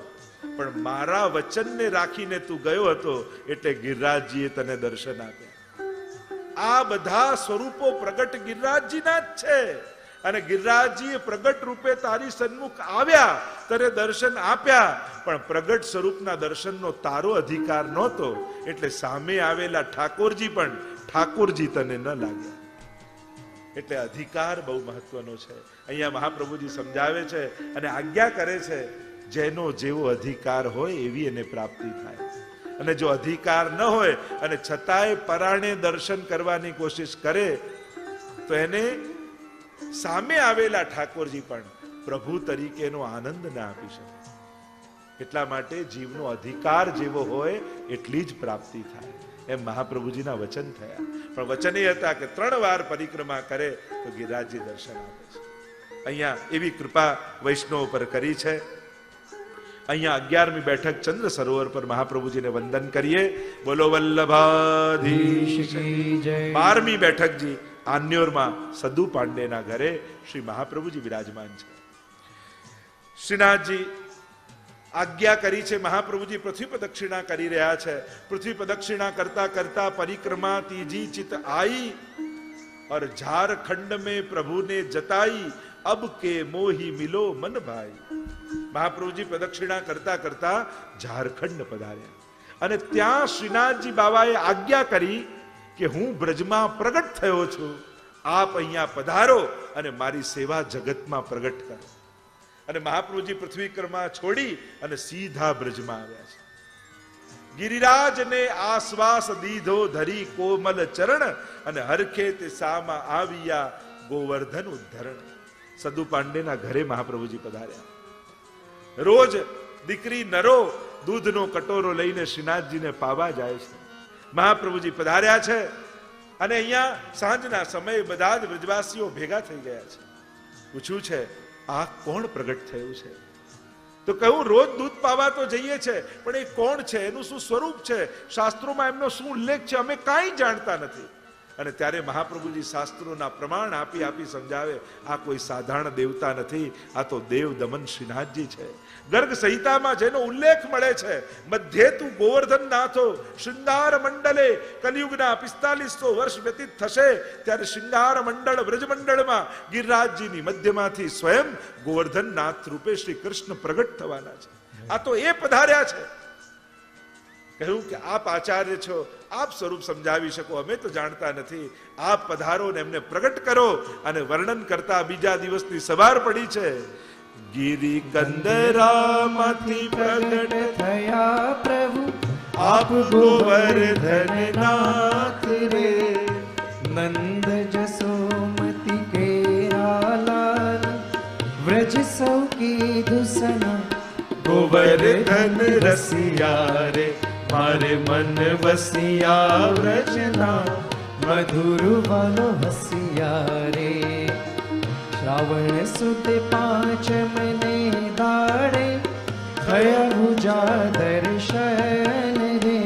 પણ મારા વચનને રાખીને તું ગયો હતો એટલે ગિરિરાજજીએ તને દર્શન આપ્યા. આ બધા સ્વરૂપો પ્રગટ ગિરિરાજજીના જ છે. અને ગિરિરાજજીએ પ્રગટ રૂપે તારી સન્મુખ આવ્યા, તને દર્શન આપ્યા, પણ પ્રગટ સ્વરૂપના દર્શનનો તારો અધિકાર નહોતો, એટલે સામે આવેલા ઠાકોરજી પણ ઠાકોરજી તને ન લાગ્યા. એટલે અધિકાર બહુ મહત્વનો છે. અહીંયા મહાપ્રભુજી સમજાવે છે અને આજ્ઞા કરે છે, જેનો જેવો અધિકાર હોય એવી એને પ્રાપ્તિ થાય. અને જો અધિકાર ન હોય અને છતાંય પરાણે દર્શન કરવાની કોશિશ કરે તો એને સામે આવેલા ઠાકોરજી પણ પ્રભુ તરીકેનો આનંદ ના આપી શકે. એટલા માટે જીવનો અધિકાર જેવો હોય એટલી જ પ્રાપ્તિ થાય, એમ મહાપ્રભુજીના વચન થયા. પણ વચન એ હતા કે 3 વાર પરિક્રમા કરે તો ગિરિરાજજી દર્શન આપે છે. અહીંયા એવી કૃપા વૈષ્ણવ પર કરી છે. અહીંયા 11મી બેઠક ચંદ્ર સરોવર પર મહાપ્રભુજીને વંદન કરીએ. બોલો વલ્લભાધીશ કી જય. 12મી બેઠકજી આન્યોરમાં સદુ પાંડેના ઘરે શ્રી મહાપ્રભુજી વિરાજમાન છે. શ્રીનાથજી આજ્ઞા કરી છે, મહાપ્રભુજી પૃથ્વી પ્રદક્ષિણા કરી રહ્યા છે. પૃથ્વી પ્રદક્ષિણા કરતા કરતા પરિક્રમા તીજી ચિત आई और झारखंड में प्रभु ने जताई अब के मोही मिलो मन भाई. મહાપ્રભુજી પ્રદક્ષિણા કરતા કરતા ઝારખંડ પધાર્યા અને ત્યાં શ્રીનાથજી બાવાએ આજ્ઞા કરી કે હું બ્રજમાં પ્રગટ થયો છું, આપ અહીંયા પધારો અને મારી સેવા જગતમાં પ્રગટ કરો. અને મહાપ્રભુજી પૃથ્વીકર્મા છોડી અને સીધા બ્રજમાં આવ્યા છે. ગિરિરાજને આશ્વાસ દીધો ધરી કોમલ ચરણ અને હરખે તે સામા આવ્યા ગોવર્ધન ઉદ્ધરણ. સદુ પાંડેના ઘરે મહાપ્રભુજી પધાર્યા. રોજ દીકરી નરો દૂધનો કટોરો લઈને શ્રીનાથજીને પાવા જાય છે. મહાપ્રભુજી પધાર્યા છે અને અહીંયા સાંજના સમયે બધા જ બ્રજવાસીઓ ભેગા થઈ ગયા છે. પૂછ્યું છે, આ કોણ પ્રગટ થયું છે? તો કહ્યું, રોજ દૂધ પાવા તો જઈએ છે, પણ એ કોણ છે, એનું શું સ્વરૂપ છે, શાસ્ત્રોમાં એમનો શું ઉલ્લેખ છે, અમે કાંઈ જાણતા નથી. અને ત્યારે મહાપ્રભુજી શાસ્ત્રોના પ્રમાણ આપી આપી સમજાવે, આ કોઈ સાધારણ દેવતા નથી, આ તો દેવ દમન શ્રીનાથજી છે. ગર્ગ સંહિતામાં જેનો ઉલ્લેખ મળે છે, મધ્યે તું ગોવર્ધન નાથો શૃંગાર મંડલે, કલિયુગના 4500 વર્ષ વ્યતીત થશે ત્યારે શૃંગાર મંડળ બ્રજમંડળમાં ગિરિરાજજીની મધ્યમાંથી સ્વયં ગોવર્ધન નાથ રૂપે શ્રી કૃષ્ણ પ્રગટ થવાના છે. આ તો એ પધાર્યા છે. કહ્યું કે આપ આચાર્ય છો, આપ સ્વરૂપ સમજાવી શકો, અમે તો જાણતા નથી, આપ પધારો ને એમને પ્રગટ કરો. અને વર્ણન કરતા બીજા દિવસની સવાર પડી છે. ગિરિ કંદરામાંથી પ્રગટ થયા પ્રભુ આપ ગોવર્ધન નાથ રે. નંદ જસોમતી કેરા લાલ વ્રજ સૌ કીધું સના ગોવર્ધન રસિયા રે, મારે મન વસિયા વ્રજના મધુર વાલો હસિયા રે. શ્રાવણ સુદ 5 મને દાડે થયા ભુજા દર્શન રે.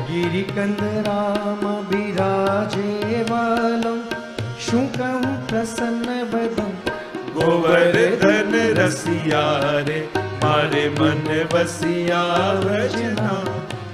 ગિરિકંદ રામ બિરાજે વાલો શું કહું પ્રસન્ન બદન ગોવર્ધન રસિયા રે, મારે મન વસિયા વ્રજના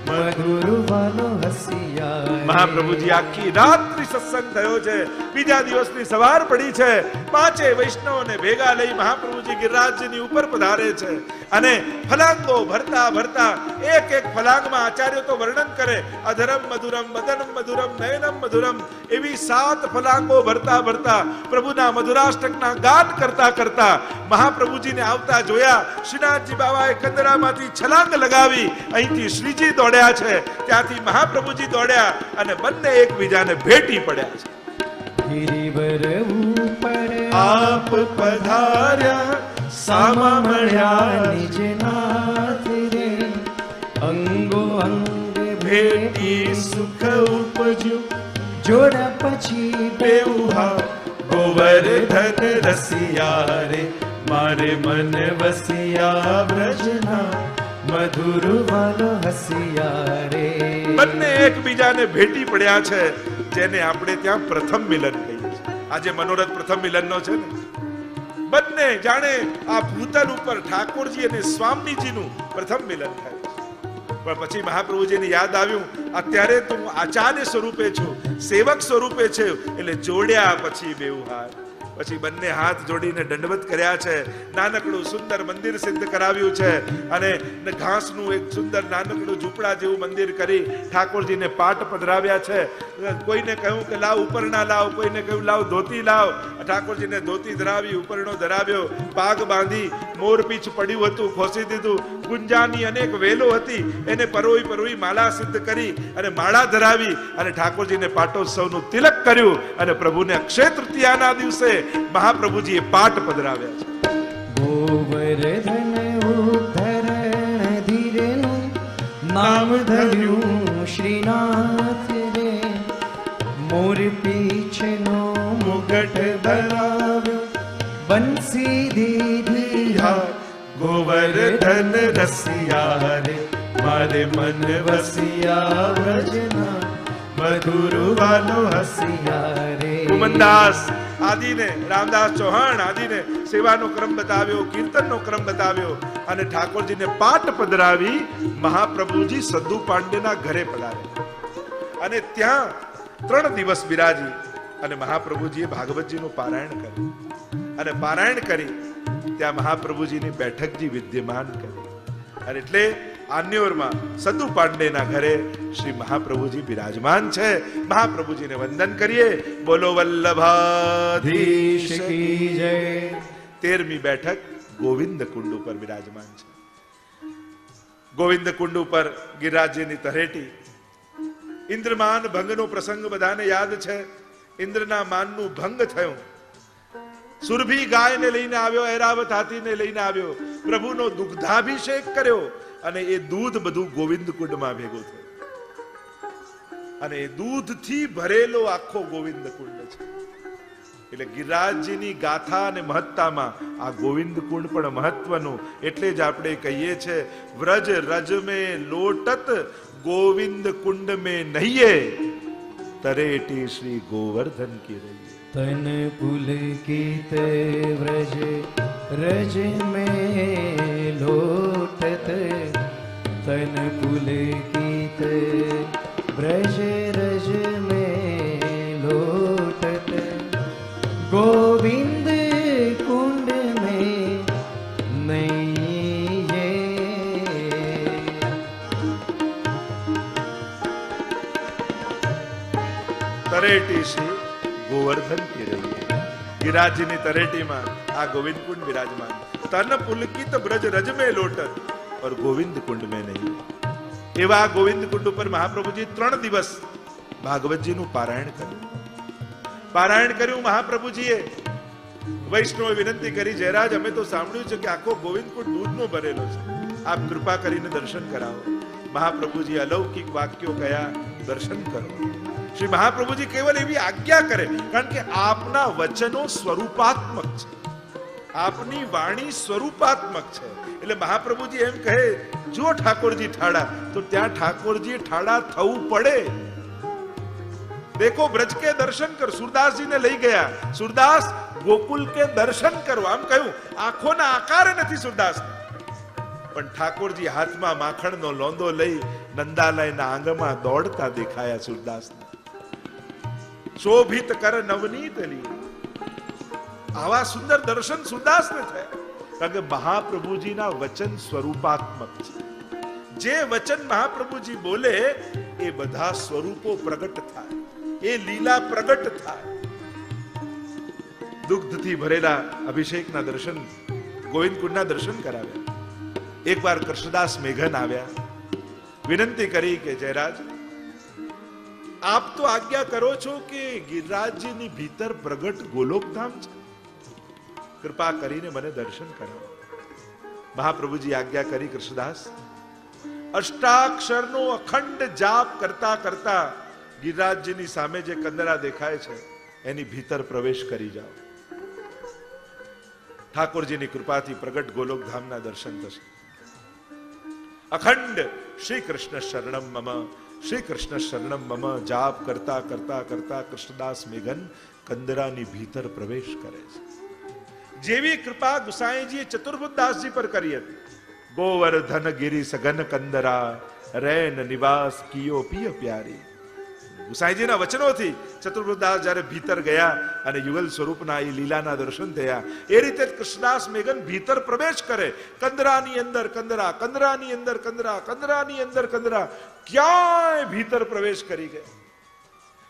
મધુર વાલો હસિયા. મહાપ્રભુજી આખી રાત્રિ સત્સંગ થયો છે. બીજા દિવસની સવાર પડી છે. 5 વૈષ્ણવોને ભેગા લઈ મહાપ્રભુજી ગિરિરાજજીની ઉપર પધારે છે અને ફલાંગો ભરતા ભરતા એક એક ફલાંગમાં આચાર્યો તો વર્ણન કરે, અધરમ મધુરમ વદનમ મધુરમ નયનમ મધુરમ, એવી 7 ફલાંગો ભરતા ભરતા પ્રભુના મધુરાષ્ટકના ગાન કરતા કરતા મહાપ્રભુજીને આવતા જોયા. શ્રીનાથજી બાવાએ કંદરામાંથી છલાંગ લગાવી, અહીંથી શ્રીજી દોડ્યા છે, ત્યાંથી મહાપ્રભુજી દોડ્યા અને બંને એકબીજાને ભેટી પડ્યા છે. ગિરિવર ઉપર આપ પધાર્યા, સામા મળ્યા નિજ નાથ રે. અંગો અંગ ભેટી સુખ ઉપજ્યું જોડા પછી બેઉહા. ગોવર્ધન રસિયા રે, મારે મન વસિયા વ્રજના મધુર વાલો હસિયા રે. બંને એકબીજાને ભેટી પડ્યા છે, જેને આપણે ત્યાં પ્રથમ મિલન કહીએ છીએ. આજે મનોરથ પ્રથમ મિલનનો છે ને. બંને જાણે આ ભૂતલ ઉપર ઠાકોરજી અને સ્વામીજીનું પ્રથમ મિલન થયું. પણ પછી મહાપ્રભુજીને યાદ આવ્યું, અત્યારે તો હું આચાર્ય સ્વરૂપે છું, સેવક સ્વરૂપે છે, એટલે જોડ્યા પછી બેઉ હાથ. પછી બંને હાથ જોડીને દંડવત કર્યા છે. નાનકડું સુંદર મંદિર સિદ્ધ કરાવ્યું છે અને ઘાસનું એક સુંદર નાનકડું ઝૂંપડા જેવું મંદિર કરી ઠાકોરજીને પાટ પધરાવ્યા છે. કોઈને કહ્યું કે લાવ ઉપરણા લાવ, કોઈને કહ્યું લાવ ધોતી લાવ. ઠાકોરજીને ધોતી ધરાવી, ઉપરણો ધરાવ્યો, પાગ બાંધી, મોરપીછ પડ્યું હતું ખોસી દીધું, ગુંજાની અનેક વેલો હતી એને પરોઈ પરોઈ માળા સિદ્ધ કરી અને માળા ધરાવી અને ઠાકોરજીને પાટોત્સવનું તિલક કર્યું અને પ્રભુને અક્ષય તૃતીયાના દિવસે મહાપ્રભુજીએ પાટ પધરાવ્યા છે. ગોવર્ધન ઉદ્ધરણ ધીરેનું નામ ધર્યું શ્રીનાથ રે. મોર પીછનો મુગટ ધરાવ્યો, બંસી દીધી હાથ. ગોવર્ધન રસિયા રે, મારે મન વસિયા વ્રજના, મધુર વાલો હસિયા રે. ઉમનદાસ આદિને, રામદાસ ચૌહાણ આદિને સેવાનો ક્રમ બતાવ્યો, કીર્તનનો ક્રમ બતાવ્યો અને ઠાકોરજીને પાટ પધરાવી મહાપ્રભુજી સદ્દુ પાંડેના ઘરે પધાર્યા અને ત્યાં 3 દિવસ બિરાજી અને મહાપ્રભુજીએ ભાગવતજીનું પારાયણ કર્યું અને પારાયણ કરી ત્યાં મહાપ્રભુજીની બેઠકજી વિદ્યમાન કરી અને એટલે આન્યોરમાં સદ્દુ પાંડેના ઘરે શ્રી મહાપ્રભુજી બિરાજમાન છે. મહાપ્રભુજીને વંદન કરીએ. બોલો વલ્લભાધીશ કી જય. 13મી બેઠક ગોવિંદ કુંડ ઉપર બિરાજમાન છે. ગોવિંદ કુંડ ઉપર ગિરિરાજજીની તરેટી. ઇન્દ્રમાન ભંગનો પ્રસંગ બધાને યાદ છે. ઇન્દ્રના માનનું ભંગ થયું. સુરભી ગાયને લઈને આવ્યો, ઐરાવત હાથીને લઈને આવ્યો, પ્રભુનો દુગ્ધાભિષેક કર્યો અને એ દૂધ બધું ગોવિંદ કુંડમાં ભેગું થયું અને એ દૂધથી ભરેલો આખો ગોવિંદ કુંડ છે. એટલે ગિરિરાજજીની ગાથા અને મહત્તામાં આ ગોવિંદ કુંડ પણ મહત્વનું. એટલે જ આપણે કહીએ છે વ્રજ રજ મેં લોટત ગોવિંદ કુંડ મેં નહીએ, તરેટી શ્રી ગોવર્ધન કી રહીએ. તન પુલकित व्रज रज में लोटत, तन पुलकित व्रज रज में लोटत, गोविंद कुंड में नहीं ये. તરેટી શ્રી ગોવર્ધન કી રહીએ. ગિરિરાજજીની તરેટીમાં આ ગોવિંદ કુંડ વિરાજમાન. તન પુલकित ब्रज रज में लोटत और गोविंद कुंड में नहीं. એવા ગોવિંદ કુંડ ઉપર મહાપ્રભુજી 3 દિવસ ભાગવતજીનું પારાયણ કર્યું. પારાયણ કર્યું મહાપ્રભુજીએ. વૈષ્ણવે વિનંતી કરી, જયરાજ અમે તો સાંભળ્યું છે કે આખો ગોવિંદ કુંડ દૂધનો ભરેલો છે, આપ કૃપા કરીને દર્શન કરાવો. મહાપ્રભુજી અલૌકિક વાક્યો કયા, દર્શન કરો. શ્રી મહાપ્રભુજી કેવલ એવી આજ્ઞા કરે, કારણ કે આપના વચનો સ્વરૂપાત્મક છે, આપની વાણી સ્વરૂપાત્મક છે. એટલે મહાપ્રભુજી એમ કહે, જો ઠાકોરજી ઠાડા તો ત્યાં ઠાકોરજી ઠાડા થવું પડે. દેખો બ્રજ કે દર્શન કર. સુરદાસજીને લઈ ગયા, સુરદાસ ગોકુલ કે દર્શન કરો આમ કહ્યું. આંખોના આકારે નથી સુરદાસ, પણ ઠાકોરજી હાથમાં માખણનો લોંદો લઈ નંદાલયના આંગમાં દોડતા દેખાયા સુરદાસને. શોભિત કર નવનીત લી. આવા સુંદર દર્શન સુરદાસને થયા, કારણ કે મહાપ્રભુજીના વચન સ્વરૂપાત્મક છે. જે વચન મહાપ્રભુજી બોલે એ બધા સ્વરૂપો પ્રગટ થાય, એ લીલા પ્રગટ થાય. દુગ્ધથી ભરેલા અભિષેકના દર્શન, ગોવિંદ કુંડના દર્શન કરાવ્યા. એકવાર કૃષ્ણદાસ મેઘન આવ્યા, વિનંતી કરી કે જયરાજ આપ તો આજ્ઞા કરો છો કે ગિરિરાજજીની ભીતર પ્રગટ ગોલોકધામ છે, કૃપા કરીને મને દર્શન કરાવો. મહાપ્રભુજી આજ્ઞા કરી, કૃષ્ણદાસ અષ્ટાક્ષરનો અખંડ જાપ કરતા કરતા ગિરિરાજજીની સામે જે કંદરા દેખાય છે એની ભીતર પ્રવેશ કરી જાઓ. ઠાકોરજીની કૃપાથી પ્રગટ ગોલોકધામના દર્શન થશે. અખંડ શ્રી કૃષ્ણ શરણમ મમ, શ્રી કૃષ્ણ શરણમ મમ જાપ કરતા કરતા કરતા કૃષ્ણદાસ મેઘન કંદરાની ભીતર પ્રવેશ કરે છે. જેવી કૃપા ગુસાઈજીએ ચતુર્બુદ્ધદાસજી પર કરી હતી. ગોવર્ધન ગિરી સઘન કંદરા, રૈન નિવાસ કિયો પિય પ્યારી. ગુસાઈજીના વચનોથી ચતુર્વૃદાસ જ્યારે ભીતર ગયા અને યુગલ સ્વરૂપના એ લીલાના દર્શન થયા, એ રીતે જ કૃષ્ણદાસ મેઘન ભીતર પ્રવેશ કરે. કંદરાની અંદર કંદરા, કંદરાની અંદર કંદરા, કંદરાની અંદર કંદરા, ક્યાંય ભીતર પ્રવેશ કરી ગયા.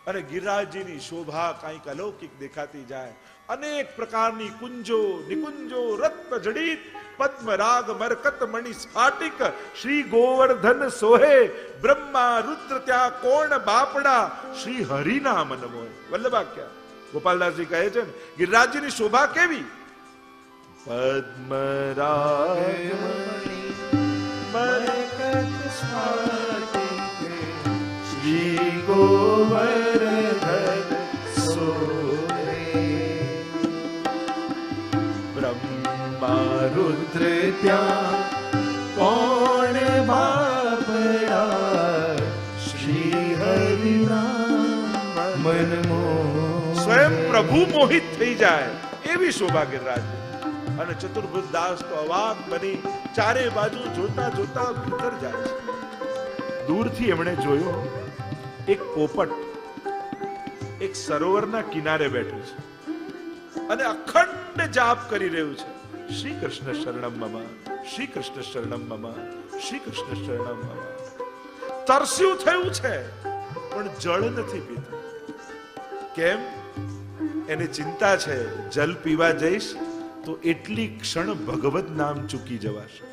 અને ગિરિરાજજીની શોભા કંઈક અલૌકિક દેખાતી જાય. અનેક પ્રકારની કુંજો નિકુંજો રત્ન જડિત પદ્મરાગ મરકત મણિ સ્ફાટિક શ્રી ગોવર્ધન સોહે. બ્રહ્મા રુદ્ર ત્યાં કોણ બાપડા શ્રી હરિના મન મોહે. વલ્લભાખ્યા ગોપાલદાસજી કહે છે ને, ગિરિરાજજીની શોભા કેવી? પદ્મરાગ મરકત સ્ફાટિક શ્રી ગોવર્ધન સોહે. બ્રહ્મા રુદ્ર ત્યાં કોણ બાપડા શ્રી હરિના મન મોહે. સ્વયં પ્રભુ મોહિત થઈ જાય એવી શોભા ગિરિરાજ. અને ચતુર્ભુજ દાસ તો અવાક બની ચારે બાજુ જોતા જોતા ભીતર જાય છે. દૂરથી એમણે જોયું એક પોપટ એક સરોવરના કિનારે બેઠું છે અને અખંડ જાપ કરી રહ્યું છે. શ્રી કૃષ્ણ શરણમ મમ, શ્રી કૃષ્ણ શરણમ મમ, શ્રી કૃષ્ણ શરણમ મમ. તરસ્યું થયું છે પણ જળ નથી પીતું. કેમ? એને ચિંતા છે, જલ પીવા જઈશ તો એટલી ક્ષણ ભગવત નામ ચૂકી જવાશે.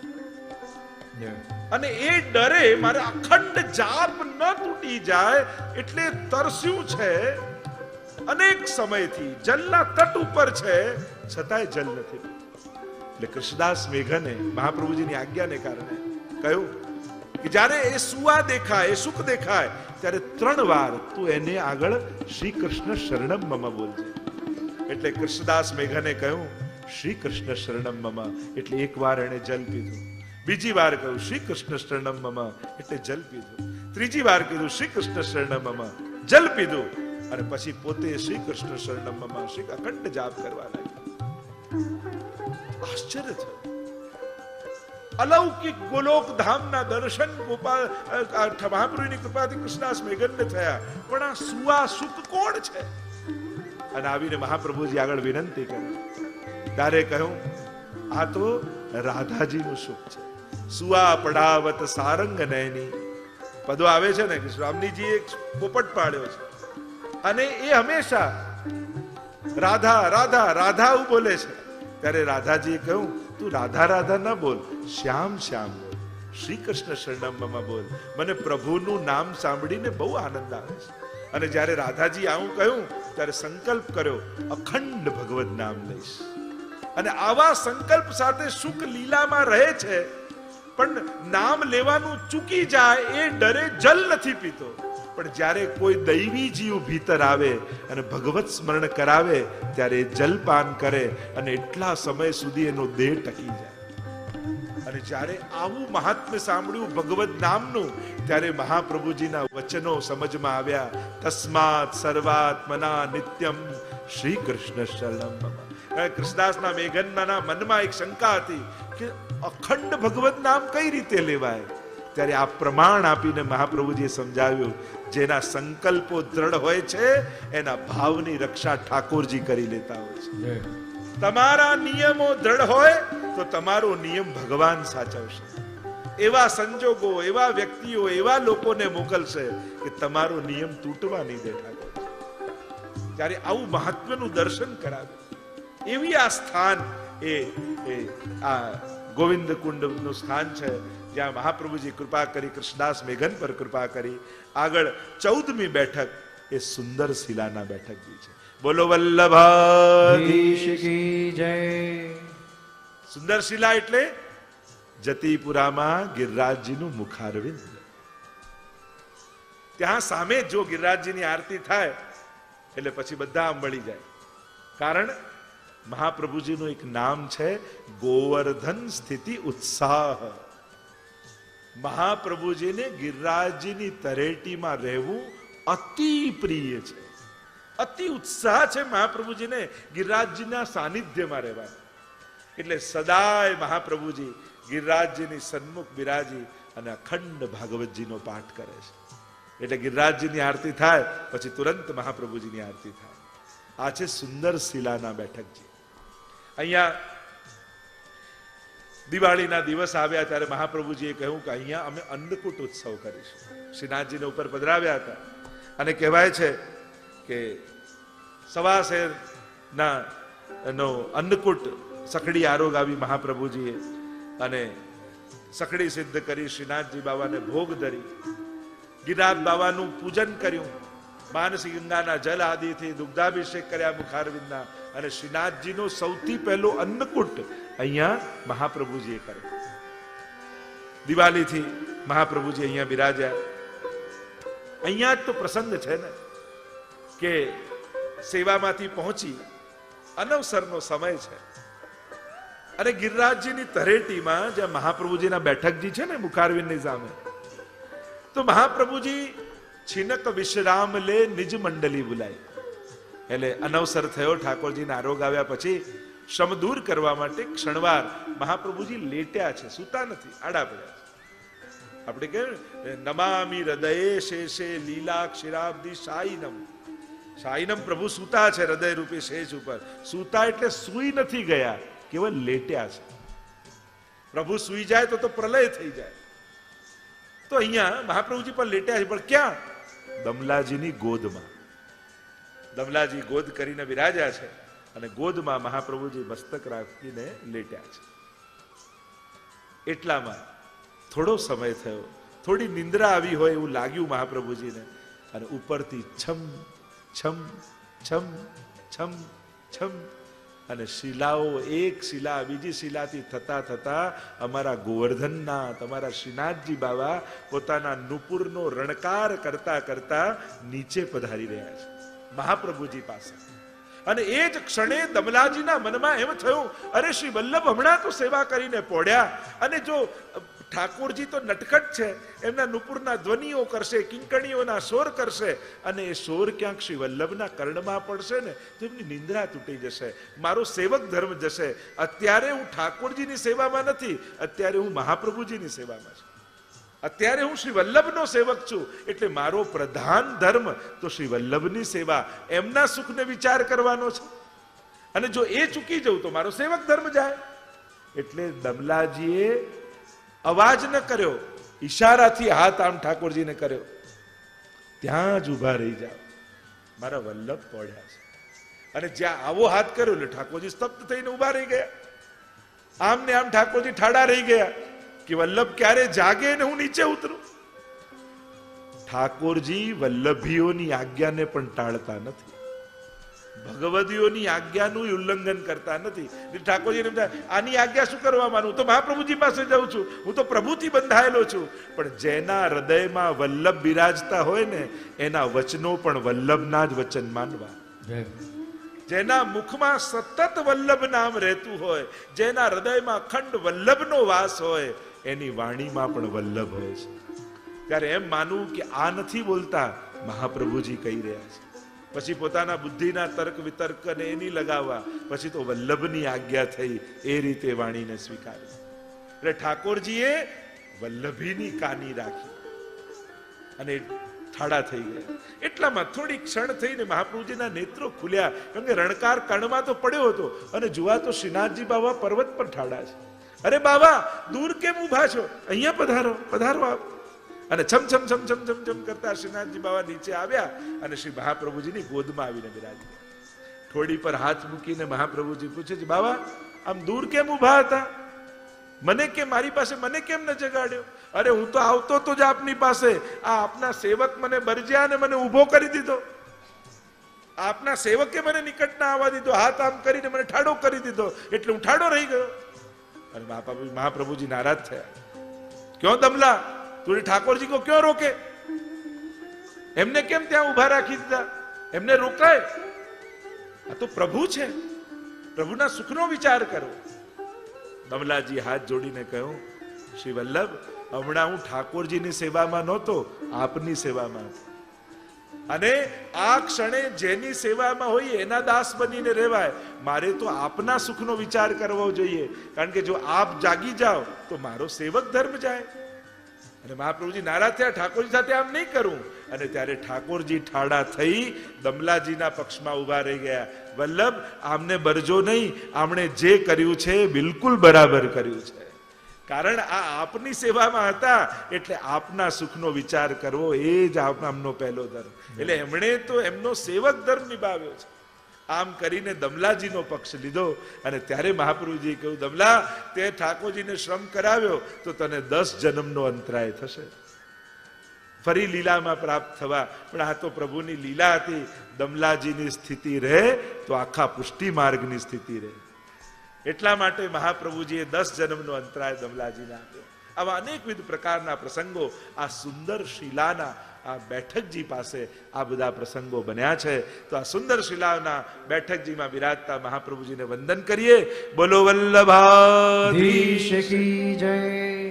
અને એ ડરે મારે અખંડ જાપ ન તૂટી જાય એટલે તરસ્યું છે. અનેક સમયથી જલના તટ ઉપર છે છતાંય જલ નથી. એટલે કૃષ્ણદાસ મેઘને મહાપ્રભુજીની આજ્ઞાને કારણે કહ્યું કે જ્યારે એ સુવા દેખાય, એ સુખ દેખાય ત્યારે 3 વાર તું એને આગળ શ્રી કૃષ્ણ શરણમ મમ બોલજે. એટલે કૃષ્ણદાસ મેઘને કહ્યું શ્રી કૃષ્ણ શરણમ મમ, એટલે એક વાર એને જલ પીધું. બીજી વાર કહ્યું શ્રી કૃષ્ણ શરણમ મમ, એટલે જલ પીધું. ત્રીજી વાર કીધું શ્રી કૃષ્ણ શરણમ મમ, જલ પીધું. અને પછી પોતે શ્રી કૃષ્ણ શરણમ મમ શ્રી અખંડ જાપ કરવા લાગ્યો. આશ્ચર્ય થયું. અલૌકિક ગોલોક ધામના દર્શન ગોપાલ મહાપ્રભુની કૃપાથી કૃષ્ણદાસ મેઘનને થયા. પણ આ સુવા સુખ કોણ છે? અને આવીને મહાપ્રભુજી આગળ વિનંતી કરી. ત્યારે કહ્યું આ તો રાધાજીનું સુખ છે. સુવા પડાવત સારંગ નયની પદો આવે છે ને કે સ્વામીજી એક પોપટ પાડ્યો છે અને એ હંમેશા રાધા રાધા રાધા બોલે છે. ત્યારે રાધાજીએ કહ્યું તું રાધા રાધા ના બોલ, શ્યામ શ્યામ બોલ, શ્રી કૃષ્ણ શરણમ મમ બોલ. મને પ્રભુનું નામ સાંભળીને બહુ આનંદ આવે છે. અને જ્યારે રાધાજી આવું કહ્યું ત્યારે સંકલ્પ કર્યો અખંડ ભગવત નામ લઈશ. અને આવા સંકલ્પ સાથે સુખ લીલામાં રહે છે પણ નામ લેવાનું ચૂકી જાય એ ડરે જલ નથી પીતો. પણ જ્યારે કોઈ દૈવી જીવ ભીતર આવે અને ભગવત સ્મરણ કરાવે ત્યારે જલપાન કરે અને એટલા સમય સુધી એનો દેહ ટકી જાય. અને જ્યારે આવું મહાત્મ્ય સાંભળ્યું ભગવત નામનું ત્યારે મહાપ્રભુજીના વચનો સમજમાં આવ્યા. તસ્માત સર્વાત્મના નિત્યમ શ્રી કૃષ્ણ શરણમ મમ. કૃષ્ણદાસના મેઘનના મનમાં એક શંકા હતી કે અખંડ ભગવત નામ કઈ રીતે લેવાય. ત્યારે આ પ્રમાણ આપીને મહાપ્રભુજીએ સમજાવ્યું જેના સંકલ્પો દ્રઢ હોય છે એના ભાવની રક્ષા ઠાકોરજી કરી લેતા હોય છે. તમારા નિયમો દ્રઢ હોય તો તમારો નિયમ ભગવાન સાચવશે. એવા સંજોગો, એવા વ્યક્તિઓ, એવા લોકોને મોકલશે કે તમારો નિયમ તૂટવા નહીં દે ઠાકોર. ત્યારે આવું મહાત્મ્યનું દર્શન કરાવે. એવી આ સ્થાન એ આ ગોવિંદ કુંડનું સ્થાન છે જ્યાં મહાપ્રભુજી કૃપા કરી, કૃષ્ણદાસ મેઘન પર કૃપા કરી. આગળ 14મી બેઠક એ સુંદર શિલાના બેઠકજી છે. બોલો વલ્લભાધીશ કી જય. સુંદર શિલા એટલે જતીપુરામાં ગિરિરાજજીનું મુખારવિંદ. ત્યાં સામે જો ગિરિરાજજીની આરતી થાય એટલે પછી બધા આમ મળી જાય. કારણ મહાપ્રભુજીનું એક નામ છે ગોવર્ધન સ્થિતિ ઉત્સાહ. મહાપ્રભુજીને ગિરિરાજજીની તરેટીમાં રહેવું અતિ પ્રિય છે. અતિ ઉત્સાહ છે મહાપ્રભુજીને ગિરિરાજજીના સાનિધ્યમાં રહેવાનો. એટલે સદાય મહાપ્રભુજી ગિરિરાજજીની સન્મુખ બિરાજી અને અખંડ ભાગવતજીનો પાઠ કરે છે. એટલે ગિરિરાજજીની આરતી થાય પછી તુરંત મહાપ્રભુજીની આરતી થાય. આ છે સુંદર શિલાના બેઠકજી. અહીંયા દિવાળીના દિવસ આવ્યા ત્યારે મહાપ્રભુજીએ કહ્યું કે અહીંયા અમે અન્નકૂટ ઉત્સવ કરીશું. શ્રીનાથજીને ઉપર પધરાવ્યા હતા અને કહેવાય છે કે સવા શેરના નો અન્નકૂટ સખડી આરોગ આવી મહાપ્રભુજીએ અને સખડી સિદ્ધ કરી શ્રીનાથજી બાબાને ભોગ ધરી ગિરિરાજ બાબાનું પૂજન કર્યું. માનસી ગંગાના જલ આદિથી દુગ્ધાભિષેક કર્યા મુખારવિંદના અને શ્રીનાથજીનો સૌથી પહેલો અન્નકૂટ અહીંયા મહાપ્રભુજીએ કર્યો. દિવાળીથી મહાપ્રભુજી અહીંયા બિરાજ્યા. અહીંયા જ તો પ્રસંગ છે ને કે સેવામાંથી પહોંચી અનવસરનો સમય છે અને ગિરિરાજજીની તરેટીમાં જ્યાં મહાપ્રભુજીના બેઠકજી છે ને મુખારવિંદની સામે, તો મહાપ્રભુજી છીનક વિશ્રામ લે નિજ મંડલી બોલાય. એટલે અનવસર થયો ઠાકોરજીના આરોગ આવ્યા પછી શ્રમ દૂર કરવા માટે ક્ષણવાર મહાપ્રભુજી લેટ્યા છે, સૂતા નથી, આડા પડ્યા છે. આપણે કહે નમામિ હૃદયે શેષે લીલા ક્ષીરાબ્દી શાઈનમ. શાઈનમ પ્રભુ સૂતા છે હૃદય રૂપી શેષ ઉપર. સૂતા એટલે સૂઈ નથી ગયા, કેવળ લેટ્યા છે. પ્રભુ સૂઈ જાય તો પ્રલય થઈ જાય. તો અહીંયા મહાપ્રભુજી પણ લેટ્યા છે, પણ ક્યાં? દમલાજીની ગોદમાં. દમલાજી ગોદ કરીને બિરાજ્યા છે અને ગોદમાં મહાપ્રભુજી મસ્તક રાખીને લેટ્યા છે. એટલામાં થોડો સમય થયો, થોડી નિંદ્રા આવી હોય એવું લાગ્યું મહાપ્રભુજીને અને ઉપરથી છમ છમ છમ છમ છમ અને શિલાઓ એક શિલા બીજી શિલાથી થતા થતા અમારા ગોવર્ધનના તમારા શ્રીનાથજી બાબા પોતાના નુપુરનો રણકાર કરતા કરતા નીચે પધારી રહ્યા છે મહાપ્રભુજી પાસે. અને એ જ ક્ષણે દમલાજીના મનમાં એમ થયું, અરે શ્રી વલ્લભ હમણાં તો સેવા કરીને પોડ્યા અને જો ઠાકોરજી તો નટખટ છે, એમના નુપુરના ધ્વનિઓ કરશે, કિંકણીઓના શોર કરશે અને એ શોર ક્યાંક શ્રી વલ્લભના કર્ણમાં પડશે ને તો એમની નિંદ્રા તૂટી જશે, મારો સેવક ધર્મ જશે. અત્યારે હું ઠાકોરજીની સેવામાં નથી, અત્યારે હું મહાપ્રભુજીની સેવામાં છું. અત્યારે હું શ્રી વલ્લભનો સેવક છું, એટલે મારો પ્રધાન ધર્મ તો શ્રી વલ્લભની સેવા, એમના સુખને વિચાર કરવાનો છે. અને જો એ ચૂકી જવું તો મારો સેવક ધર્મ જાય. એટલે દમલાજીએ અવાજ ન કર્યો, ઈશારાથી હાથ આમ ઠાકોરજીને કર્યો, ત્યાં જ ઉભા રહી જાઓ, મારા વલ્લભ પડ્યા છે. અને જ્યાં આવો હાથ કર્યો એટલે ઠાકોરજી સ્તબ્ધ થઈને ઉભા રહી ગયા. આમ ને આમ ઠાકોરજી ઠાડા રહી ગયા કે વલ્લભ ક્યારે જાગે ને હું નીચે ઉતરું. ઠાકોરજી વલ્લભીઓની આજ્ઞાને પણ ટાળતા નથી, ભગવદીઓની આજ્ઞાનું ઉલ્લંઘન કરતા નથી. ઠાકોરજી આની આજ્ઞા શું કરવા માનું, હું તો મહાપ્રભુજી પાસે જાઉં છું, હું તો પ્રભુથી બંધાયેલો છું. પણ જેના હૃદયમાં વલ્લભ બિરાજતા હોય ને એના વચનો પણ વલ્લભના જ વચન માનવા. જેના મુખમાં સતત વલ્લભ નામ રહેતું હોય, જેના હૃદયમાં અખંડ વલ્લભનો વાસ હોય, એની વાણીમાં પણ વલ્લભ હોય છે. ત્યારે એમ માનવું કે આ નથી બોલતા, મહાપ્રભુજી કહી રહ્યા છે. પછી પોતાના બુદ્ધિના તર્ક વિતર્ક અને એની લગાવવા, પછી તો વલ્લભની આજ્ઞા થઈ એ રીતે વાણીને સ્વીકારી. એટલે ઠાકોરજીએ વલ્લભીની કાની રાખી અને ઠાડા થઈ ગયા. એટલામાં થોડી ક્ષણ થઈને મહાપ્રભુજીના નેત્રો ખુલ્યા, કારણ કે રણકાર કણમાં તો પડ્યો હતો અને જુआ તો શ્રીનાથજી બાબા પર્વત પર ઠાડા છે. અરે બાબા દૂર કેમ ઉભા છો, અહીંયા પધારો પધારો આપ. અને છમ છમ છમ છમ છમ છમ કરતા શ્રીનાથજી બાબા નીચે આવ્યા અને શ્રી મહાપ્રભુજીની ગોદમાં આવીને બિરાજી ગયા. થોડી પર હાથ મૂકીને મહાપ્રભુજી પૂછે છે, બાબા આમ દૂર કેમ ઉભા હતા, મને કેમ મારી પાસે મને કેમ ન જગાડ્યો? અરે હું તો આવતો તો જ આપની પાસે, આ આપના સેવક મને બરજ્યા અને મને ઉભો કરી દીધો. આપના સેવકે મને નિકટ ના આવવા દીધો, હાથ આમ કરીને મને ઠાડો કરી દીધો, એટલે હું ઠાડો રહી ગયો. અને મહાપ્રભુજી નારાજ થયા, ક્यों દમલા, તું ઠાકોરજી કો ક્यों રોકે? એમને કેમ ત્યાં ઉભા રાખી દીધા? એમને રોકાય? આ તો પ્રભુ છે, પ્રભુના સુખનો વિચાર કરો. દમલાજી હાથ જોડીને કહ્યું, શ્રી વલ્લભ હમણાં હું ઠાકોરજીની સેવામાં નહોતો, આપની સેવામાં હતો. અને આ ક્ષણે જેની સેવામાં હોય એના દાસ બનીને રહેવાય. મારે તો આપના સુખનો વિચાર કરવો જોઈએ, કારણ કે જો આપ જાગી જાઓ તો મારો સેવક ધર્મ જાય. અને મહાપ્રભુજી નારાજ થયા, ઠાકોરજી સાથે આમ નહીં કરું. અને ત્યારે ઠાકોરજી ઠાડા થઈ દમલાજીના પક્ષમાં ઉભા રહી ગયા. વલ્લભ, આમને બરજો નહીં, આમણે જે કર્યું છે બિલકુલ બરાબર કર્યું છે. કારણ આ આપની સેવામાં હતા એટલે આપના સુખનો વિચાર કરવો એ જ આમનો પહેલો ધર્મ. એટલે એમણે તો એમનો સેવક ધર્મ નિભાવ્યો છે. આમ કરીને દમલાજીનો પક્ષ લીધો. અને ત્યારે મહાપ્રભુજીએ કહ્યું, દમલા, તે ઠાકોરજીને શ્રમ કરાવ્યો તો તને 10 જન્મનો અંતરાય થશે, ફરી લીલામાં પ્રાપ્ત થવા. પણ આ તો પ્રભુની લીલા હતી. દમલાજીની સ્થિતિ રહે તો આખા પુષ્ટિ માર્ગની સ્થિતિ રહે. એટલા માટે મહાપ્રભુજીએ 10 જન્મનો અંતરાય દમલાજીને આપ્યો. આવા અનેકવિધ પ્રકારના પ્રસંગો આ સુંદર શિલાના આ બેઠકજી પાસે આ બધા પ્રસંગો બન્યા છે. તો આ સુંદર શિલાના બેઠકજીમાં વિરાજતા મહાપ્રભુજીને વંદન કરીએ. બોલો વલ્લભાધીશ કી જય.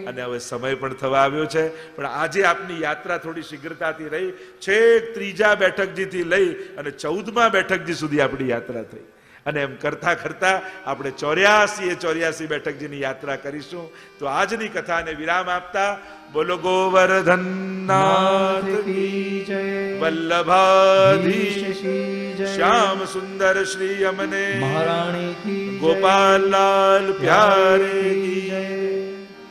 અને હવે સમય પણ થવા આવ્યો છે, પણ આજે આપની યાત્રા થોડી શીઘ્રતાથી રહી. છેક 3જા બેઠકજીથી લઈ અને 14મા બેઠકજી સુધી આપણી યાત્રા થઈ. અને એમ કરતા કરતા આપણે 84 બેઠકજીની યાત્રા કરીશું. તો આજની કથાને વિરામ આપતા બોલો ગોવર્ધનનાથ કી જય, વલ્લભાધીશ કી જય, શ્યામ સુંદર શ્રી અમને મહારાણી કી જય, ગોપાલ લાલ પ્યારે કી જય.